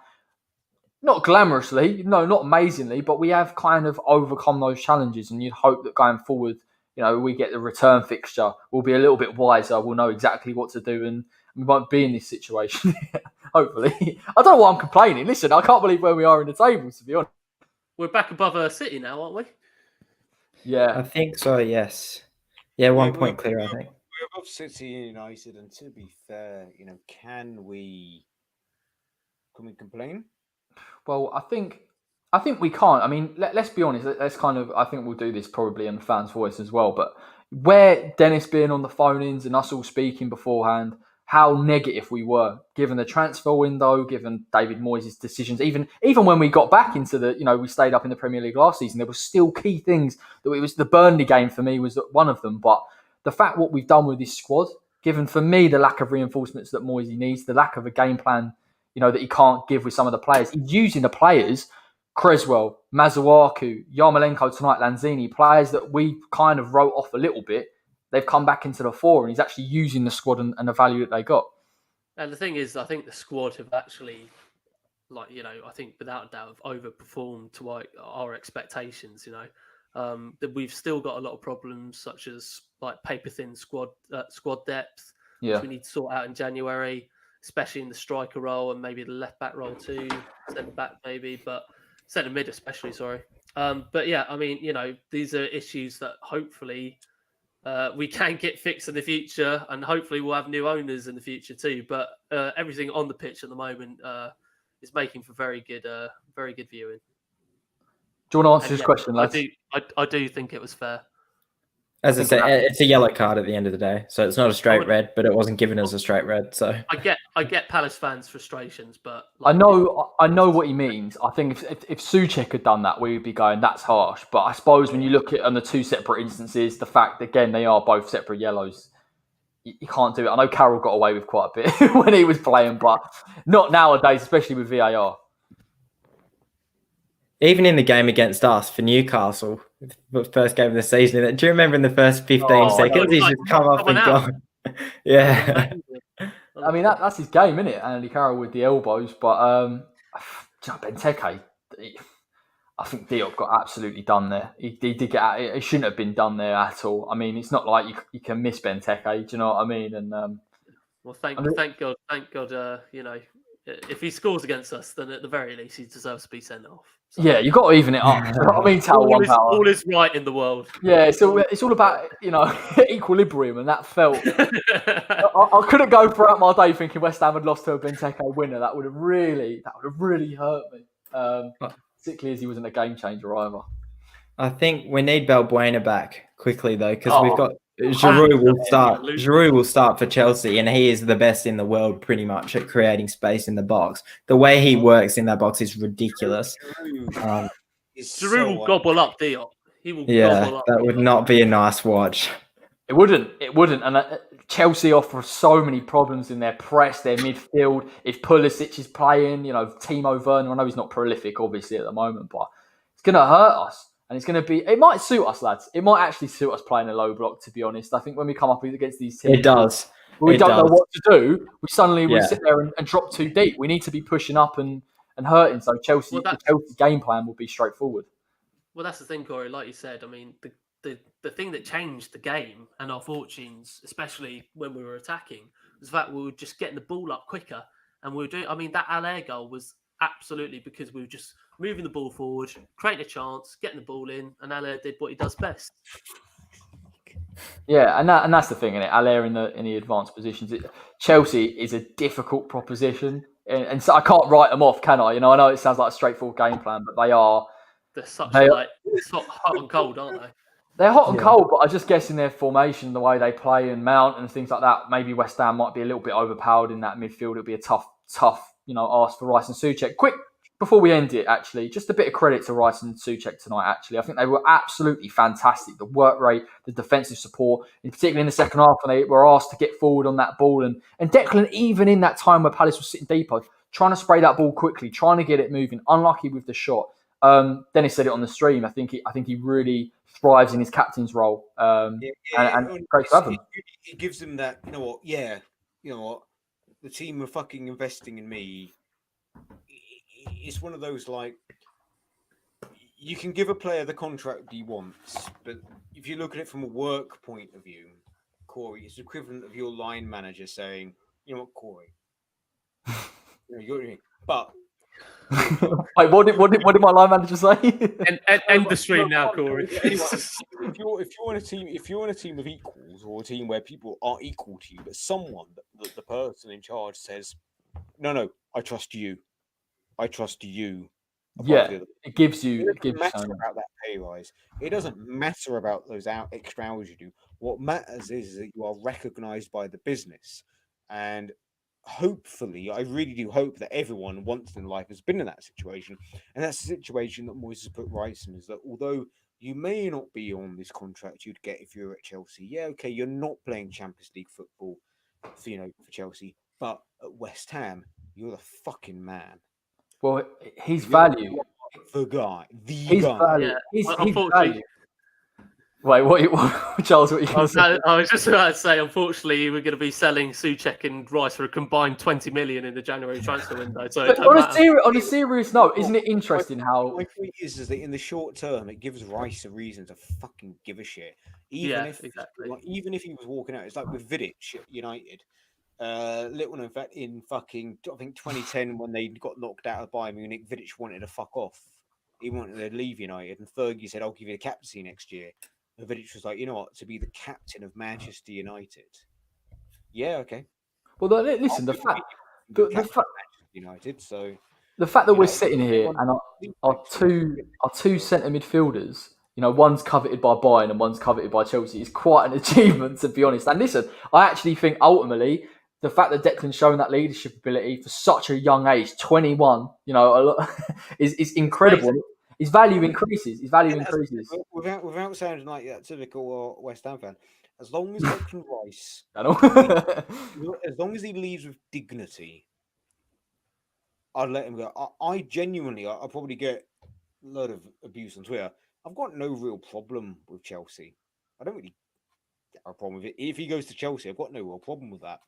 not glamorously, no, not amazingly, but we have kind of overcome those challenges. And you'd hope that going forward, we get the return fixture, we'll be a little bit wiser, we'll know exactly what to do, and we won't be in this situation, hopefully. I don't know why I'm complaining. Listen, I can't believe where we are in the tables, to be honest. We're back above City now, aren't we? Yeah. I think so, yes. Yeah, 1 point clear, I think. We're above City and United, and to be fair, can we complain? Well, I think we can't. I mean, let's be honest. Let's I think we'll do this probably in the fans' voice as well. But where Dennis being on the phone-ins and us all speaking beforehand, how negative we were, given the transfer window, given David Moyes' decisions, even when we got back into we stayed up in the Premier League last season, there were still key things. That it was the Burnley game for me was one of them. But the fact what we've done with this squad, given for me the lack of reinforcements that Moyes needs, the lack of a game plan, that he can't give with some of the players. He's using the players, Creswell, Masuaku, Yarmolenko tonight, Lanzini, players that we kind of wrote off a little bit. They've come back into the fore and he's actually using the squad and the value that they got. And the thing is, I think the squad have actually, I think without a doubt, have overperformed to our expectations, that we've still got a lot of problems such as paper-thin squad depth, which we need to sort out in January, especially in the striker role and maybe the left-back role too, centre-back maybe, but centre-mid especially, sorry. But yeah, I mean, these are issues that hopefully we can get fixed in the future, and hopefully we'll have new owners in the future too. But everything on the pitch at the moment is making for very good viewing. Do you want to answer this question, lads? I do think it was fair. As I say, it's a yellow card at the end of the day, so it's not a straight red, but it wasn't given as a straight red. So I get Palace fans' frustrations, but I know what he means. I think if Souček had done that, we would be going, that's harsh. But I suppose when you look at on the two separate instances, the fact again they are both separate yellows, you can't do it. I know Carroll got away with quite a bit when he was playing, but not nowadays, especially with VAR. Even in the game against us for Newcastle, the first game of the season, do you remember in the first 15 seconds, he's just come up and gone? Yeah. I mean, that's his game, isn't it? Andy Carroll with the elbows. But Benteke, I think Diop got absolutely done there. He did get out. It shouldn't have been done there at all. I mean, it's not like you can miss Benteke, do you know what I mean? And well, thank God, if he scores against us, then at the very least he deserves to be sent off. So. Yeah, you've got to even it up. I mean, all is right in the world. Yeah, so it's all about equilibrium, and that felt. I couldn't go throughout my day thinking West Ham had lost to a Benteke winner. That would have really hurt me. Particularly as he wasn't a game changer either. I think we need Balbuena back quickly though, because we've got Giroud will start. Giroud will start for Chelsea, and he is the best in the world, pretty much, at creating space in the box. The way he works in that box is ridiculous. Giroud will gobble up Diop. He will. Yeah, that would not be a nice watch. It wouldn't. And Chelsea offer so many problems in their press, their midfield. If Pulisic is playing, Timo Werner. I know he's not prolific, obviously, at the moment, but it's going to hurt us. And it's going to be, it might suit us, lads. It might actually suit us playing a low block, to be honest. I think when we come up against these teams, it does. We don't know what to do. We suddenly will sit there and drop too deep. We need to be pushing up and hurting. So the Chelsea game plan will be straightforward. Well, that's the thing, Corey. Like you said, I mean, the thing that changed the game and our fortunes, especially when we were attacking, was that we were just getting the ball up quicker. And we were doing, I mean, that Allaire goal was absolutely, because we were just moving the ball forward, creating a chance, getting the ball in, and Allaire did what he does best. Yeah, and that's the thing, isn't it? Allaire in the advanced positions. Chelsea is a difficult proposition, and so I can't write them off, can I? I know it sounds like a straightforward game plan, but they are. They're hot and cold, aren't they? They're hot and cold, but I just guess in their formation, the way they play and mount and things like that, maybe West Ham might be a little bit overpowered in that midfield. It'll be a tough, ask for Rice and Souček. Quick, before we end it, actually, just a bit of credit to Rice and Souček tonight, actually. I think they were absolutely fantastic. The work rate, the defensive support, in particular in the second half, when they were asked to get forward on that ball. And Declan, even in that time where Palace was sitting deeper, trying to spray that ball quickly, trying to get it moving, unlucky with the shot. Dennis said it on the stream. I think he really thrives in his captain's role. And great to have him. It gives him that, the team are fucking investing in me. It's one of those, like, you can give a player the contract he wants, but if you look at it from a work point of view, Corey, it's equivalent of your line manager saying, you know what, Corey, but. Wait, what did my line manager say? End the stream now, Corey. Anyway, if you're in a team of equals, or a team where people are equal to you, but someone, the person in charge says, "No, I trust you. I trust you." Yeah, it gives you. It doesn't matter about that pay rise. It doesn't matter about those extra hours you do. What matters is that you are recognised by the business, and hopefully, I really do hope that everyone once in life has been in that situation, and that's the situation that Moyes has put Rice in. Is that although you may not be on this contract you'd get if you're at Chelsea, you're not playing Champions League football for Chelsea, but at West Ham, you're the fucking man. Well, his value, the guy, his guy. value, his value. Wait, what Charles? What you going to say? I was just about to say, unfortunately, we're going to be selling Souček and Rice for a combined 20 million in the January transfer window. So on a serious note, isn't it interesting how? My point is that in the short term, it gives Rice a reason to fucking give a shit. Even if he was walking out, it's like with Vidic at United. Little known fact, in fucking, I think 2010, when they got knocked out of Bayern Munich, Vidic wanted to fuck off. He wanted to leave United, and Fergie said, "I'll give you the captaincy next year." And Vidic was like, "You know what? To be the captain of Manchester United." Yeah, okay. Well, listen, the fact United. So the fact that we're sitting here and our two centre midfielders, one's coveted by Bayern and one's coveted by Chelsea, is quite an achievement, to be honest. And listen, I actually think ultimately the fact that Declan's showing that leadership ability for such a young age, 21, is incredible. His value increases. Without sounding like that typical West Ham fan, as long as Declan Rice, as long as he leaves with dignity, I'd let him go. I genuinely, I'll probably get a lot of abuse on Twitter. I've got no real problem with Chelsea. I don't really have a problem with it. If he goes to Chelsea, I've got no real problem with that.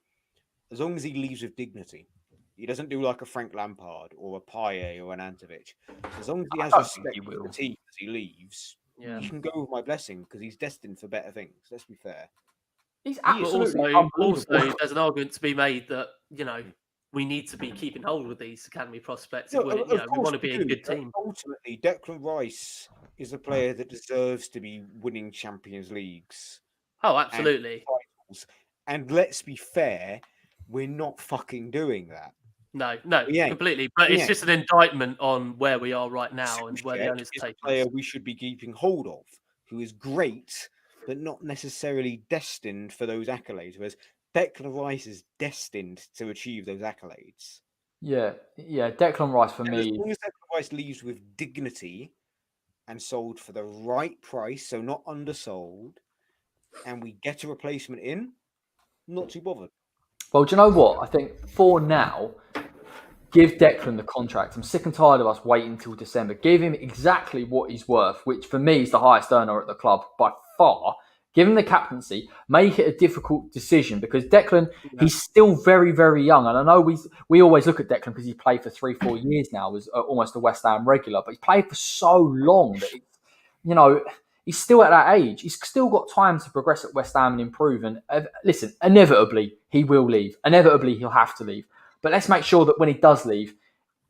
As long as he leaves with dignity. He doesn't do like a Frank Lampard or a Payet or an Antovic. As long as he has respect for the team as he leaves, he can go with my blessing because he's destined for better things. Let's be fair. He's absolutely also, there's an argument to be made that, we need to be keeping hold of these academy prospects. We want to be a good team. Ultimately, Declan Rice is a player that deserves to be winning Champions Leagues. Oh, absolutely. And let's be fair, we're not fucking doing that. No, completely. But it's just an indictment on where we are right now and where the owners are taking us. Player we should be keeping hold of, who is great, but not necessarily destined for those accolades. Whereas Declan Rice is destined to achieve those accolades. Yeah. Declan Rice for me. As long as Declan Rice leaves with dignity and sold for the right price, so not undersold, and we get a replacement in, not too bothered. Well, do you know what? I think for now, give Declan the contract. I'm sick and tired of us waiting until December. Give him exactly what he's worth, which for me is the highest earner at the club by far. Give him the captaincy. Make it a difficult decision because Declan, he's still very, very young. And I know we always look at Declan because he's played for 3-4 years now as almost a West Ham regular, but he's played for so long that, he's still at that age. He's still got time to progress at West Ham and improve. And listen, inevitably, he will leave. Inevitably, he'll have to leave. But let's make sure that when he does leave,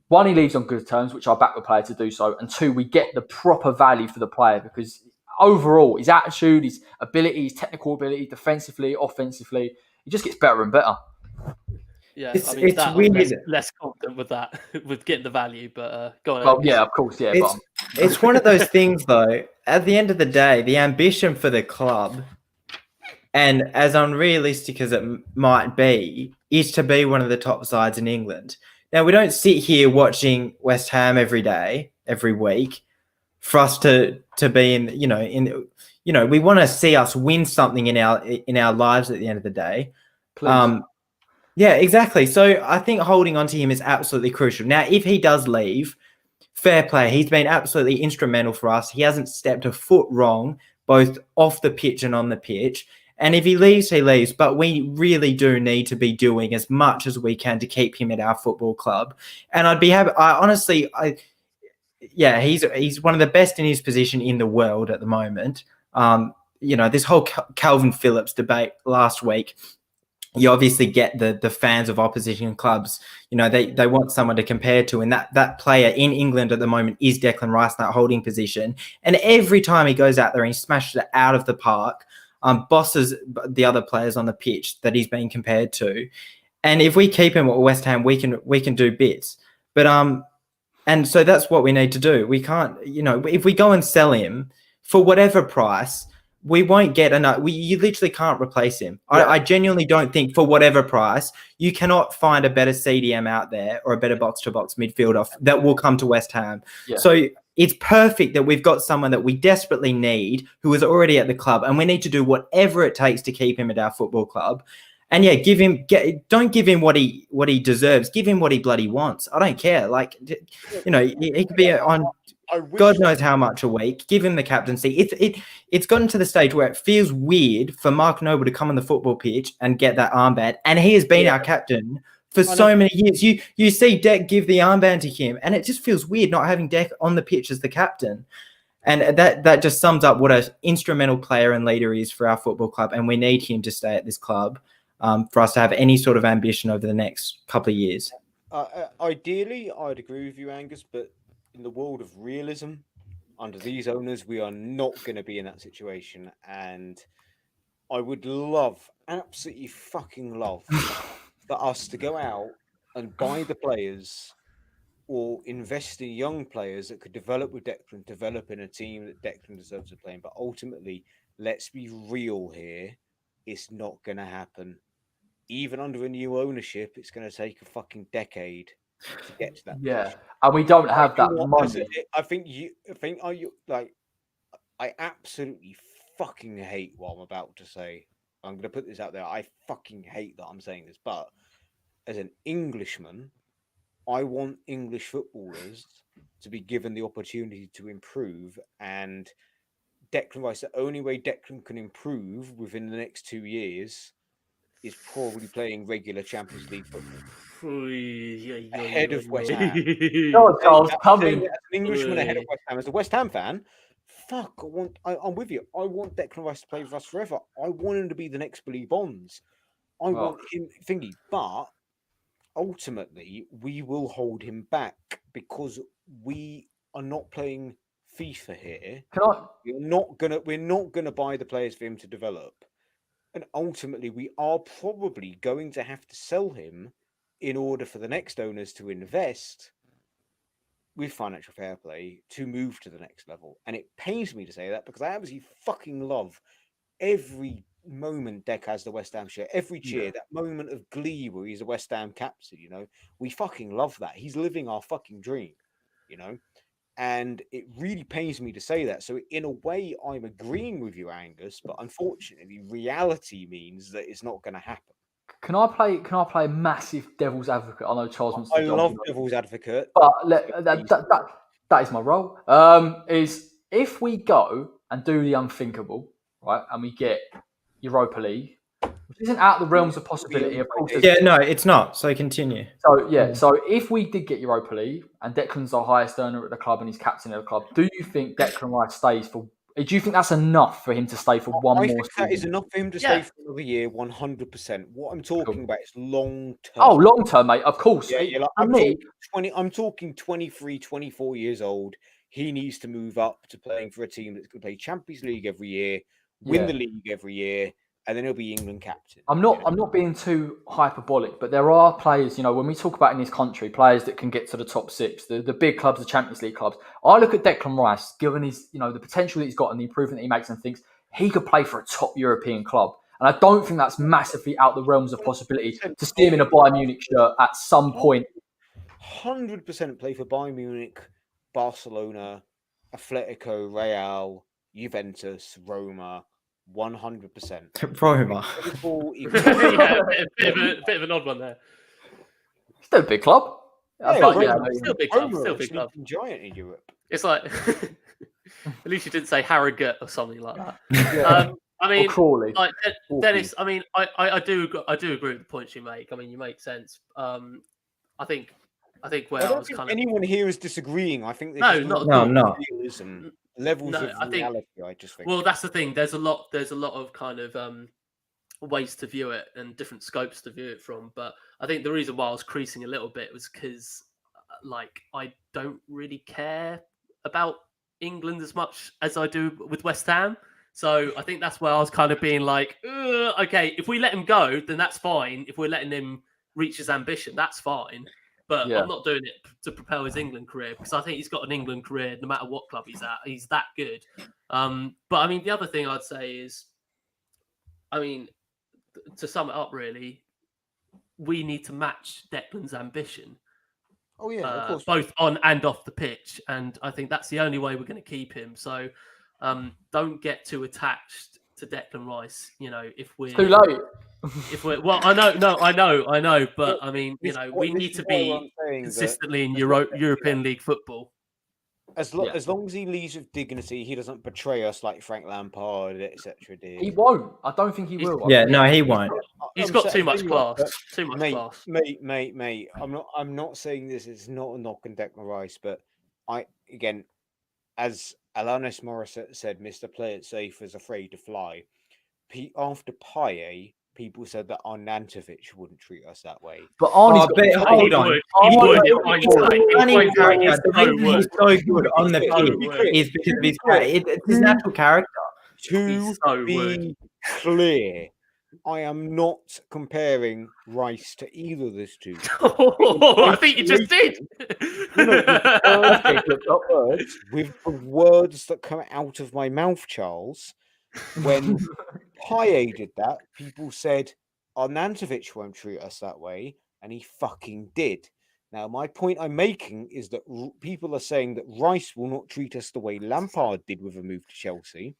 one, he leaves on good terms, which I back the player to do so, and two, we get the proper value for the player because overall, his attitude, his ability, his technical ability, defensively, offensively, he just gets better and better. Yeah, It's that weird. Less confident with that, with getting the value, but go on. Well, yeah, of course, yeah. It's one of those things, though. At the end of the day, the ambition for the club, and as unrealistic as it might be, is to be one of the top sides in England. Now, we don't sit here watching West Ham every day, every week, for us to be in. We want to see us win something in our lives at the end of the day. Please. Yeah, exactly. So I think holding on to him is absolutely crucial. Now, if he does leave, fair play. He's been absolutely instrumental for us. He hasn't stepped a foot wrong, both off the pitch and on the pitch. And if he leaves, he leaves. But we really do need to be doing as much as we can to keep him at our football club. And I'd be happy. He's one of the best in his position in the world at the moment. This whole Calvin Phillips debate last week, you obviously get the fans of opposition clubs, they want someone to compare to. And that player in England at the moment is Declan Rice in that holding position. And every time he goes out there and he smashes it out of the park, bosses the other players on the pitch that he's being compared to. And if we keep him at West Ham, we can do bits. But and so that's what we need to do. We can't, if we go and sell him for whatever price, we won't get enough. You literally can't replace him. Yeah. I genuinely don't think for whatever price, you cannot find a better CDM out there or a better box-to-box midfielder that will come to West Ham. Yeah. So it's perfect that we've got someone that we desperately need who is already at the club, and we need to do whatever it takes to keep him at our football club. And yeah, don't give him what he deserves. Give him what he bloody wants. I don't care. He could be on God knows how much a week. Give him the captaincy. It's gotten to the stage where it feels weird for Mark Noble to come on the football pitch and get that armband, and he has been our captain for so many years. You see Deck give the armband to him, and it just feels weird not having Deck on the pitch as the captain. And that just sums up what an instrumental player and leader is for our football club, and we need him to stay at this club for us to have any sort of ambition over the next couple of years. Ideally, I'd agree with you, Angus, but in the world of realism, under these owners, we are not going to be in that situation. And I would absolutely fucking love for us to go out and buy the players or invest in young players that could develop with Declan, develop in a team that Declan deserves to play in. But ultimately, let's be real here, it's not going to happen. Even under a new ownership, it's going to take a fucking decade to get to that. Yeah, position. And we don't have that money. I absolutely fucking hate what I'm about to say. I'm going to put this out there. I fucking hate that I'm saying this, but as an Englishman, I want English footballers to be given the opportunity to improve. And Declan Rice, the only way Declan can improve within the next 2 years is probably playing regular Champions League football. Ahead of West Ham. Charles, coming. As an Englishman ahead of West Ham. As a West Ham fan, I'm with you. I want Declan Rice to play with us forever. I want him to be the next Billy Bonds. I want him thingy. But ultimately, we will hold him back because we are not playing FIFA here. We're not gonna buy the players for him to develop. And ultimately, we are probably going to have to sell him in order for the next owners to invest with financial fair play to move to the next level. And it pains me to say that because I absolutely fucking love every moment Deck has the West Ham shirt, every cheer, that moment of glee where he's a West Ham captain, we fucking love that. He's living our fucking dream, And it really pains me to say that. So in a way, I'm agreeing with you, Angus, but unfortunately, reality means that it's not going to happen. Can I play massive devil's advocate? I know Charles wants to. I love devil's advocate, but that is my role. Is if we go and do the unthinkable, right, and we get Europa League, which isn't out of the realms of possibility, of course. Yeah, no, it's not. So continue. So if we did get Europa League and Declan's our highest earner at the club and he's captain of the club, do you think Declan Rice stays for Do you think that's enough for him to stay for one more I think season? that is enough for him to stay for another year, 100%. What I'm talking about is long term. Oh, long term, mate. Of course. Yeah, like, I'm talking 23, 24 years old. He needs to move up to playing for a team that's going to play Champions League every year, win the league every year, and then he'll be England captain. I'm not being too hyperbolic, but there are players, when we talk about in this country, players that can get to the top six, the big clubs, the Champions League clubs. I look at Declan Rice, given his, the potential that he's got and the improvement that he makes, and thinks he could play for a top European club. And I don't think that's massively out the realms of possibility to see him in a Bayern Munich shirt at some point. 100% play for Bayern Munich, Barcelona, Atletico, Real, Juventus, Roma. 100%. Roma. Yeah, a bit of an odd one there. Still a big club. Still a big club. Still a big club. Giant in Europe. It's like at least you didn't say Harrogate or something like that. I mean, like Dennis. I mean, I do agree with the points you make. I mean, you make sense. I think where I was kind of anyone here is disagreeing. I think no. Levels of reality. I just think. Well, that's the thing. There's a lot of kind of ways to view it and different scopes to view it from. But I think the reason why I was creasing a little bit was because, I don't really care about England as much as I do with West Ham. So I think that's where I was kind of being like, okay, if we let him go, then that's fine. If we're letting him reach his ambition, that's fine. But I'm not doing it to propel his England career because I think he's got an England career no matter what club he's at. He's that good. But I mean, the other thing I'd say is, I mean, to sum it up, really, we need to match Declan's ambition. Oh yeah, of course. Both on and off the pitch, and I think that's the only way we're going to keep him. So don't get too attached to Declan Rice. If we're too late. I know, but I mean, we need to be consistently in European League football. As long as he leaves with dignity, he doesn't betray us like Frank Lampard, etc. did. He won't. I don't think he will. Yeah, no, he won't. He's got too much class. Too much class. Mate. I'm not saying this is not a knock on Declan Rice, but as Alanis Morissette said, Mr. Play It Safe is afraid to fly. After Payet, people said that Arnautovic wouldn't treat us that way. But Arnie's hold on. He would. He's so good on the pitch is because of his character. It's his natural character. To be clear, I am not comparing Rice to either of those two. I think you just did. With the words that come out of my mouth, Charles. When Payet did that, people said Arnautovic won't treat us that way, and he fucking did. Now, my point I'm making is that people are saying that Rice will not treat us the way Lampard did with a move to Chelsea.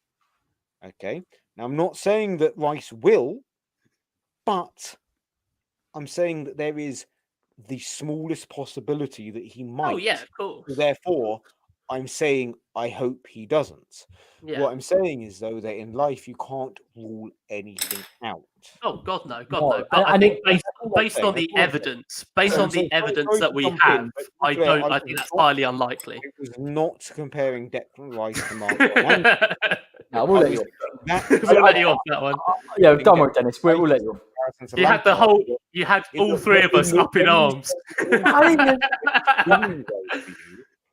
Okay. Now, I'm not saying that Rice will, but I'm saying that there is the smallest possibility that he might. Oh, yeah, of course. Therefore, I'm saying I hope he doesn't. Yeah. What I'm saying is, though, that in life you can't rule anything out. Oh God, no. But I think based on the evidence, that we have, I think that's highly unlikely. It was not comparing Declan Rice to Mark. No, we'll let you off. We'll let you off that one. Yeah, don't worry, Dennis. We'll let you off. You had all three of us up in arms.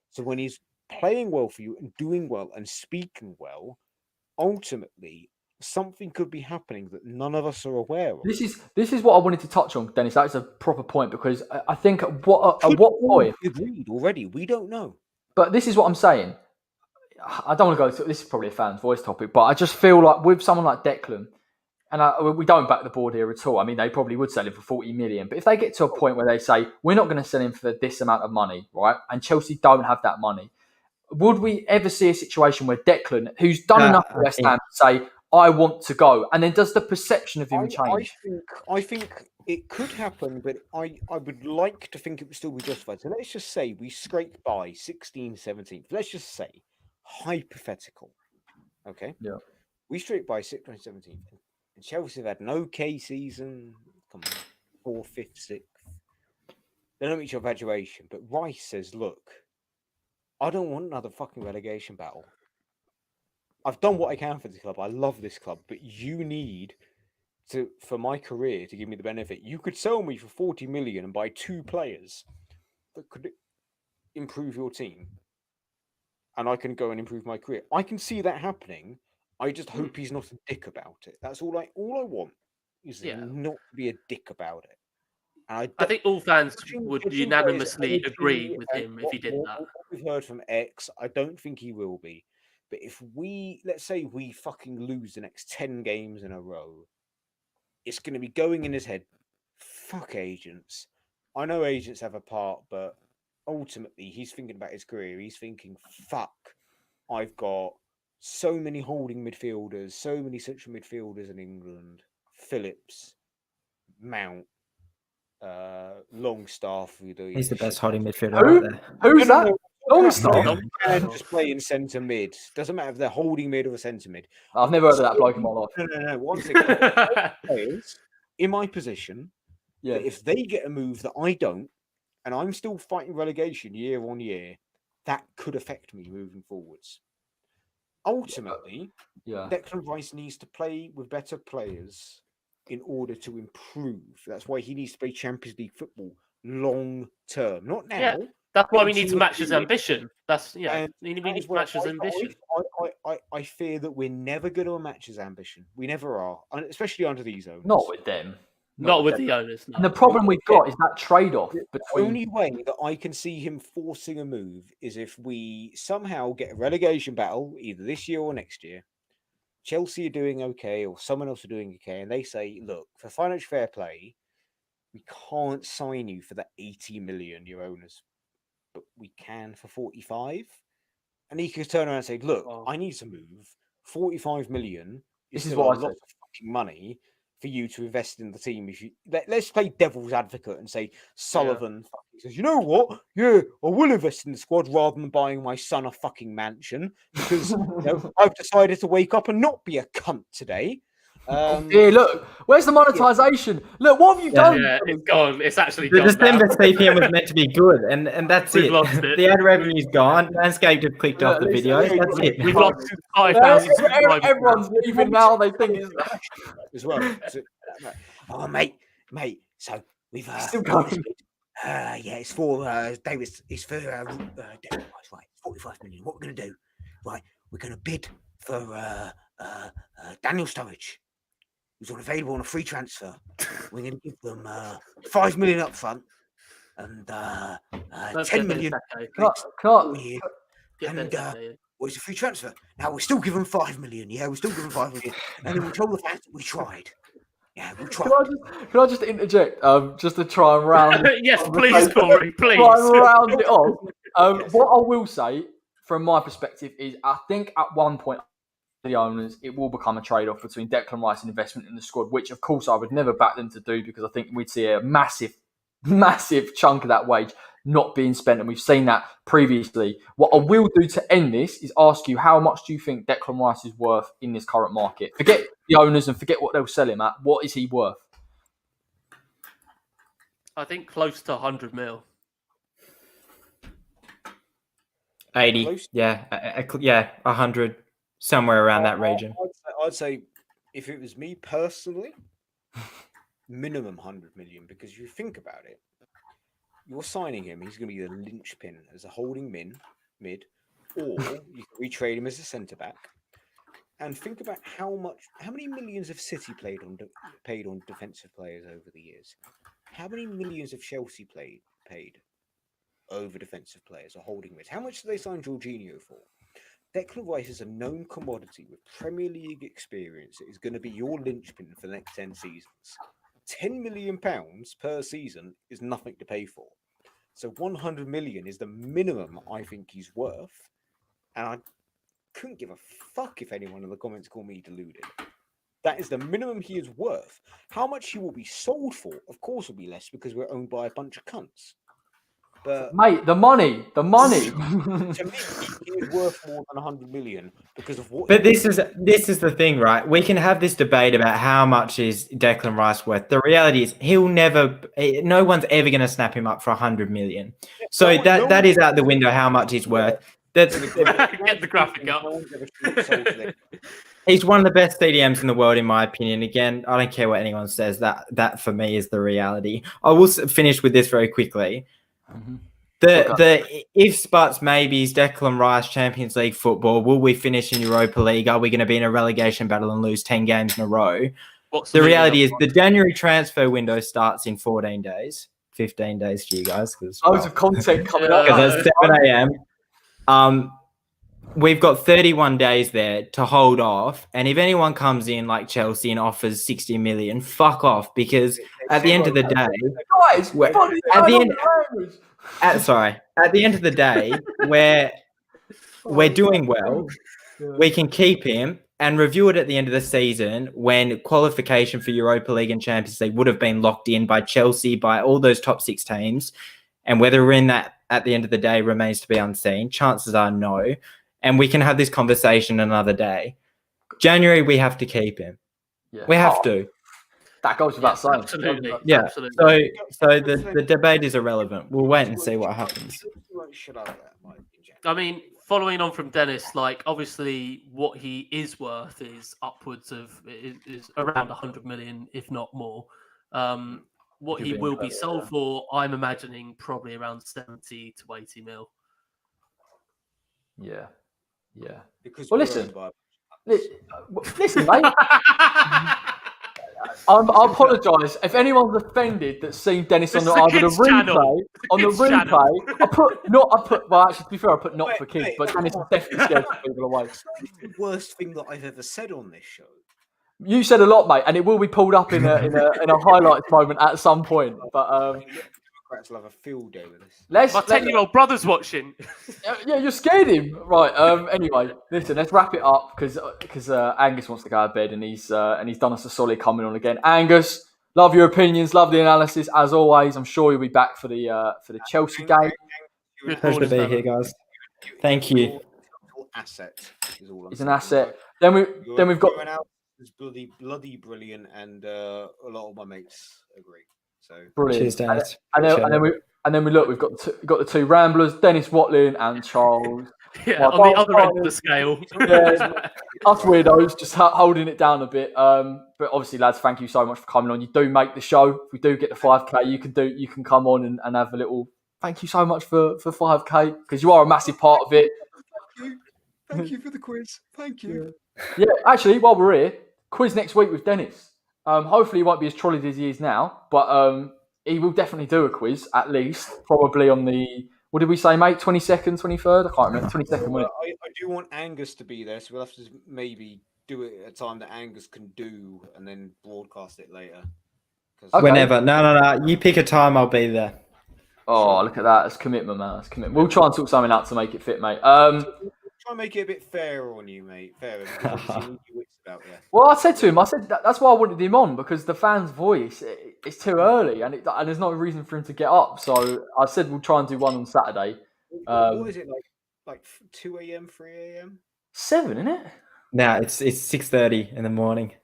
So when he's playing well for you and doing well and speaking well, ultimately something could be happening that none of us are aware of. This is what I wanted to touch on, Dennis. That's a proper point because I think at what point agreed already, we don't know. But this is what I'm saying. I don't want to go to this is probably a fan's voice topic, but I just feel like with someone like Declan, and we don't back the board here at all. I mean, they probably would sell him for 40 million, but if they get to a point where they say we're not going to sell him for this amount of money, right? And Chelsea don't have that money. Would we ever see a situation where Declan, who's done enough for West Ham, say, I want to go? And then does the perception of him change? I think it could happen, but I would like to think it would still be justified. So let's just say we scrape by 16, 17. Let's just say, hypothetical. Okay? Yeah. We scrape by 16, 17. And Chelsea have had an okay season. Come on, 4th, 5th, 6th. They don't reach your graduation. But Rice says, look, I don't want another fucking relegation battle. I've done what I can for this club. I love this club, but you need to, for my career, to give me the benefit. You could sell me for 40 million and buy 2 players that could improve your team, and I can go and improve my career. I can see that happening. I just hope he's not a dick about it. That's all I want is not to be a dick about it. And I think all fans would unanimously agree with him if he did that. What we've heard from X, I don't think he will be. But if let's say we fucking lose the next 10 games in a row, it's going to be going in his head, fuck agents. I know agents have a part, but ultimately he's thinking about his career. He's thinking, fuck, I've got so many holding midfielders, so many central midfielders in England. Phillips, Mount, Longstaff. He's the best holding midfielder out there. Who's that? Longstaff? And just play in centre mid. Doesn't matter if they're holding mid or centre mid. I've never heard of that bloke in my life. No. Once again, players in my position, if they get a move that I don't, and I'm still fighting relegation year on year, that could affect me moving forwards. Ultimately, Declan Rice needs to play with better players in order to improve. That's why he needs to play Champions League football long term, not now. Yeah, that's why we need to match his ambition. We need to match his ambition. I fear that we're never going to match his ambition. We never are, especially under these owners. Not with them. Not with the owners. No. And the problem we've got is that trade-off. The only way that I can see him forcing a move is if we somehow get a relegation battle, either this year or next year. Chelsea are doing okay, or someone else are doing okay, and they say, look, for financial fair play, we can't sign you for that 80 million, your owners, but we can for 45. And he could turn around and say, look, I need to move. 45 million This is what I said. Lots of fucking money for you to invest in the team. If you let's play devil's advocate and say Sullivan says, you know what? Yeah, I will invest in the squad rather than buying my son a fucking mansion because I've decided to wake up and not be a cunt today. Look, where's the monetization? Look, what have you done? Yeah, it's gone. It's actually the gone. December CPM was meant to be good, and that's We've it. lost it. The ad revenue's gone. Landscape have clicked off the videos. That's it. We've lost 5,000 subscribers. Everyone's leaving now. They think it's as well. So, mate. So we've still going. It's for David. It's for Declan Rice, right? 45 million. What we're going to do? Right, we're going to bid for Daniel Sturridge, who's on available on a free transfer. We're going to give them 5 million up front and 10 million. It's a free transfer. Now we're still giving 5 million. Yeah, we're still giving 5 million. And then we told the fans that we tried. Yeah, we tried. Can I just interject? Just to try and round. Yes, please, Corey. Please. Try and round it off. What I will say, from my perspective, is I think at one point, the owners, it will become a trade-off between Declan Rice and investment in the squad, which of course I would never back them to do because I think we'd see a massive chunk of that wage not being spent, and we've seen that previously. What I will do to end this is ask you, how much do you think Declan Rice is worth in this current market? Forget the owners and forget what they'll sell him at. What is he worth? I think close to 100 mil. 80. Yeah, 100. Somewhere around that region. I'd say if it was me personally, minimum 100 million, because if you think about it, you're signing him, he's going to be the linchpin as a holding mid, or you can retrade him as a centre back. And think about how many millions have City paid on defensive players over the years? How many millions have Chelsea paid over defensive players or holding mids? How much do they sign Jorginho for? Declan Rice is a known commodity with Premier League experience. It is going to be your linchpin for the next 10 seasons. £10 million per season is nothing to pay for. So 100 million is the minimum I think he's worth. And I couldn't give a fuck if anyone in the comments call me deluded. That is the minimum he is worth. How much he will be sold for, of course, will be less because we're owned by a bunch of cunts. But mate, the money. To me, he is worth more than 100 million because of what. But this is the thing, right? We can have this debate about how much is Declan Rice worth. The reality is no one's ever going to snap him up for 100 million. So that is out the window how much he's worth. That's Get the graphic up. He's one of the best CDMs in the world, in my opinion. Again, I don't care what anyone says. That for me is the reality. I will finish with this very quickly. Mm-hmm. The ifs, buts, maybes, Declan Rice, Champions League football. Will we finish in Europa League? Are we going to be in a relegation battle and lose 10 games in a row? The reality is the January transfer window starts in 14 days. 15 days to you guys. Loads of content coming up. Because it's 7 a.m. We've got 31 days there to hold off. And if anyone comes in like Chelsea and offers 60 million, fuck off. Because at the end of the day, guys, at the end of the day, we're doing well. We can keep him and review it at the end of the season when qualification for Europa League and Champions League would have been locked in by Chelsea, by all those top 6 teams. And whether we're in that at the end of the day remains to be unseen. Chances are no. And we can have this conversation another day. January, we have to keep him. Yeah. We have to. That goes without saying. Absolutely. Yeah. Absolutely. So the debate is irrelevant. We'll wait and see what happens. I mean, following on from Dennis, like obviously what he is worth is upwards of is around 100 million, if not more. What he will be sold for, I'm imagining probably around 70 to 80 mil. Yeah. Yeah. Because listen, mate. I apologise if anyone's offended that's seen Dennis on the replay. To be fair, I put not for kids, but Dennis is definitely scared people away. The worst thing that I've ever said on this show. You said a lot, mate, and it will be pulled up in a highlights moment at some point. But Democrats will have a field day with us. My 10-year-old brother's watching. Yeah, you're scared him, right? Anyway, listen, let's wrap it up because Angus wants to go to bed and he's done us a solid coming on again. Angus, love your opinions, love the analysis as always. I'm sure you'll be back for the Chelsea game. Pleasure to be here, guys. Thank you. Asset is all. It's an asset. Then we've got. It's bloody brilliant, and a lot of my mates agree. So brilliant. Cheers, Dennis. And then we look. We've got the two ramblers, Dennis Watling and Charles. Yeah, on the other end of the scale. Yeah, us weirdos just holding it down a bit. But obviously, lads, thank you so much for coming on. You do make the show. If we do get the 5K, you can come on and have a little. Thank you so much for 5K because you are a massive part of it. Thank you for the quiz. Thank you. Yeah, actually, while we're here, quiz next week with Dennis. Hopefully, he won't be as trolleyed as he is now, but he will definitely do a quiz at least, probably on the. What did we say, mate? 22nd, 23rd? I can't remember. 22nd. Well, I do want Angus to be there, so we'll have to maybe do it at a time that Angus can do, and then broadcast it later. Okay. Whenever. No. You pick a time, I'll be there. Oh, look at that. That's commitment, man. That's commitment. We'll try and sort something out to make it fit, mate. Try and make it a bit fairer on you, mate. Fairer. Well, I said to him, that's why I wanted him on, because the fan's voice, it's too early, and there's no reason for him to get up. So I said we'll try and do one on Saturday. What is it, like 2 a.m., 3 a.m.? 7, isn't it? No, it's 6:30 in the morning.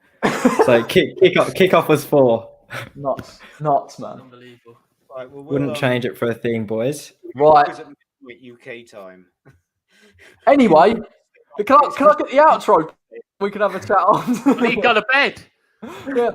So kick off was 4. Nuts, man. Unbelievable. Right, well, wouldn't change it for a thing, boys. Right. UK time. Anyway, can I get the outro? We can have a chat on. You go to bed. Yeah.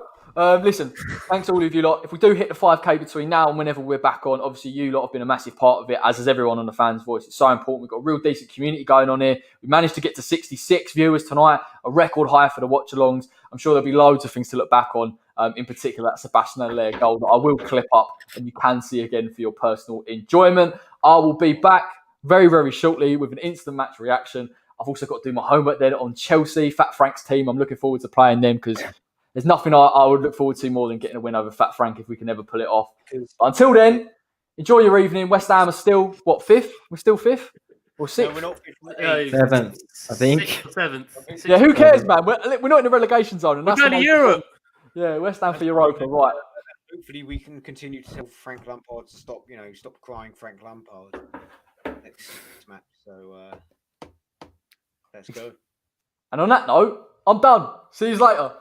Listen, thanks to all of you lot. If we do hit the 5K between now and whenever we're back on, obviously you lot have been a massive part of it, as has everyone on the Fans Voice. It's so important. We've got a real decent community going on here. We managed to get to 66 viewers tonight, a record high for the Watchalongs. I'm sure there'll be loads of things to look back on, in particular that Sebastian Allaire goal that I will clip up and you can see again for your personal enjoyment. I will be back very, very shortly with an instant match reaction. I've also got to do my homework then on Chelsea, Fat Frank's team. I'm looking forward to playing them because there's nothing I would look forward to more than getting a win over Fat Frank if we can ever pull it off. But until then, enjoy your evening. West Ham are still, 5th? We're still 5th? Or 6th? No, we're not 5th. 7th, I think. 7th. Yeah, who cares, man? We're not in the relegation zone. And we're going to Europe. Yeah, West Ham for Europa, right. Hopefully we can continue to tell Frank Lampard to stop crying Frank Lampard next match. So let's go. And on that note, I'm done. See you later.